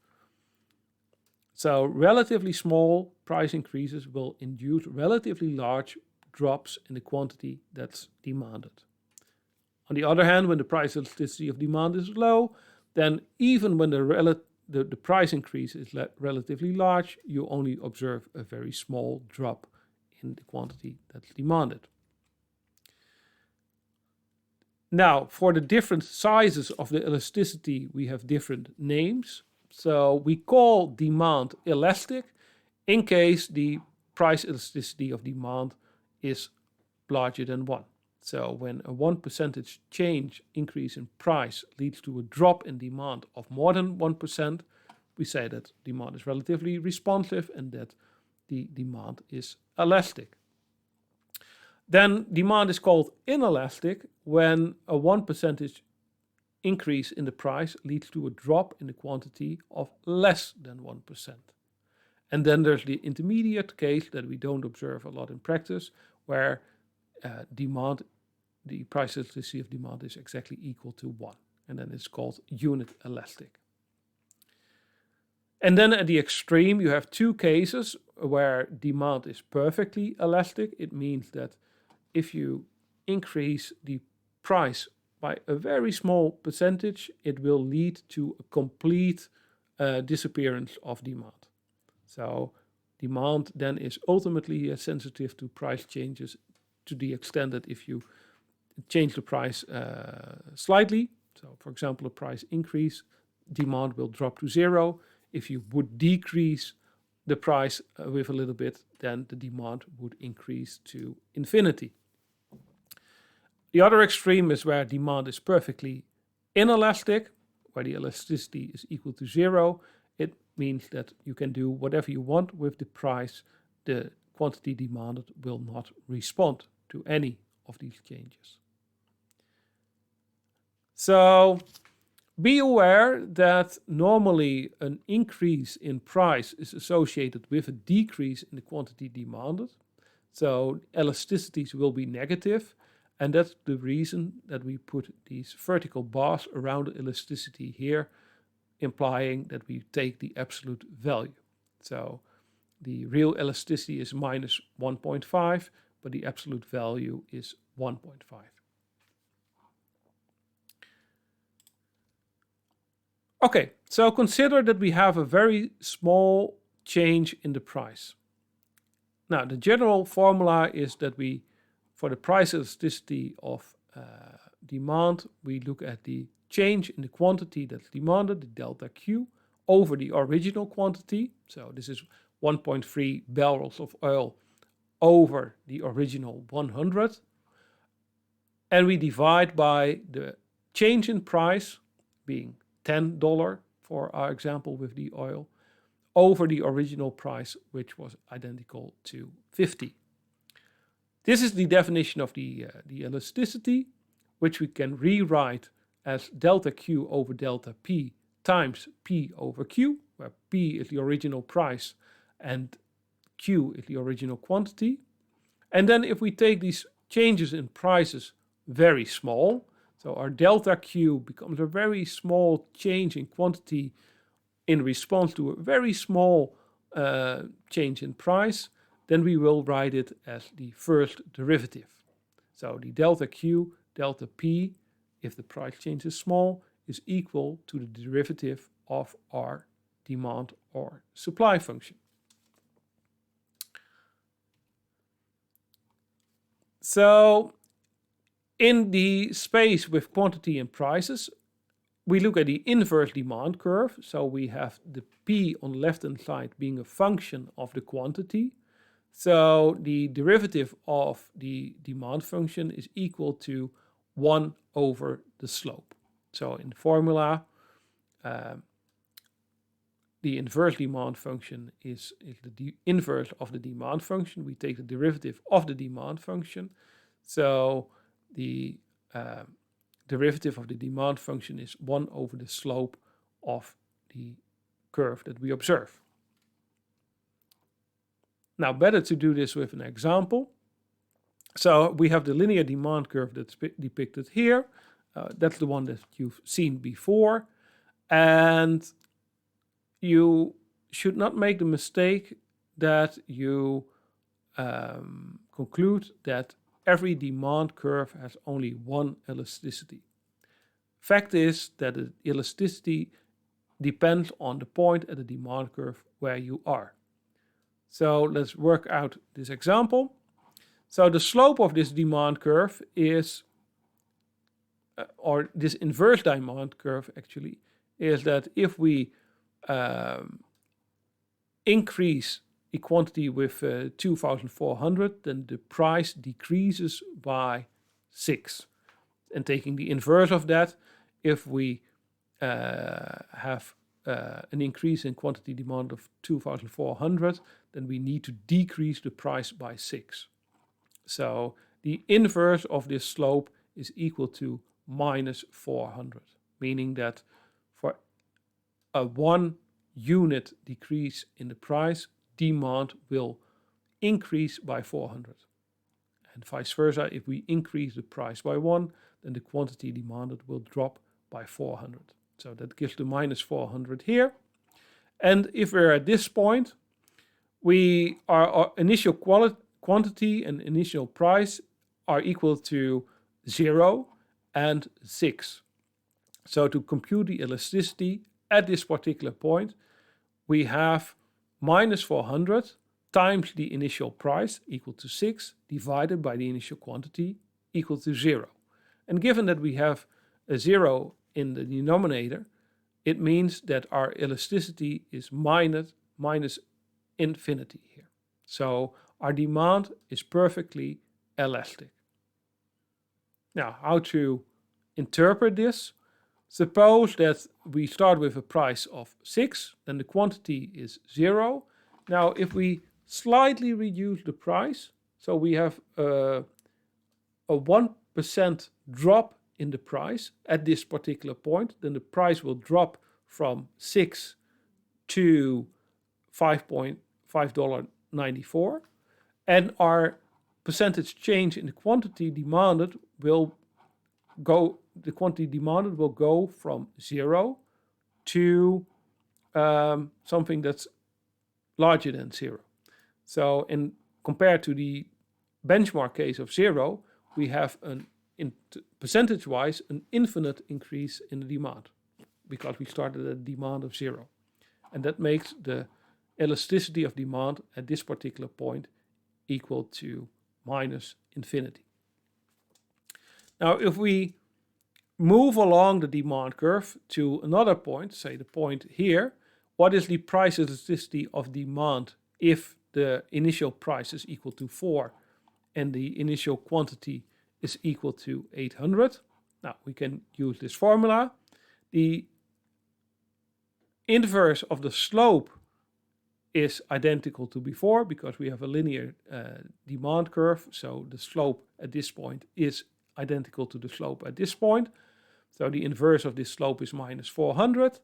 So relatively small price increases will induce relatively large drops in the quantity that's demanded. On the other hand, when the price elasticity of demand is low, then even when the price increase is relatively large, you only observe a very small drop in the quantity that's demanded. Now, for the different sizes of the elasticity, we have different names. So we call demand elastic in case the price elasticity of demand is larger than 1. So when a 1% change increase in price leads to a drop in demand of more than 1%, we say that demand is relatively responsive and that the demand is elastic. Then demand is called inelastic when a 1% increase in the price leads to a drop in the quantity of less than 1%. And then there's the intermediate case that we don't observe a lot in practice, where the price elasticity of demand is exactly equal to 1. And then it's called unit elastic. And then at the extreme, you have two cases where demand is perfectly elastic. It means that if you increase the price by a very small percentage, it will lead to a complete disappearance of demand. So demand then is ultimately sensitive to price changes to the extent that if you change the price slightly, so for example a price increase, demand will drop to 0. If you would decrease the price with a little bit, then the demand would increase to infinity. The other extreme is where demand is perfectly inelastic, where the elasticity is equal to 0. It means that you can do whatever you want with the price. The quantity demanded will not respond to any of these changes. So be aware that normally an increase in price is associated with a decrease in the quantity demanded. So elasticities will be negative. And that's the reason that we put these vertical bars around the elasticity here, implying that we take the absolute value. So the real elasticity is minus 1.5, but the absolute value is 1.5. Okay, so consider that we have a very small change in the price. Now, the general formula is that for the price elasticity of demand, we look at the change in the quantity that's demanded, the delta Q, over the original quantity. So this is 1.3 barrels of oil over the original 100. And we divide by the change in price, being $10 for our example with the oil, over the original price, which was identical to 50. This is the definition of the elasticity, which we can rewrite as delta Q over delta P times P over Q, where P is the original price and Q is the original quantity. And then if we take these changes in prices very small, so our delta Q becomes a very small change in quantity in response to a very small change in price, then we will write it as the first derivative. So the delta Q, delta P, if the price change is small, is equal to the derivative of our demand or supply function. So in the space with quantity and prices, we look at the inverse demand curve. So we have the P on the left-hand side being a function of the quantity. So the derivative of the demand function is equal to 1 over the slope. So in the formula, the inverse demand function is the inverse of the demand function. We take the derivative of the demand function. So the derivative of the demand function is 1 over the slope of the curve that we observe. Now, better to do this with an example. So we have the linear demand curve that's depicted here. That's the one that you've seen before. And you should not make the mistake that you conclude that every demand curve has only one elasticity. Fact is that the elasticity depends on the point at the demand curve where you are. So let's work out this example. So the slope of this demand curve is, or this inverse demand curve actually, is that if we increase the quantity with 2,400, then the price decreases by 6. And taking the inverse of that, if we have an increase in quantity demand of 2,400, then we need to decrease the price by 6. So the inverse of this slope is equal to minus 400, meaning that for a 1 unit decrease in the price, demand will increase by 400. And vice versa, if we increase the price by 1, then the quantity demanded will drop by 400. So that gives the minus 400 here. And if we're at this point, our initial quantity and initial price are equal to 0 and 6. So to compute the elasticity at this particular point, we have minus 400 times the initial price equal to 6 divided by the initial quantity equal to 0. And given that we have a 0 in the denominator, it means that our elasticity is minus infinity here. So our demand is perfectly elastic. Now, how to interpret this? Suppose that we start with a price of 6, then the quantity is 0. Now, if we slightly reduce the price, so we have a 1% drop in the price at this particular point, then the price will drop from 6 to $5.94, and our percentage change in the quantity demanded will go from 0 to something that's larger than 0. So compared to the benchmark case of 0, we have percentage-wise an infinite increase in the demand because we started at a demand of 0. And that makes the elasticity of demand at this particular point equal to minus infinity. Now, if we move along the demand curve to another point, say the point here, what is the price elasticity of demand if the initial price is equal to 4 and the initial quantity is equal to 800? Now, we can use this formula. The inverse of the slope is identical to before because we have a linear demand curve. So the slope at this point is identical to the slope at this point. So the inverse of this slope is minus 400.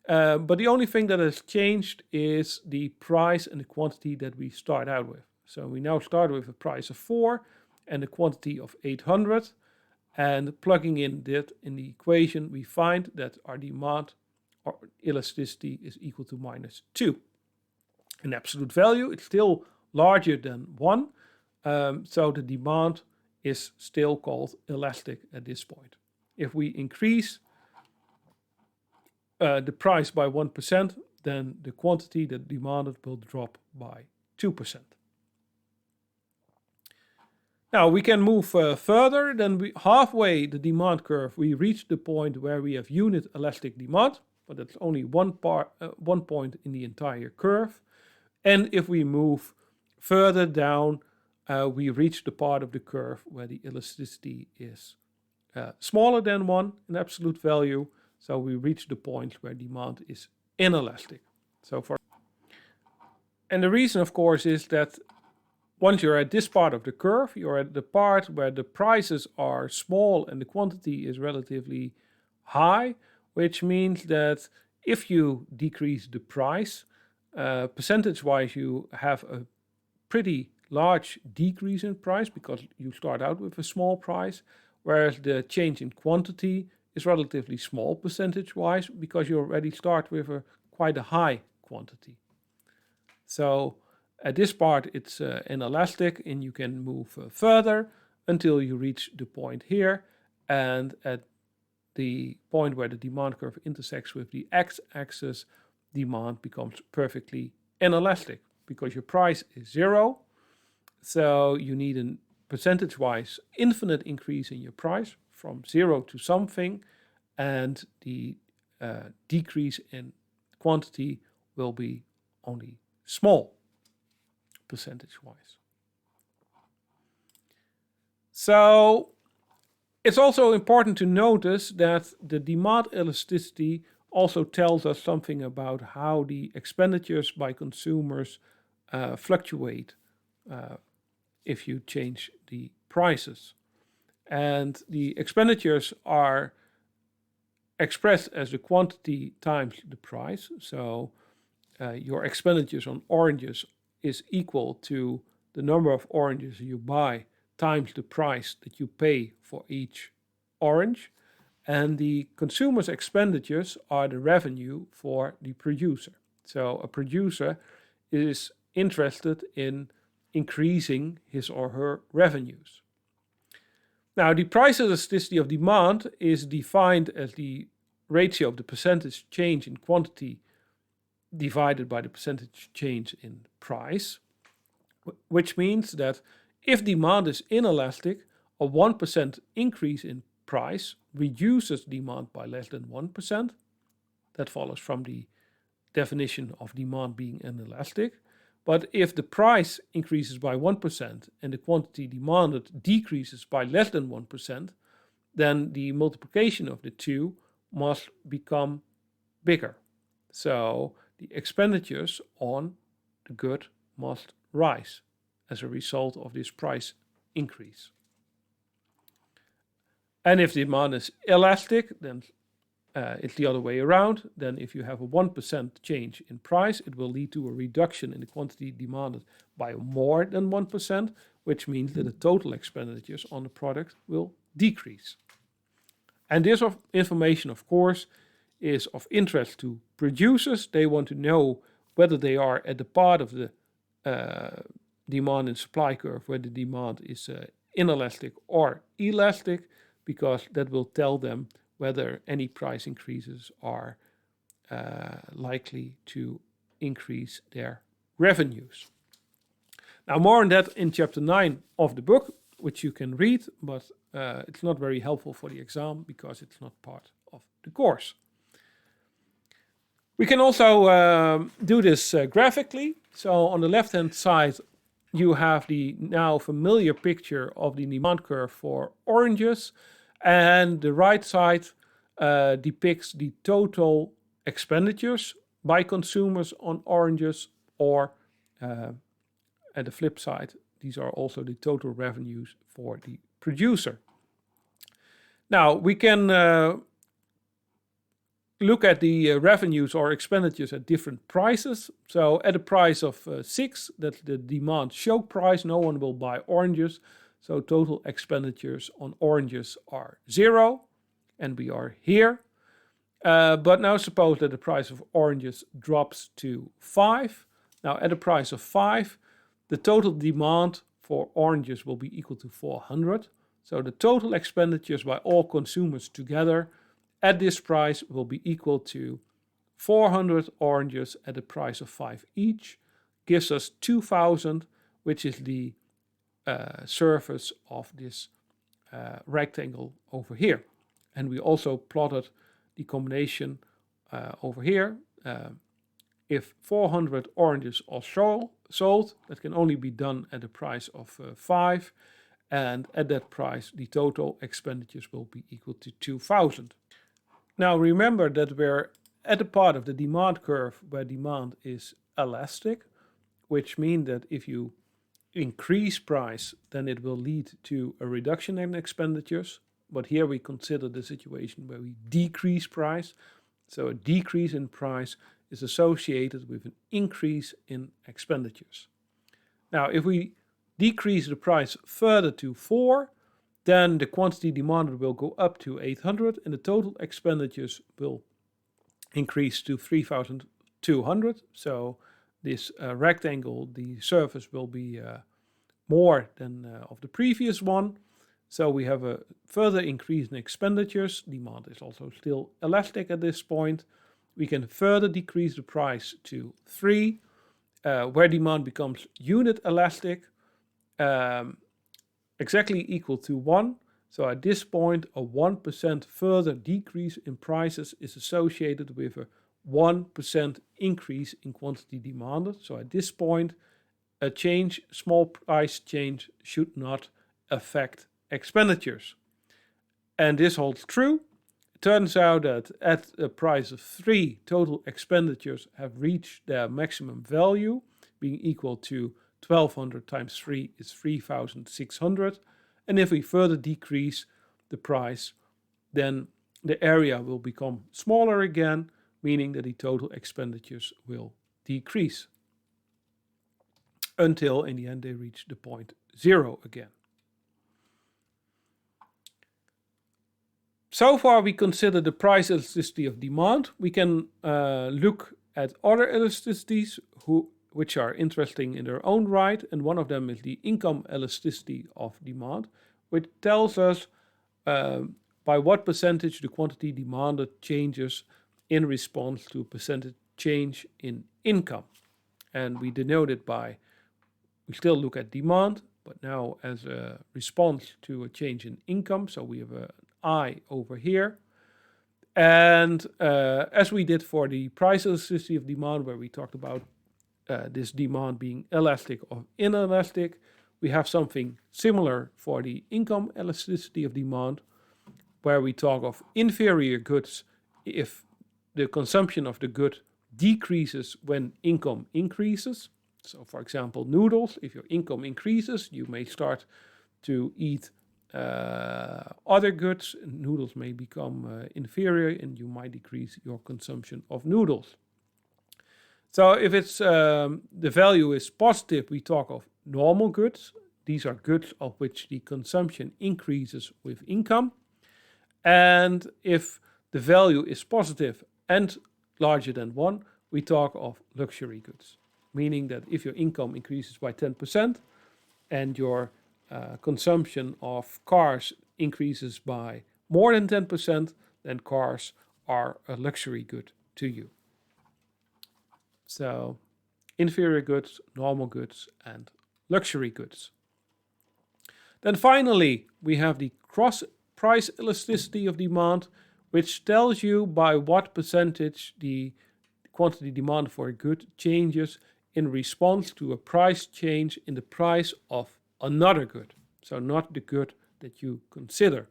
But the only thing that has changed is the price and the quantity that we start out with. So we now start with a price of 4 and a quantity of 800. And plugging in that in the equation, we find that our demand or elasticity is equal to minus 2. In absolute value, it's still larger than 1. So the demand is still called elastic at this point. If we increase the price by 1%, then the quantity that demanded will drop by 2%. Now we can move further. Then halfway the demand curve, we reach the point where we have unit elastic demand, but that's only one point in the entire curve. And if we move further down, we reach the part of the curve where the elasticity is smaller than 1 in absolute value. So we reach the point where demand is inelastic. So and the reason, of course, is that once you're at this part of the curve, you're at the part where the prices are small and the quantity is relatively high, which means that if you decrease the price, percentage-wise, you have a pretty large decrease in price because you start out with a small price, whereas the change in quantity is relatively small percentage-wise because you already start with quite a high quantity. So at this part, it's inelastic and you can move further until you reach the point here. And at the point where the demand curve intersects with the x-axis, demand becomes perfectly inelastic because your price is zero. So you need a percentage-wise infinite increase in your price from zero to something, and the decrease in quantity will be only small percentage-wise. So it's also important to notice that the demand elasticity also tells us something about how the expenditures by consumers fluctuate if you change the prices. And the expenditures are expressed as the quantity times the price. So your expenditures on oranges is equal to the number of oranges you buy times the price that you pay for each orange. And the consumer's expenditures are the revenue for the producer. So a producer is interested in increasing his or her revenues. Now, the price elasticity of demand is defined as the ratio of the percentage change in quantity divided by the percentage change in price, which means that if demand is inelastic, a 1% increase in price reduces demand by less than 1%. That follows from the definition of demand being inelastic. But if the price increases by 1% and the quantity demanded decreases by less than 1%, then the multiplication of the two must become bigger. So the expenditures on the good must rise as a result of this price increase. And if demand is elastic, then it's the other way around. Then if you have a 1% change in price, it will lead to a reduction in the quantity demanded by more than 1%, which means that the total expenditures on the product will decrease. And this information, of course, is of interest to producers. They want to know whether they are at the part of the demand and supply curve where the demand is inelastic or elastic, because that will tell them whether any price increases are likely to increase their revenues. Now, more on that in chapter 9 of the book, which you can read, but it's not very helpful for the exam because it's not part of the course. We can also do this graphically. So on the left-hand side, you have the now familiar picture of the demand curve for oranges, and the right side depicts the total expenditures by consumers on oranges, or at the flip side, these are also the total revenues for the producer. Now, we can look at the revenues or expenditures at different prices. So at a price of 6, that's the demand choke price, no one will buy oranges. So total expenditures on oranges are 0, and we are here. But now suppose that the price of oranges drops to 5. Now at a price of 5, the total demand for oranges will be equal to 400. So the total expenditures by all consumers together at this price will be equal to 400 oranges at the price of 5 each, gives us 2,000, which is the surface of this rectangle over here. And we also plotted the combination over here. If 400 oranges are sold, that can only be done at the price of 5. And at that price, the total expenditures will be equal to 2,000. Now remember that we're at the part of the demand curve where demand is elastic, which means that if you increase price, then it will lead to a reduction in expenditures. But here we consider the situation where we decrease price. So a decrease in price is associated with an increase in expenditures. Now, if we decrease the price further to 4, then the quantity demanded will go up to 800 and the total expenditures will increase to 3,200. So this rectangle, the surface will be more than of the previous one. So we have a further increase in expenditures. Demand is also still elastic at this point. We can further decrease the price to 3, where demand becomes unit elastic, exactly equal to 1. So at this point, a 1% further decrease in prices is associated with a 1% increase in quantity demanded. So at this point, a change, small price change, should not affect expenditures. And this holds true. It turns out that at a price of 3, total expenditures have reached their maximum value, being equal to 1200 times 3 is 3600. And if we further decrease the price, then the area will become smaller again, meaning that the total expenditures will decrease until in the end they reach the point 0 again. So far we consider the price elasticity of demand. We can look at other elasticities which are interesting in their own right, and one of them is the income elasticity of demand, which tells us by what percentage the quantity demanded changes in response to a percentage change in income. And we denote it by, we still look at demand, but now as a response to a change in income. So we have an I over here. And as we did for the price elasticity of demand, where we talked about this demand being elastic or inelastic, we have something similar for the income elasticity of demand, where we talk of inferior goods if the consumption of the good decreases when income increases. So for example, noodles, if your income increases, you may start to eat other goods. Noodles may become inferior and you might decrease your consumption of noodles. So if it's the value is positive, we talk of normal goods. These are goods of which the consumption increases with income. And if the value is positive and larger than 1, we talk of luxury goods, meaning that if your income increases by 10% and your consumption of cars increases by more than 10%, then cars are a luxury good to you. So inferior goods, normal goods, and luxury goods. Then finally, we have the cross price elasticity of demand, which tells you by what percentage the quantity demand for a good changes in response to a price change in the price of another good. So not the good that you consider.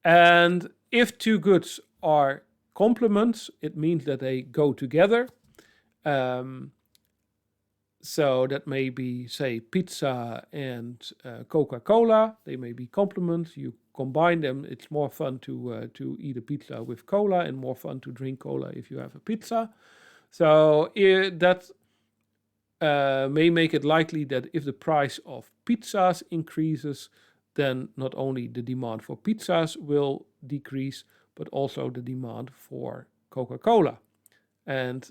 And if two goods are complements, it means that they go together. So that may be, say, pizza and Coca-Cola. They may be complements. You combine them. It's more fun to eat a pizza with cola and more fun to drink cola if you have a pizza. So that may make it likely that if the price of pizzas increases, then not only the demand for pizzas will decrease, but also the demand for Coca-Cola. And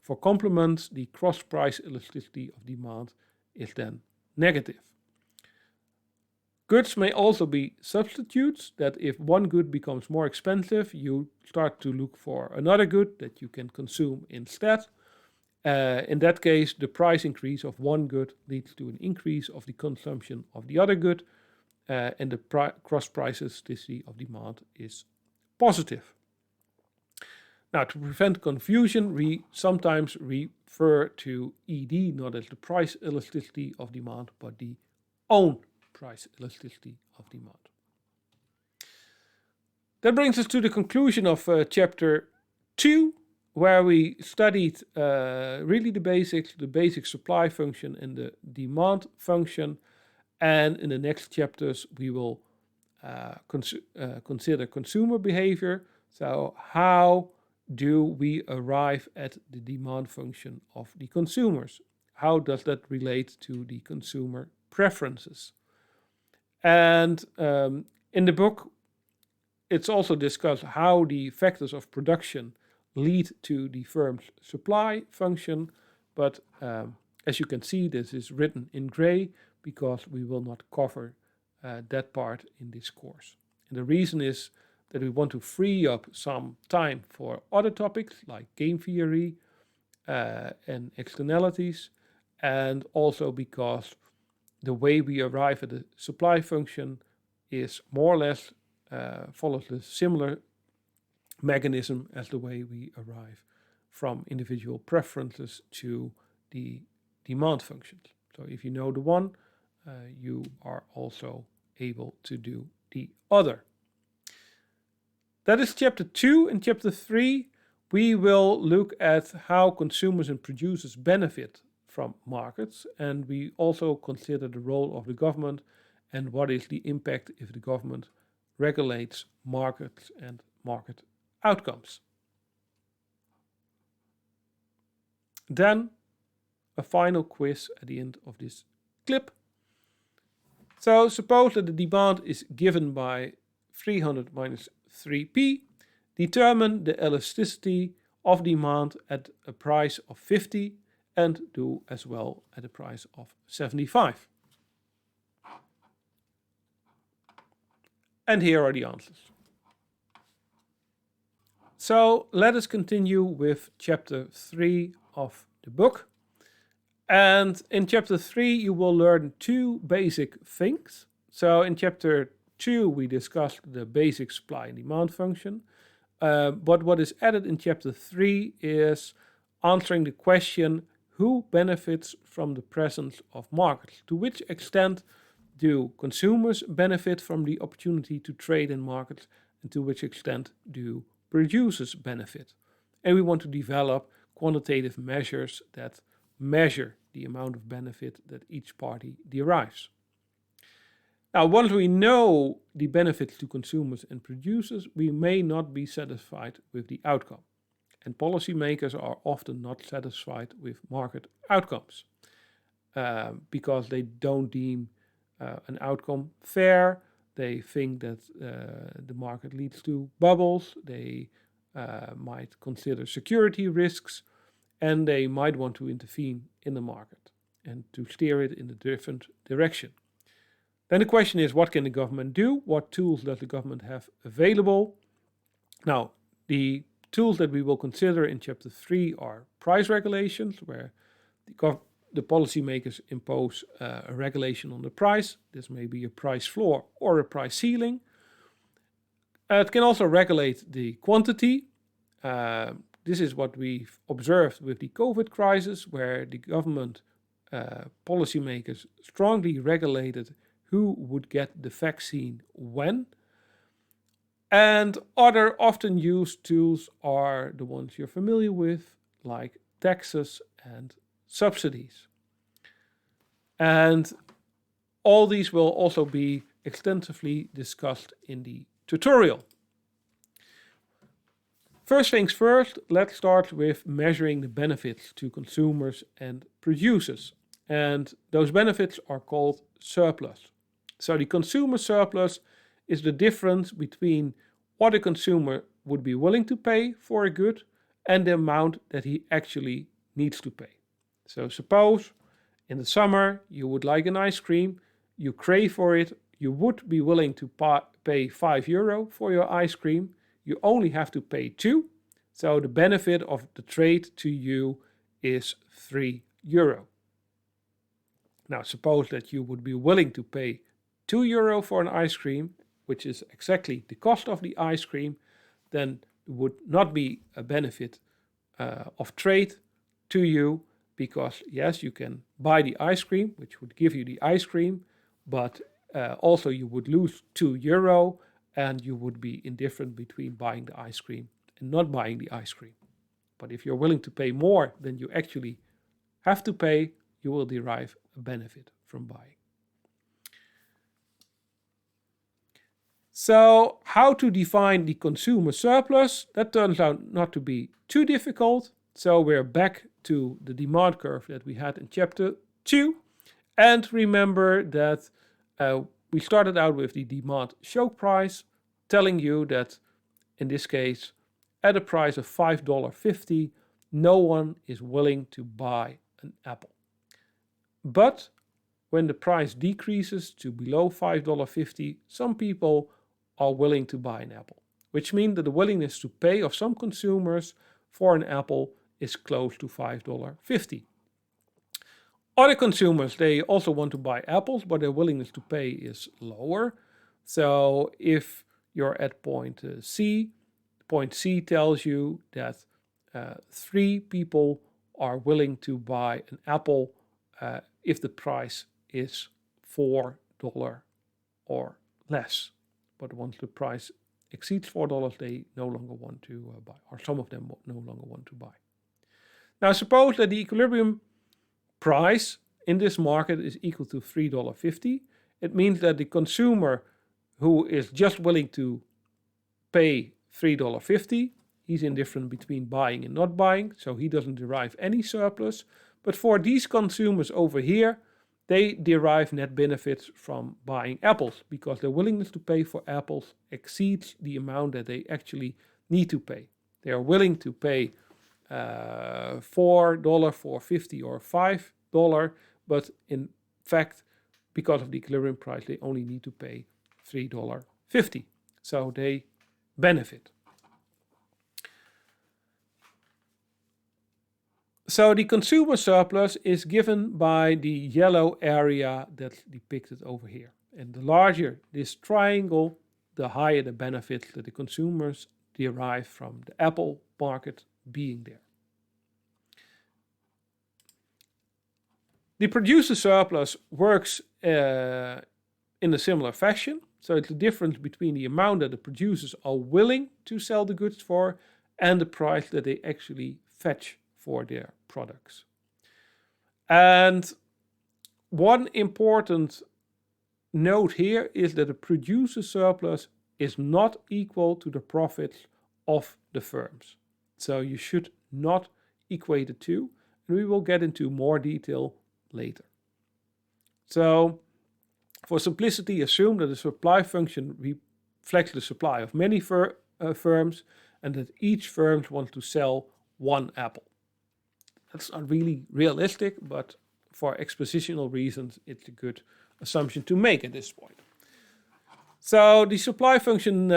for complements, the cross-price elasticity of demand is then negative. Goods may also be substitutes, that if one good becomes more expensive, you start to look for another good that you can consume instead. In that case, the price increase of one good leads to an increase of the consumption of the other good, and the cross-price elasticity of demand is positive. Now, to prevent confusion, we sometimes refer to ED not as the price elasticity of demand, but the own price elasticity of demand. That brings us to the conclusion of chapter 2. where we studied really the basics, the basic supply function and the demand function. And in the next chapters, we will consider consumer behavior. So how do we arrive at the demand function of the consumers? How does that relate to the consumer preferences? And in the book, it's also discussed how the factors of production lead to the firm's supply function. But as you can see, this is written in gray because we will not cover that part in this course. And the reason is that we want to free up some time for other topics like game theory and externalities, and also because the way we arrive at the supply function is more or less follows the similar mechanism as the way we arrive from individual preferences to the demand functions. So if you know the one, you are also able to do the other. That is chapter 2. In chapter 3, we will look at how consumers and producers benefit from markets, and we also consider the role of the government and what is the impact if the government regulates markets and market outcomes. Then a final quiz at the end of this clip. So suppose that the demand is given by 300 minus 3p. Determine the elasticity of demand at a price of 50 and do as well at a price of 75. And here are the answers. So let us continue with chapter 3 of the book. And in chapter 3, you will learn two basic things. So in chapter 2, we discussed the basic supply and demand function. But what is added in chapter 3 is answering the question, who benefits from the presence of markets? To which extent do consumers benefit from the opportunity to trade in markets? And to which extent do producers benefit? And we want to develop quantitative measures that measure the amount of benefit that each party derives. Now, once we know the benefits to consumers and producers, we may not be satisfied with the outcome. And policymakers are often not satisfied with market outcomes because they don't deem an outcome fair. They think that the market leads to bubbles. They might consider security risks, and they might want to intervene in the market and to steer it in a different direction. Then the question is, what can the government do? What tools does the government have available? Now, the tools that we will consider in chapter 3 are price regulations, where the policymakers impose a regulation on the price. This may be a price floor or a price ceiling. It can also regulate the quantity. This is what we've observed with the COVID crisis, where the government policymakers strongly regulated who would get the vaccine when. And other often used tools are the ones you're familiar with, like taxes and subsidies. And all these will also be extensively discussed in the tutorial. First things first, let's start with measuring the benefits to consumers and producers. And those benefits are called surplus. So the consumer surplus is the difference between what a consumer would be willing to pay for a good and the amount that he actually needs to pay. So suppose in the summer you would like an ice cream, you crave for it, you would be willing to pay €5 for your ice cream, you only have to pay 2, so the benefit of the trade to you is €3. Now suppose that you would be willing to pay €2 for an ice cream, which is exactly the cost of the ice cream, then it would not be a benefit of trade to you, because yes, you can buy the ice cream, which would give you the ice cream, but also you would lose €2 and you would be indifferent between buying the ice cream and not buying the ice cream. But if you're willing to pay more than you actually have to pay, you will derive a benefit from buying. So how to define the consumer surplus? That turns out not to be too difficult. So we're back to the demand curve that we had in chapter 2. And remember that we started out with the demand choke price, telling you that in this case, at a price of $5.50, no one is willing to buy an apple. But when the price decreases to below $5.50, some people are willing to buy an apple, which means that the willingness to pay of some consumers for an apple is close to $5.50. Other consumers, they also want to buy apples, but their willingness to pay is lower. So if you're at point C tells you that 3 people are willing to buy an apple if the price is $4 or less. But once the price exceeds $4, they no longer want to buy, or some of them no longer want to buy. Now suppose that the equilibrium price in this market is equal to $3.50. It means that the consumer who is just willing to pay $3.50, he's indifferent between buying and not buying, so he doesn't derive any surplus. But for these consumers over here, they derive net benefits from buying apples because their willingness to pay for apples exceeds the amount that they actually need to pay. They are willing to pay $4, $4.50 or $5, but in fact, because of the equilibrium price, they only need to pay $3.50. So they benefit. So the consumer surplus is given by the yellow area that's depicted over here. And the larger this triangle, the higher the benefits that the consumers derive from the apple market being there. The producer surplus works in a similar fashion. So it's the difference between the amount that the producers are willing to sell the goods for and the price that they actually fetch for their products. And one important note here is that the producer surplus is not equal to the profits of the firms. So you should not equate the two, and we will get into more detail later. So for simplicity, assume that the supply function reflects the supply of many firms and that each firm wants to sell one apple. That's not really realistic, but for expositional reasons, it's a good assumption to make at this point. So the supply function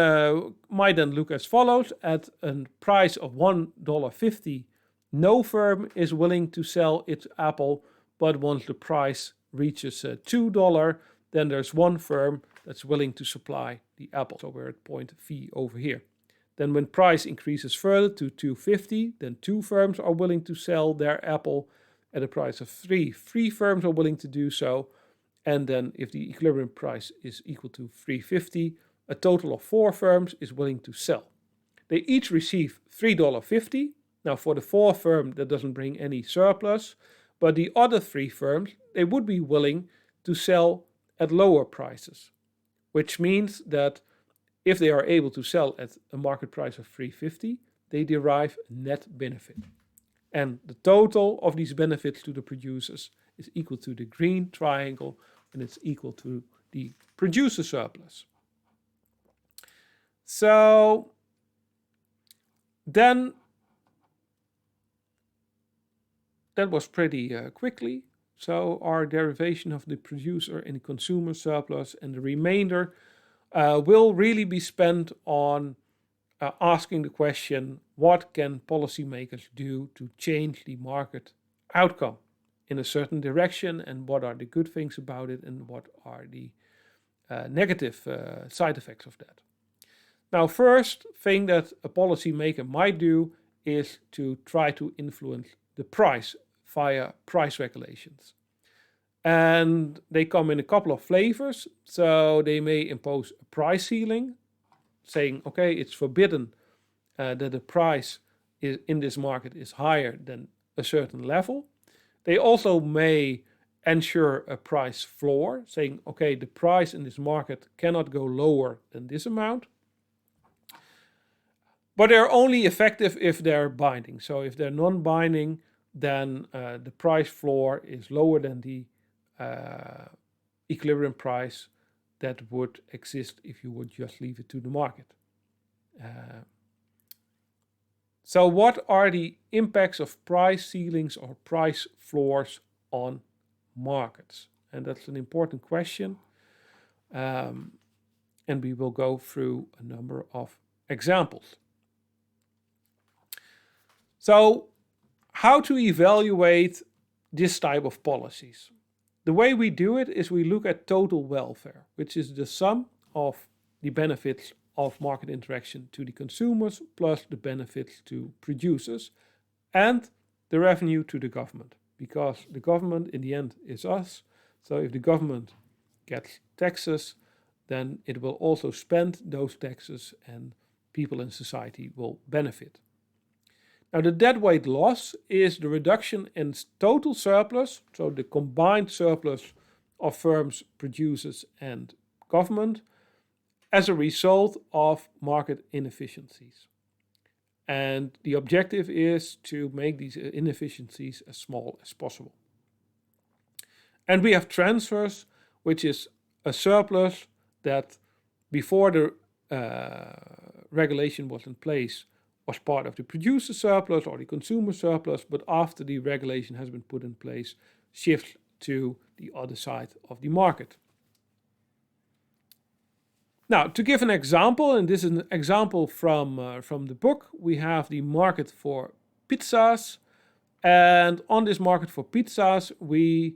might then look as follows. At a price of $1.50, no firm is willing to sell its apple, but once the price reaches $2, then there's one firm that's willing to supply the apple. So we're at point V over here. Then when price increases further to $2.50, then 2 firms are willing to sell their apple at a price of 3. 3 firms are willing to do so. And then if the equilibrium price is equal to $3.50, a total of 4 firms is willing to sell. They each receive $3.50. Now for the 4th firm, that doesn't bring any surplus. But the other 3 firms, they would be willing to sell at lower prices, which means that if they are able to sell at a market price of $3.50, they derive a net benefit. And the total of these benefits to the producers is equal to the green triangle, and it's equal to the producer surplus. So then that was pretty quickly. So our derivation of the producer and the consumer surplus and the remainder will really be spent on asking the question, what can policymakers do to change the market outcome in a certain direction, and what are the good things about it, and what are the negative side effects of that. Now, first thing that a policymaker might do is to try to influence the price via price regulations. And they come in a couple of flavors. So they may impose a price ceiling, saying, okay, it's forbidden that the price in this market is higher than a certain level. They also may ensure a price floor, saying, okay, the price in this market cannot go lower than this amount. But they're only effective if they're binding. So if they're non-binding, then the price floor is lower than the equilibrium price that would exist if you would just leave it to the market. So what are the impacts of price ceilings or price floors on markets? And that's an important question. And we will go through a number of examples. So how to evaluate this type of policies? The way we do it is we look at total welfare, which is the sum of the benefits of market interaction to the consumers plus the benefits to producers and the revenue to the government, because the government in the end is us. So if the government gets taxes, then it will also spend those taxes and people in society will benefit. Now the deadweight loss is the reduction in total surplus, so the combined surplus of firms, producers and government as a result of market inefficiencies. And the objective is to make these inefficiencies as small as possible. And we have transfers, which is a surplus that before the regulation was in place was part of the producer surplus or the consumer surplus, but after the regulation has been put in place, shifts to the other side of the market. Now, to give an example, and this is an example from the book, we have the market for pizzas, and on this market for pizzas, the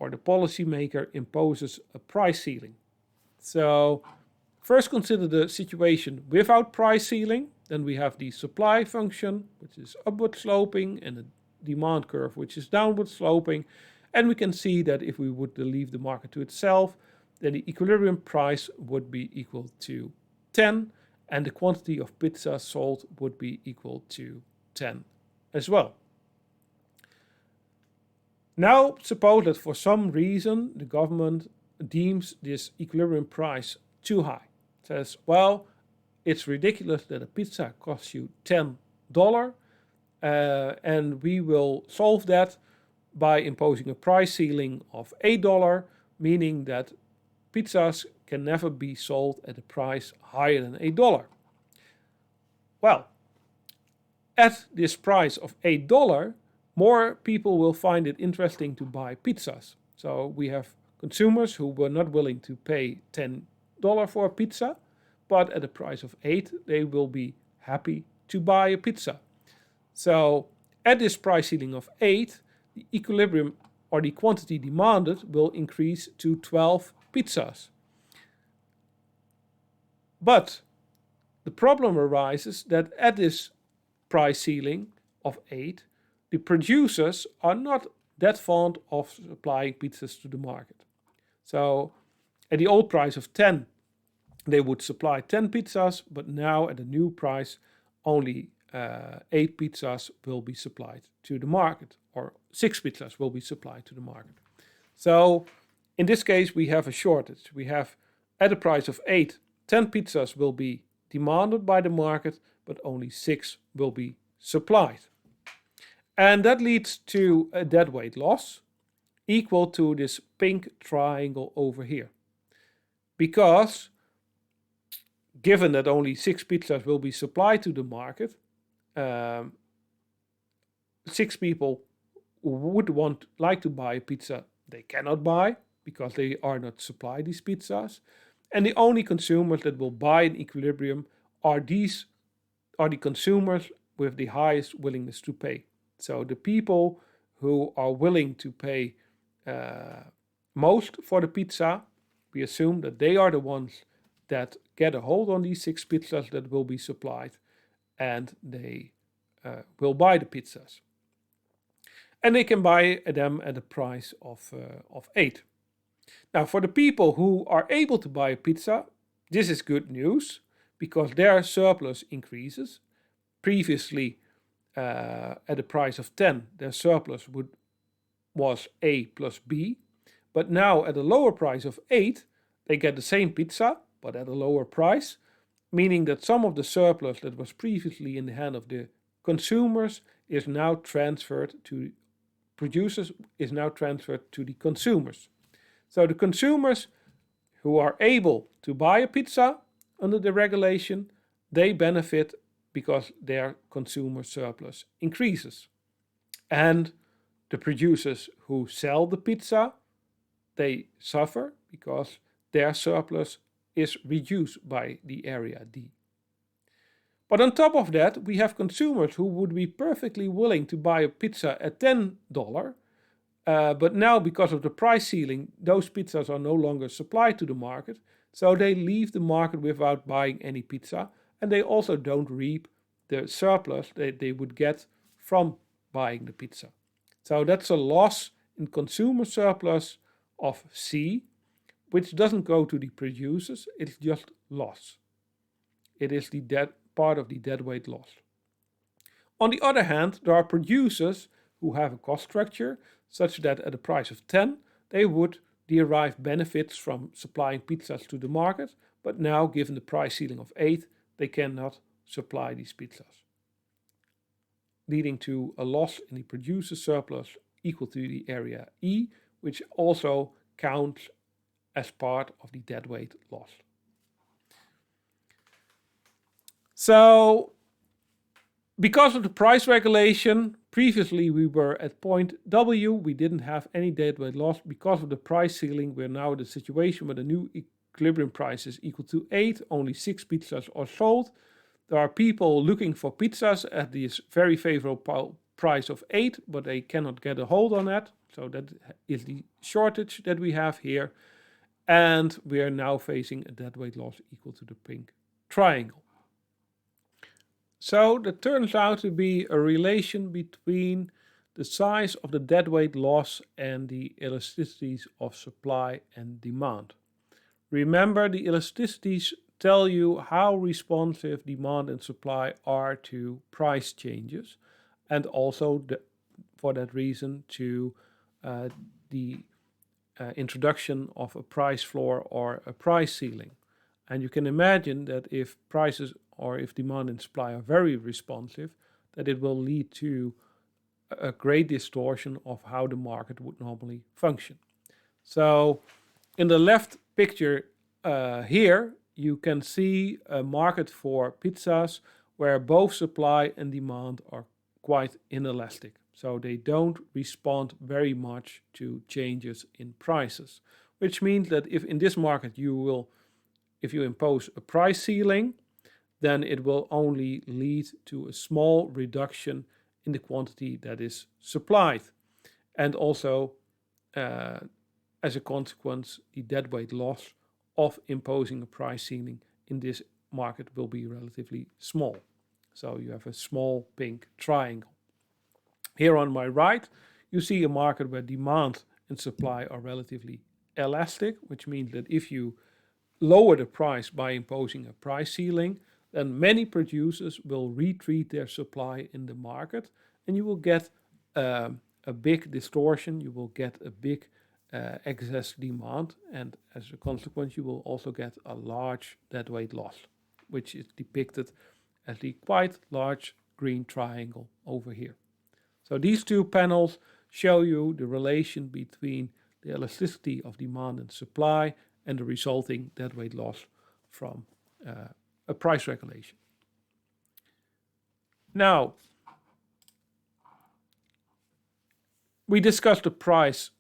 policymaker imposes a price ceiling. So, first consider the situation without price ceiling. Then we have the supply function, which is upward sloping, and the demand curve, which is downward sloping. And we can see that if we would leave the market to itself, then the equilibrium price would be equal to 10, and the quantity of pizza sold would be equal to 10 as well. Now, suppose that for some reason the government deems this equilibrium price too high. It says, well, it's ridiculous that a pizza costs you $10, and we will solve that by imposing a price ceiling of $8, meaning that pizzas can never be sold at a price higher than $8. Well, at this price of $8, more people will find it interesting to buy pizzas. So we have consumers who were not willing to pay $10 for a pizza, but at a price of $8, they will be happy to buy a pizza. So at this price ceiling of 8, the equilibrium or the quantity demanded will increase to 12 pizzas. But the problem arises that at this price ceiling of 8, the producers are not that fond of supplying pizzas to the market. So at the old price of 10, they would supply 10 pizzas, but now at the new price, only 8 pizzas will be supplied to the market, or 6 pizzas will be supplied to the market. So in this case, we have a shortage. We have at a price of 8, 10 pizzas will be demanded by the market, but only 6 will be supplied. And that leads to a deadweight loss equal to this pink triangle over here. Because given that only 6 pizzas will be supplied to the market, 6 people who would like to buy a pizza, they cannot buy because they are not supplied these pizzas. And the only consumers that will buy in equilibrium are the consumers with the highest willingness to pay. So the people who are willing to pay most for the pizza, we assume that they are the ones that get a hold on these 6 pizzas that will be supplied, and they will buy the pizzas. And they can buy them at a price of 8. Now, for the people who are able to buy a pizza, this is good news because their surplus increases. Previously, at a price of 10, their surplus was A plus B. But now at a lower price of 8, they get the same pizza, but at a lower price, meaning that some of the surplus that was previously in the hand of the consumers is now transferred to producers, is now transferred to the consumers. So the consumers who are able to buy a pizza under the regulation, they benefit because their consumer surplus increases. And the producers who sell the pizza, they suffer because their surplus is reduced by the area D. But on top of that, we have consumers who would be perfectly willing to buy a pizza at $10, but now because of the price ceiling, those pizzas are no longer supplied to the market, so they leave the market without buying any pizza, and they also don't reap the surplus that they would get from buying the pizza. So that's a loss in consumer surplus of C, which doesn't go to the producers, it's just loss. It is the part of the deadweight loss. On the other hand, there are producers who have a cost structure such that at a price of 10, they would derive benefits from supplying pizzas to the market, but now given the price ceiling of 8, they cannot supply these pizzas, leading to a loss in the producer surplus equal to the area E, which also counts as part of the deadweight loss. So, because of the price regulation, previously we were at point W, we didn't have any deadweight loss. Because of the price ceiling, we're now in the situation where the new equilibrium price is equal to 8, only 6 pizzas are sold. There are people looking for pizzas at this very favorable price of 8, but they cannot get a hold on that. So that is the shortage that we have here. And we are now facing a deadweight loss equal to the pink triangle. So that turns out to be a relation between the size of the deadweight loss and the elasticities of supply and demand. Remember, the elasticities tell you how responsive demand and supply are to price changes, and also for that reason to the introduction of a price floor or a price ceiling. And you can imagine that if prices or if demand and supply are very responsive, that it will lead to a great distortion of how the market would normally function. So in the left picture here, you can see a market for pizzas where both supply and demand are quite inelastic. So they don't respond very much to changes in prices, which means that if in this market if you impose a price ceiling, then it will only lead to a small reduction in the quantity that is supplied. And also, as a consequence, the deadweight loss of imposing a price ceiling in this market will be relatively small. So you have a small pink triangle. Here on my right, you see a market where demand and supply are relatively elastic, which means that if you lower the price by imposing a price ceiling, then many producers will retreat their supply in the market, and you will get a big distortion, you will get a big excess demand, and as a consequence you will also get a large deadweight loss, which is depicted as the quite large green triangle over here. So these two panels show you the relation between the elasticity of demand and supply and the resulting deadweight loss from a price regulation. Now, we discussed the price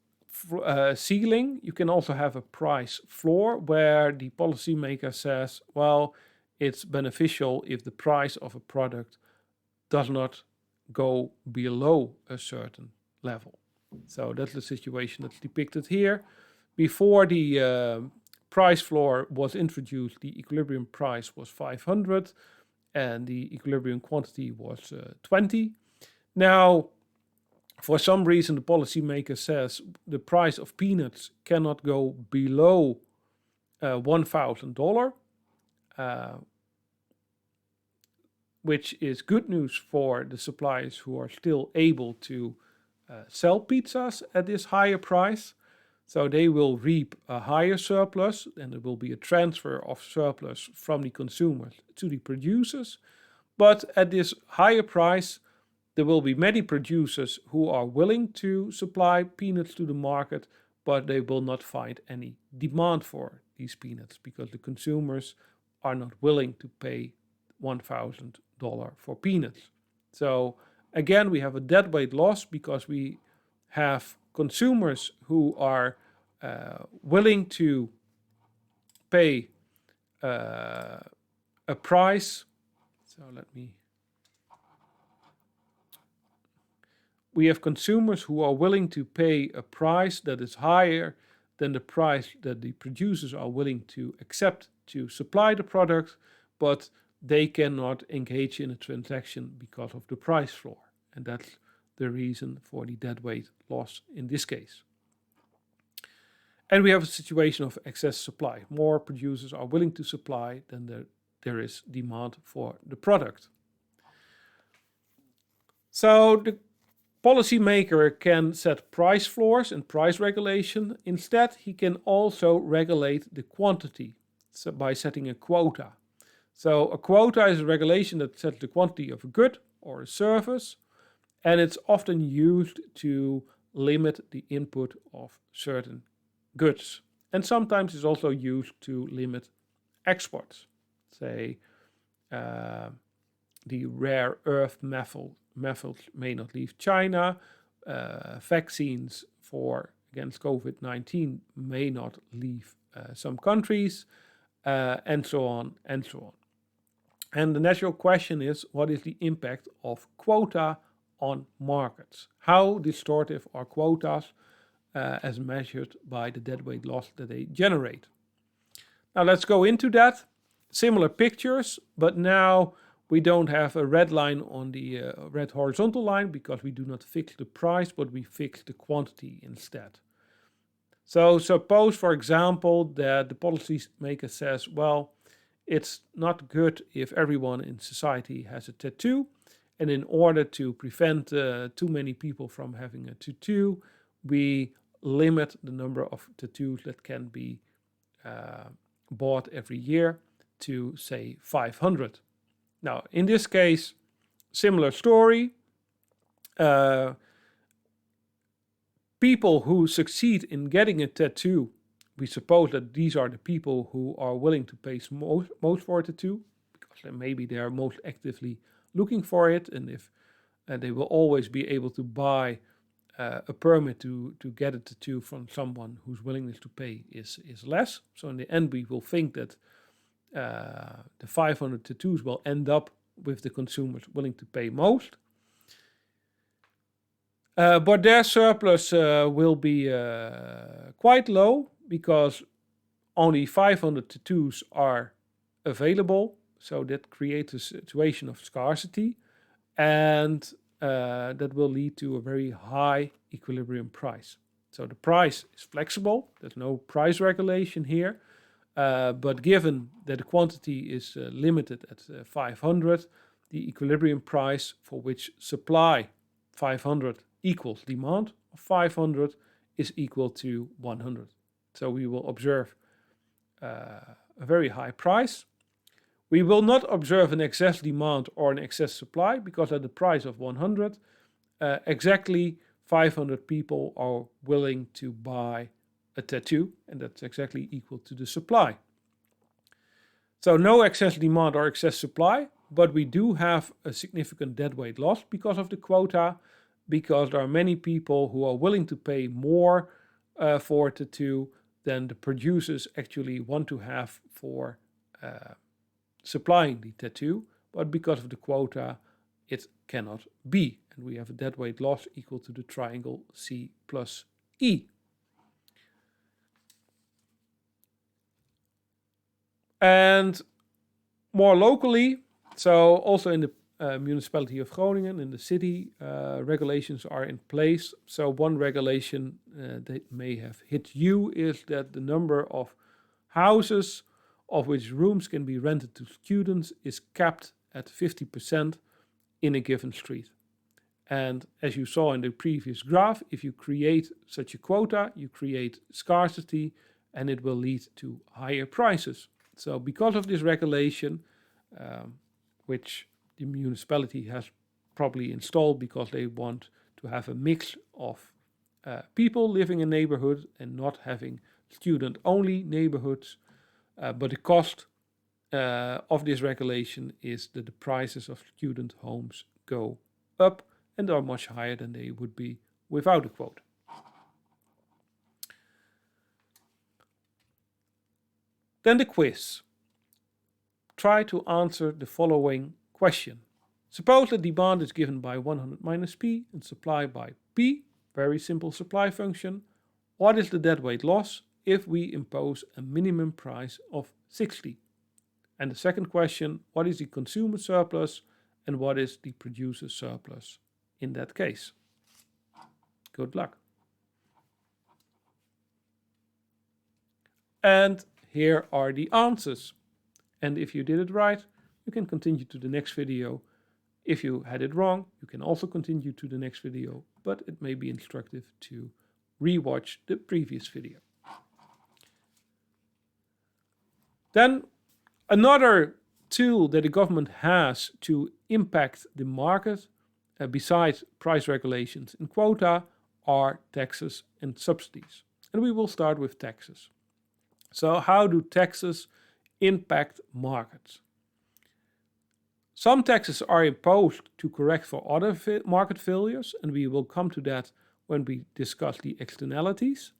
ceiling. You can also have a price floor where the policymaker says, well, it's beneficial if the price of a product does not go below a certain level. So that's the situation that's depicted here. Before the price floor was introduced, the equilibrium price was 500 and the equilibrium quantity was 20. Now, for some reason, the policymaker says the price of peanuts cannot go below $1,000. which is good news for the suppliers who are still able to sell pizzas at this higher price. So they will reap a higher surplus, and there will be a transfer of surplus from the consumers to the producers. But at this higher price, there will be many producers who are willing to supply peanuts to the market, but they will not find any demand for these peanuts because the consumers are not willing to pay $1,000 for peanuts. So again, we have a deadweight loss because we have consumers who are willing to pay a price. So we have consumers who are willing to pay a price that is higher than the price that the producers are willing to accept to supply the product, but they cannot engage in a transaction because of the price floor. And that's the reason for the deadweight loss in this case. And we have a situation of excess supply. More producers are willing to supply than there is demand for the product. So the policymaker can set price floors and price regulation. Instead, he can also regulate the quantity by setting a quota. So a quota is a regulation that sets the quantity of a good or a service, and it's often used to limit the input of certain goods. And sometimes it's also used to limit exports. Say, the rare earth metals may not leave China. Vaccines against COVID-19 may not leave some countries, and so on and so on. And the natural question is, what is the impact of quota on markets? How distortive are quotas as measured by the deadweight loss that they generate? Now let's go into that. Similar pictures, but now we don't have a red line on the red horizontal line because we do not fix the price, but we fix the quantity instead. So suppose, for example, that the policymaker says, well, it's not good if everyone in society has a tattoo, and in order to prevent too many people from having a tattoo, we limit the number of tattoos that can be bought every year to, say, 500. Now, in this case, similar story. People who succeed in getting a tattoo, we suppose that these are the people who are willing to pay most for a tattoo, because then maybe they are most actively looking for it, and if they will always be able to buy a permit to get a tattoo from someone whose willingness to pay is less. So in the end, we will think that the 500 tattoos will end up with the consumers willing to pay most. But their surplus will be quite low because only 500 tattoos are available. So that creates a situation of scarcity, and that will lead to a very high equilibrium price. So the price is flexible. There's no price regulation here. But given that the quantity is limited at 500, the equilibrium price for which supply 500 equals demand of 500 is equal to 100. So we will observe a very high price. We will not observe an excess demand or an excess supply because at the price of 100, exactly 500 people are willing to buy a tattoo, and that's exactly equal to the supply. So no excess demand or excess supply, but we do have a significant deadweight loss because of the quota, because there are many people who are willing to pay more for a tattoo than the producers actually want to have for supplying the tattoo, but because of the quota, it cannot be. And we have a deadweight loss equal to the triangle C plus E. And more locally, so also in the municipality of Groningen, in the city, regulations are in place. So one regulation that may have hit you is that the number of houses of which rooms can be rented to students is capped at 50% in a given street. And as you saw in the previous graph, if you create such a quota, you create scarcity and it will lead to higher prices. So because of this regulation, which the municipality has probably installed because they want to have a mix of people living in neighborhoods and not having student-only neighborhoods, but the cost of this regulation is that the prices of student homes go up and are much higher than they would be without a quota. Then the quiz. Try to answer the following question. Suppose that demand is given by 100 minus P and supply by P, very simple supply function. What is the deadweight loss if we impose a minimum price of 60? And the second question, what is the consumer surplus and what is the producer surplus in that case? Good luck. And here are the answers. And if you did it right, you can continue to the next video. If you had it wrong, you can also continue to the next video, but it may be instructive to rewatch the previous video. Then another tool that the government has to impact the market, besides price regulations and quota, are taxes and subsidies. And we will start with taxes. So how do taxes impact markets? Some taxes are imposed to correct for other market failures, and we will come to that when we discuss the externalities.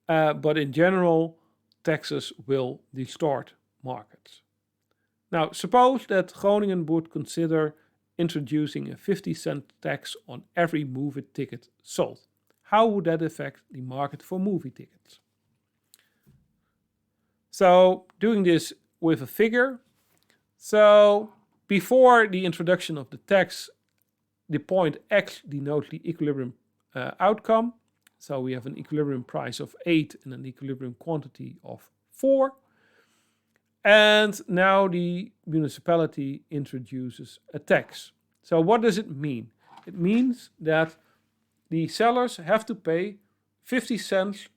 But in general, taxes will distort markets. Now, suppose that Groningen would consider introducing a 50-cent tax on every movie ticket sold. How would that affect the market for movie tickets? So, doing this with a figure. So, before the introduction of the tax, the point X denotes the equilibrium outcome. So we have an equilibrium price of 8 and an equilibrium quantity of 4. And now the municipality introduces a tax. So what does it mean? It means that the sellers have to pay 50 cents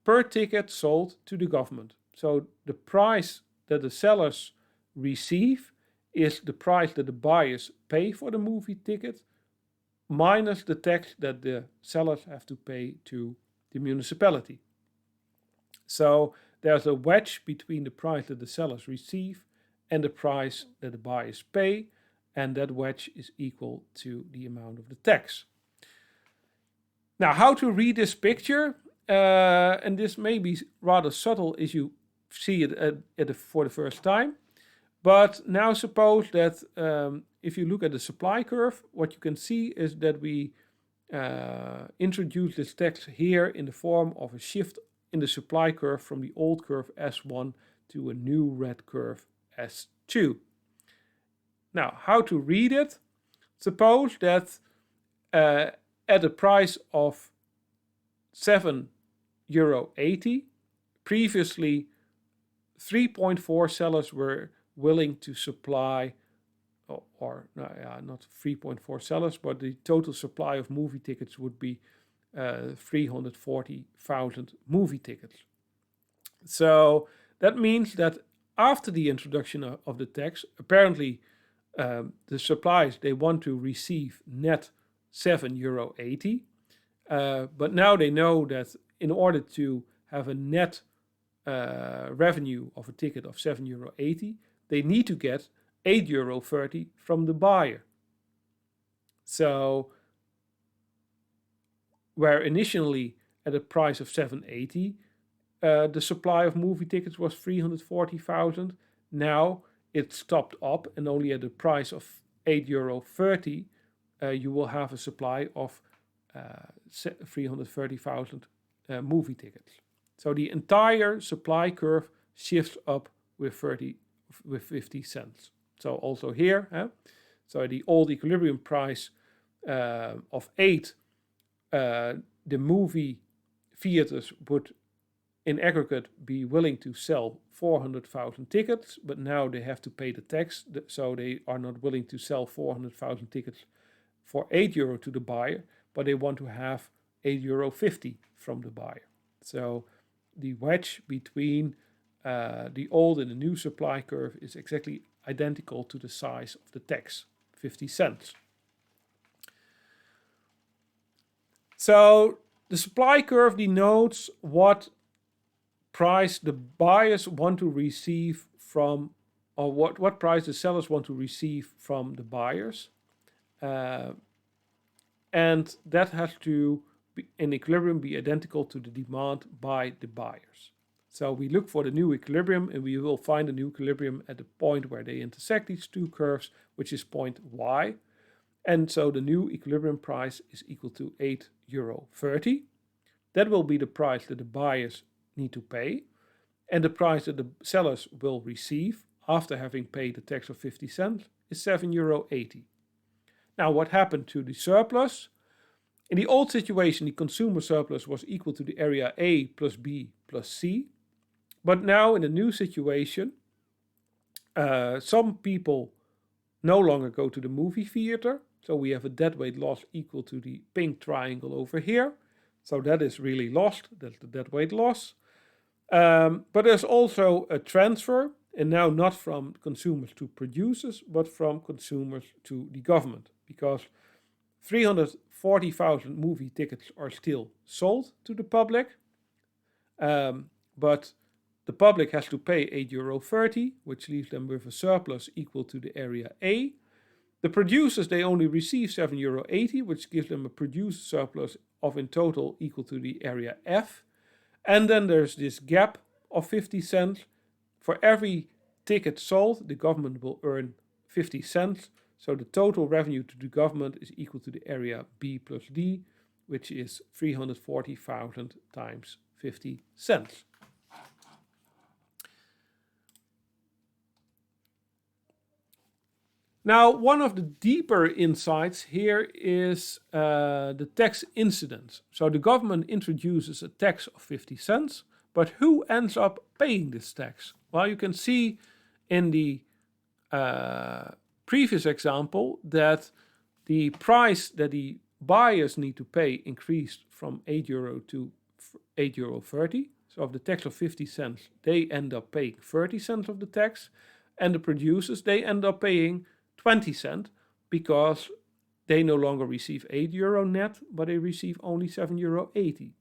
per ticket sold to the government. So the price that the sellers receive is the price that the buyers pay for the movie ticket minus the tax that the sellers have to pay to the municipality. So there's a wedge between the price that the sellers receive and the price that the buyers pay, and that wedge is equal to the amount of the tax. Now, how to read this picture, and this may be rather subtle as you see it for the first time. But now suppose that if you look at the supply curve, what you can see is that we introduce this tax here in the form of a shift in the supply curve from the old curve S1 to a new red curve S2. Now, how to read it? Suppose that at a price of €7.80, previously 3.4 sellers were willing to supply, not 3.4 sellers, but the total supply of movie tickets would be 340,000 movie tickets. So that means that after the introduction of the tax, apparently the suppliers, they want to receive net €7.80. But now they know that in order to have a net revenue of a ticket of €7.80, they need to get €8.30 from the buyer. So, where initially at a price of €7.80, the supply of movie tickets was 340,000. Now it's topped up, and only at a price of €8.30, you will have a supply of 330,000 movie tickets. So the entire supply curve shifts up with 50 cents. So also here, so the old equilibrium price of 8, the movie theaters would in aggregate be willing to sell 400,000 tickets, but now they have to pay the tax, so they are not willing to sell 400,000 tickets for €8 to the buyer, but they want to have €8.50 from the buyer. So the wedge between the old and the new supply curve is exactly identical to the size of the tax, 50 cents. So the supply curve denotes what price the buyers want to receive from, or what price the sellers want to receive from the buyers. And that has to be in equilibrium be identical to the demand by the buyers. So we look for the new equilibrium, and we will find a new equilibrium at the point where they intersect these two curves, which is point Y. And so the new equilibrium price is equal to €8.30. That will be the price that the buyers need to pay, and the price that the sellers will receive after having paid the tax of 50 cents is €7.80. Now, what happened to the surplus? In the old situation, the consumer surplus was equal to the area A plus B plus C. But now in the new situation, some people no longer go to the movie theater. So we have a deadweight loss equal to the pink triangle over here. So that is really lost. That's the deadweight loss. But there's also a transfer, and now not from consumers to producers, but from consumers to the government, because 340,000 movie tickets are still sold to the public, but the public has to pay €8.30, which leaves them with a surplus equal to the area A. The producers, they only receive €7.80, which gives them a produced surplus of in total equal to the area F. And then there's this gap of 50 cents. For every ticket sold, the government will earn 50 cents. So the total revenue to the government is equal to the area B plus D, which is 340,000 times 50 cents. Now, one of the deeper insights here is the tax incidence. So the government introduces a tax of 50 cents, but who ends up paying this tax? Well, you can see in the previous example that the price that the buyers need to pay increased from €8 to €8.30. So of the tax of 50 cents, they end up paying 30 cents of the tax, and the producers, they end up paying 20 cents because they no longer receive €8 net, but they receive only €7.80.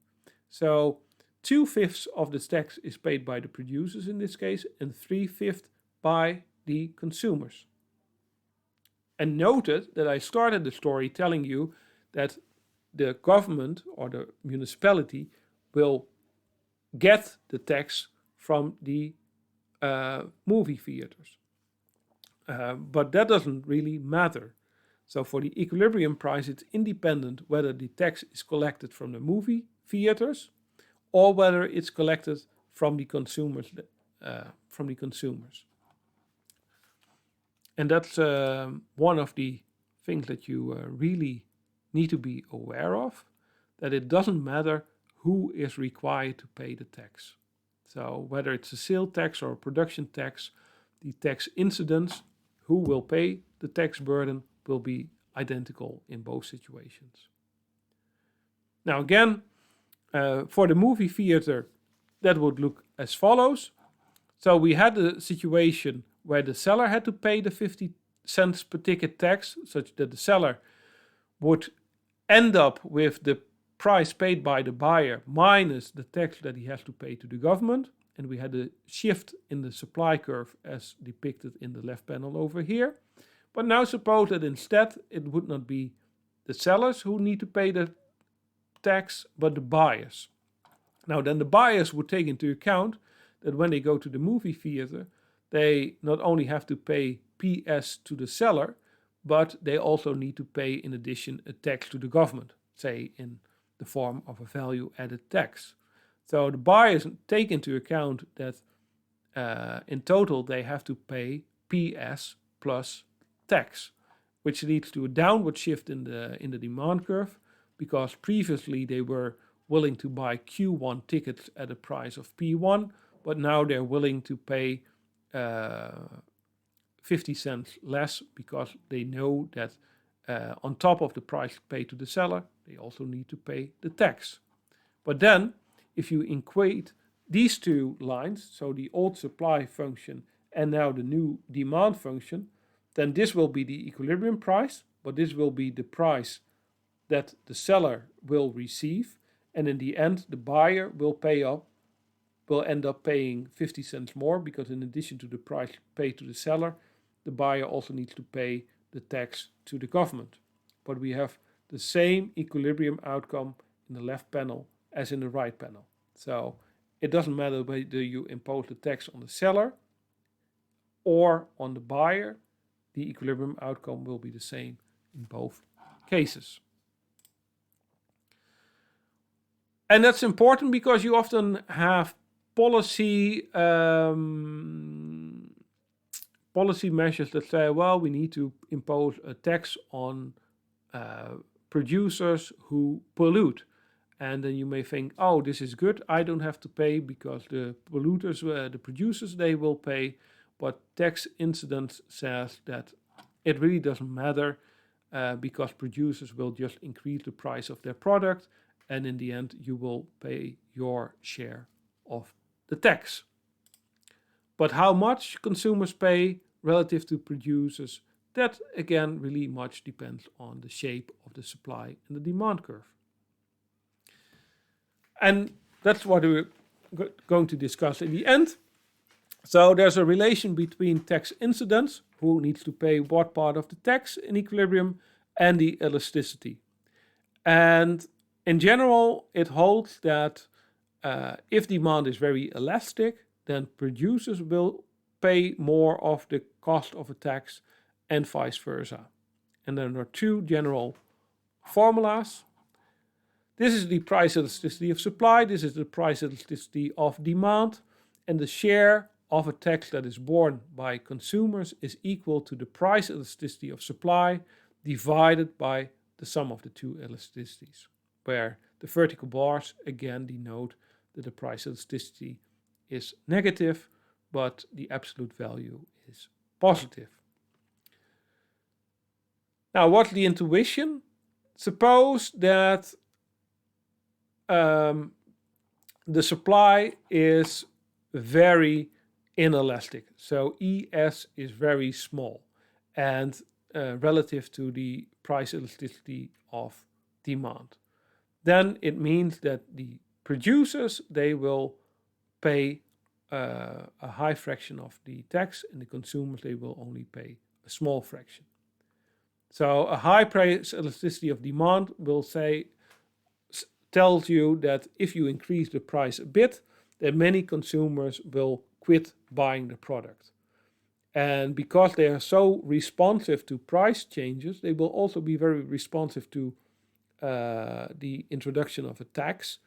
So 2/5 of the tax is paid by the producers in this case, and 3/5 by the consumers. And noted that I started the story telling you that the government or the municipality will get the tax from the movie theaters. But that doesn't really matter. So for the equilibrium price, it's independent whether the tax is collected from the movie theaters or whether it's collected from the consumers. And that's one of the things that you really need to be aware of, that it doesn't matter who is required to pay the tax. So whether it's a sale tax or a production tax, the tax incidence, who will pay the tax burden, will be identical in both situations. Now again, for the movie theater, that would look as follows. So we had a situation where the seller had to pay the 50 cents per ticket tax, such that the seller would end up with the price paid by the buyer minus the tax that he has to pay to the government. And we had a shift in the supply curve as depicted in the left panel over here. But now suppose that instead it would not be the sellers who need to pay the tax, but the buyers. Now then the buyers would take into account that when they go to the movie theater, they not only have to pay PS to the seller, but they also need to pay in addition a tax to the government, say in the form of a value added tax. So the buyers take into account that in total they have to pay PS plus tax, which leads to a downward shift in the demand curve, because previously they were willing to buy Q1 tickets at a price of P1, but now they're willing to pay 50 cents less because they know that on top of the price paid to the seller, they also need to pay the tax. But then, if you equate these two lines, so the old supply function and now the new demand function, then this will be the equilibrium price, but this will be the price that the seller will receive, and in the end, the buyer will end up paying 50 cents more, because in addition to the price paid to the seller, the buyer also needs to pay the tax to the government. But we have the same equilibrium outcome in the left panel as in the right panel. So it doesn't matter whether you impose the tax on the seller or on the buyer, the equilibrium outcome will be the same in both cases. And that's important because you often have policy measures that say, well, we need to impose a tax on producers who pollute. And then you may think, oh, this is good, I don't have to pay because the polluters, the producers, they will pay. But tax incidence says that it really doesn't matter because producers will just increase the price of their product, and in the end you will pay your share of the tax. But how much consumers pay relative to producers, that again really much depends on the shape of the supply and the demand curve. And that's what we're going to discuss in the end. So there's a relation between tax incidence, who needs to pay what part of the tax in equilibrium, and the elasticity. And in general, it holds that if demand is very elastic, then producers will pay more of the cost of a tax and vice versa. And then there are two general formulas. This is the price elasticity of supply, this is the price elasticity of demand, and the share of a tax that is borne by consumers is equal to the price elasticity of supply divided by the sum of the two elasticities, where the vertical bars again denote that the price elasticity is negative, but the absolute value is positive. Now, what's the intuition? Suppose that the supply is very inelastic. So ES is very small and relative to the price elasticity of demand. Then it means that the producers, they will pay a high fraction of the tax, and the consumers, they will only pay a small fraction. So a high price elasticity of demand will tells you that if you increase the price a bit, then many consumers will quit buying the product. And because they are so responsive to price changes, they will also be very responsive to the introduction of a tax.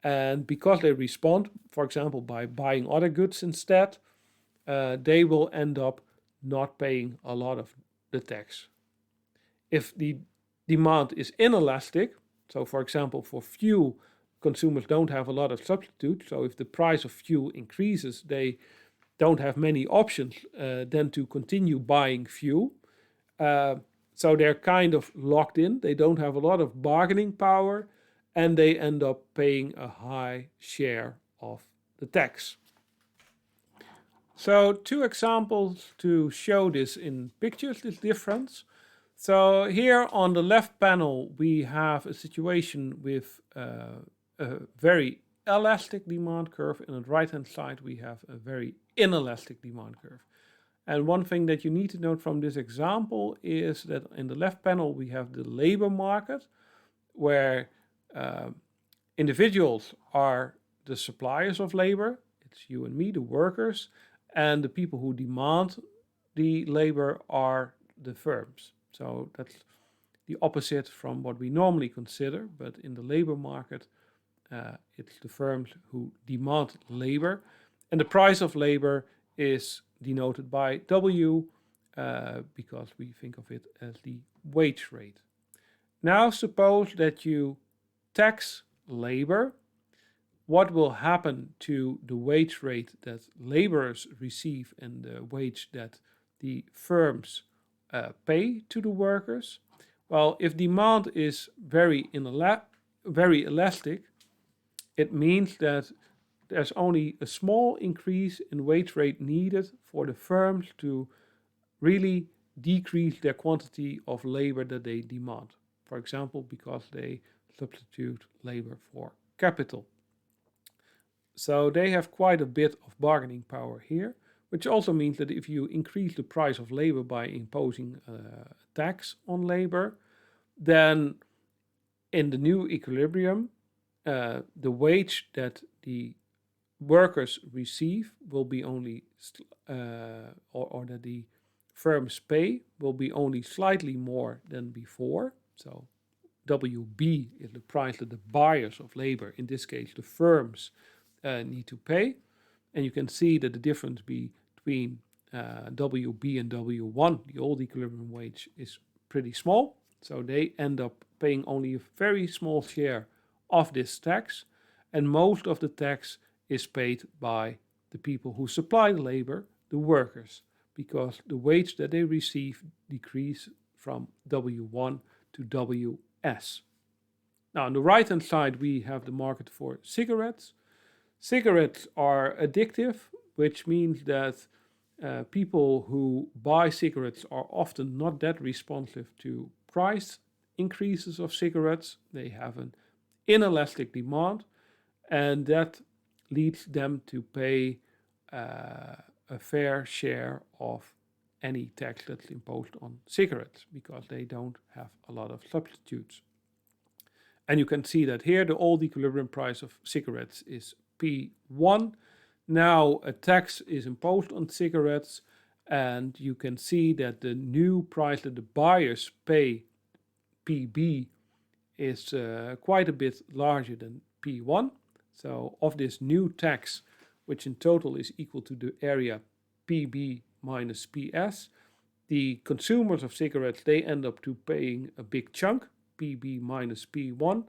And because they respond, for example, by buying other goods instead, they will end up not paying a lot of the tax. If the demand is inelastic, so for example, for fuel, consumers don't have a lot of substitutes. So if the price of fuel increases, they don't have many options than to continue buying fuel. So they're kind of locked in. They don't have a lot of bargaining power, and they end up paying a high share of the tax. So two examples to show this in pictures, this difference. So here on the left panel, we have a situation with a very elastic demand curve, and on the right-hand side, we have a very inelastic demand curve. And one thing that you need to note from this example is that in the left panel, we have the labor market, where individuals are the suppliers of labor. It's you and me, the workers, and the people who demand the labor are the firms. So that's the opposite from what we normally consider, but in the labor market, it's the firms who demand labor, and the price of labor is denoted by W because we think of it as the wage rate. Now suppose that you tax labor, what will happen to the wage rate that laborers receive and the wage that the firms pay to the workers? Well, if demand is very elastic, it means that there's only a small increase in wage rate needed for the firms to really decrease their quantity of labor that they demand. For example, because they substitute labor for capital. So they have quite a bit of bargaining power here, which also means that if you increase the price of labor by imposing a tax on labor, then in the new equilibrium, the wage that the workers receive will be only, or that the firms pay will be only slightly more than before. So WB is the price that the buyers of labor, in this case the firms, need to pay. And you can see that the difference between WB and W1, the old equilibrium wage, is pretty small. So they end up paying only a very small share of this tax. And most of the tax is paid by the people who supply the labor, the workers, because the wage that they receive decrease from W1 to WS. Now, on the right-hand side, we have the market for cigarettes. Cigarettes are addictive, which means that people who buy cigarettes are often not that responsive to price increases of cigarettes. They have an inelastic demand, and that leads them to pay a fair share of any tax that's imposed on cigarettes because they don't have a lot of substitutes. And you can see that here the old equilibrium price of cigarettes is P1. Now a tax is imposed on cigarettes, and you can see that the new price that the buyers pay, PB, is quite a bit larger than P1. So of this new tax, which in total is equal to the area PB minus PS, the consumers of cigarettes, they end up to paying a big chunk, PB minus P1,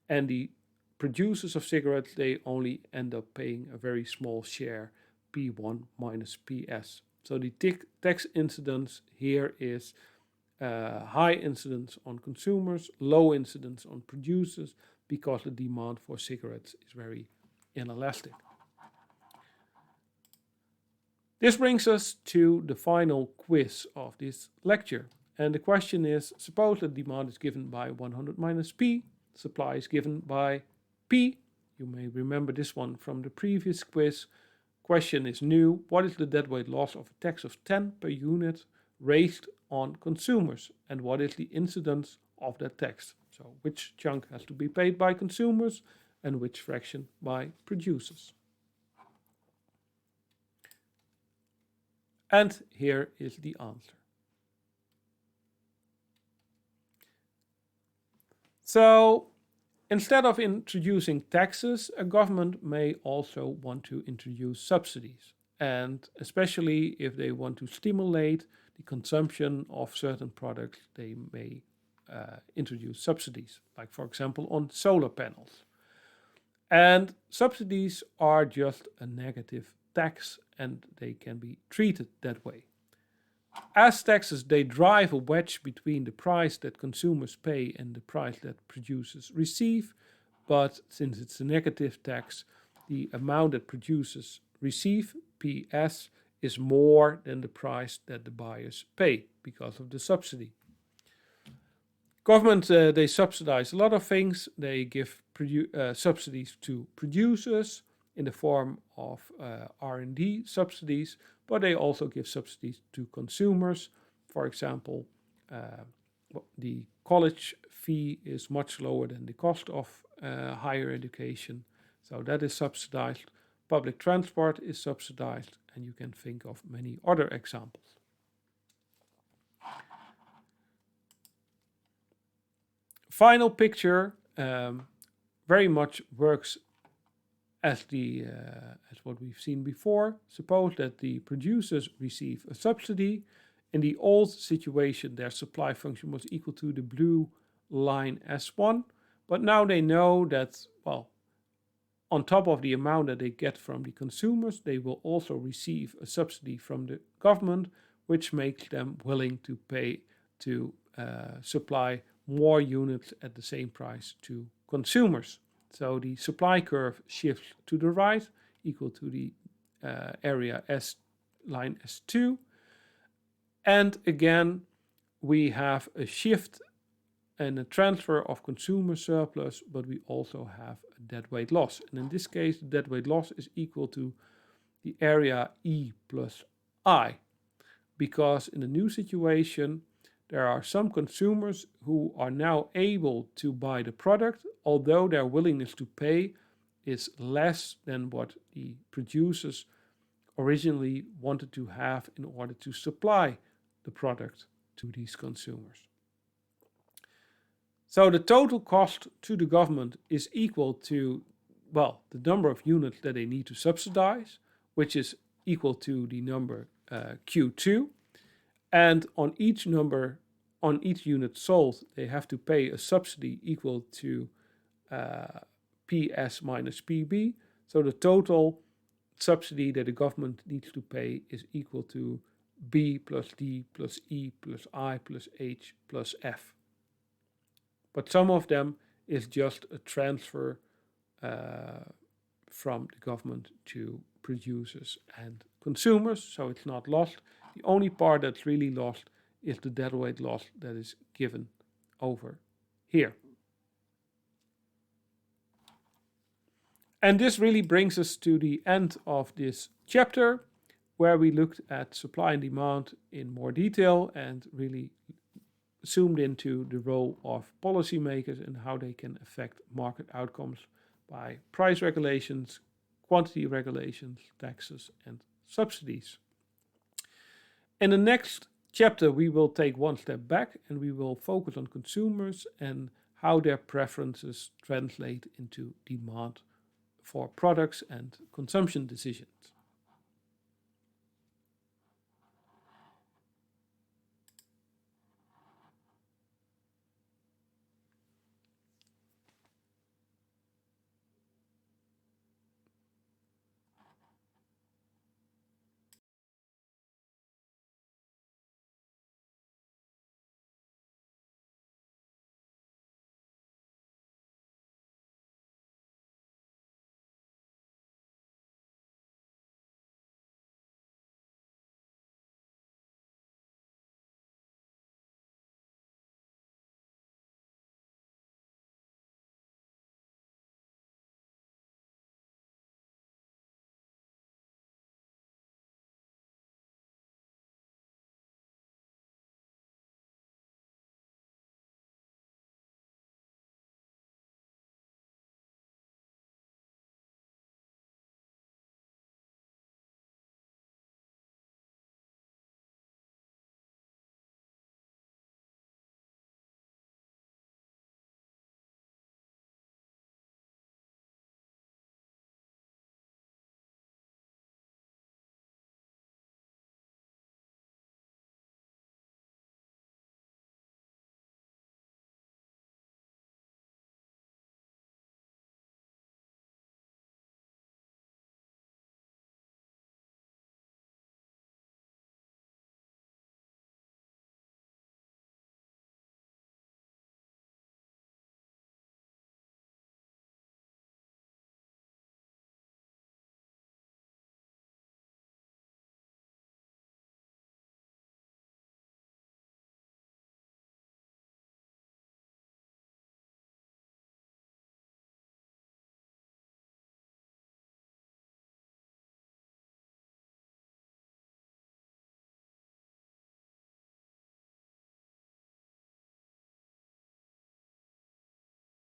and the producers of cigarettes, they only end up paying a very small share, P1 minus PS. So the tax incidence here is high incidence on consumers, low incidence on producers, because the demand for cigarettes is very inelastic. This brings us to the final quiz of this lecture. And the question is, suppose that demand is given by 100 minus P, supply is given by P. You may remember this one from the previous quiz. Question is new. What is the deadweight loss of a tax of 10 per unit raised on consumers? And what is the incidence of that tax? So which chunk has to be paid by consumers and which fraction by producers? And here is the answer. So instead of introducing taxes, a government may also want to introduce subsidies. And especially if they want to stimulate the consumption of certain products, they may introduce subsidies, like for example on solar panels. And subsidies are just a negative tax, and they can be treated that way. As taxes, they drive a wedge between the price that consumers pay and the price that producers receive. But since it's a negative tax, the amount that producers receive, PS, is more than the price that the buyers pay because of the subsidy. Government, they subsidize a lot of things. They give subsidies to producers in the form of R&D subsidies, but they also give subsidies to consumers. For example, the college fee is much lower than the cost of higher education, so that is subsidized. Public transport is subsidized, and you can think of many other examples. Final picture very much works as what we've seen before. Suppose that the producers receive a subsidy. In the old situation, their supply function was equal to the blue line S1, But now they know that, well, on top of the amount that they get from the consumers, they will also receive a subsidy from the government, which makes them willing to pay to supply more units at the same price to consumers. So the supply curve shifts to the right, equal to the area S line S2. And again, we have a shift and a transfer of consumer surplus, but we also have a deadweight loss. And in this case, the deadweight loss is equal to the area E plus I, because in the new situation, there are some consumers who are now able to buy the product, although their willingness to pay is less than what the producers originally wanted to have in order to supply the product to these consumers. So the total cost to the government is equal to, well, the number of units that they need to subsidize, which is equal to the number Q2. And on each unit sold, they have to pay a subsidy equal to PS minus PB. So the total subsidy that the government needs to pay is equal to B plus D plus E plus I plus H plus F. But some of them is just a transfer from the government to producers and consumers, so it's not lost. The only part that's really lost is the deadweight loss that is given over here. And this really brings us to the end of this chapter, where we looked at supply and demand in more detail and really zoomed into the role of policymakers and how they can affect market outcomes by price regulations, quantity regulations, taxes, and subsidies. In the next chapter, we will take one step back and we will focus on consumers and how their preferences translate into demand for products and consumption decisions.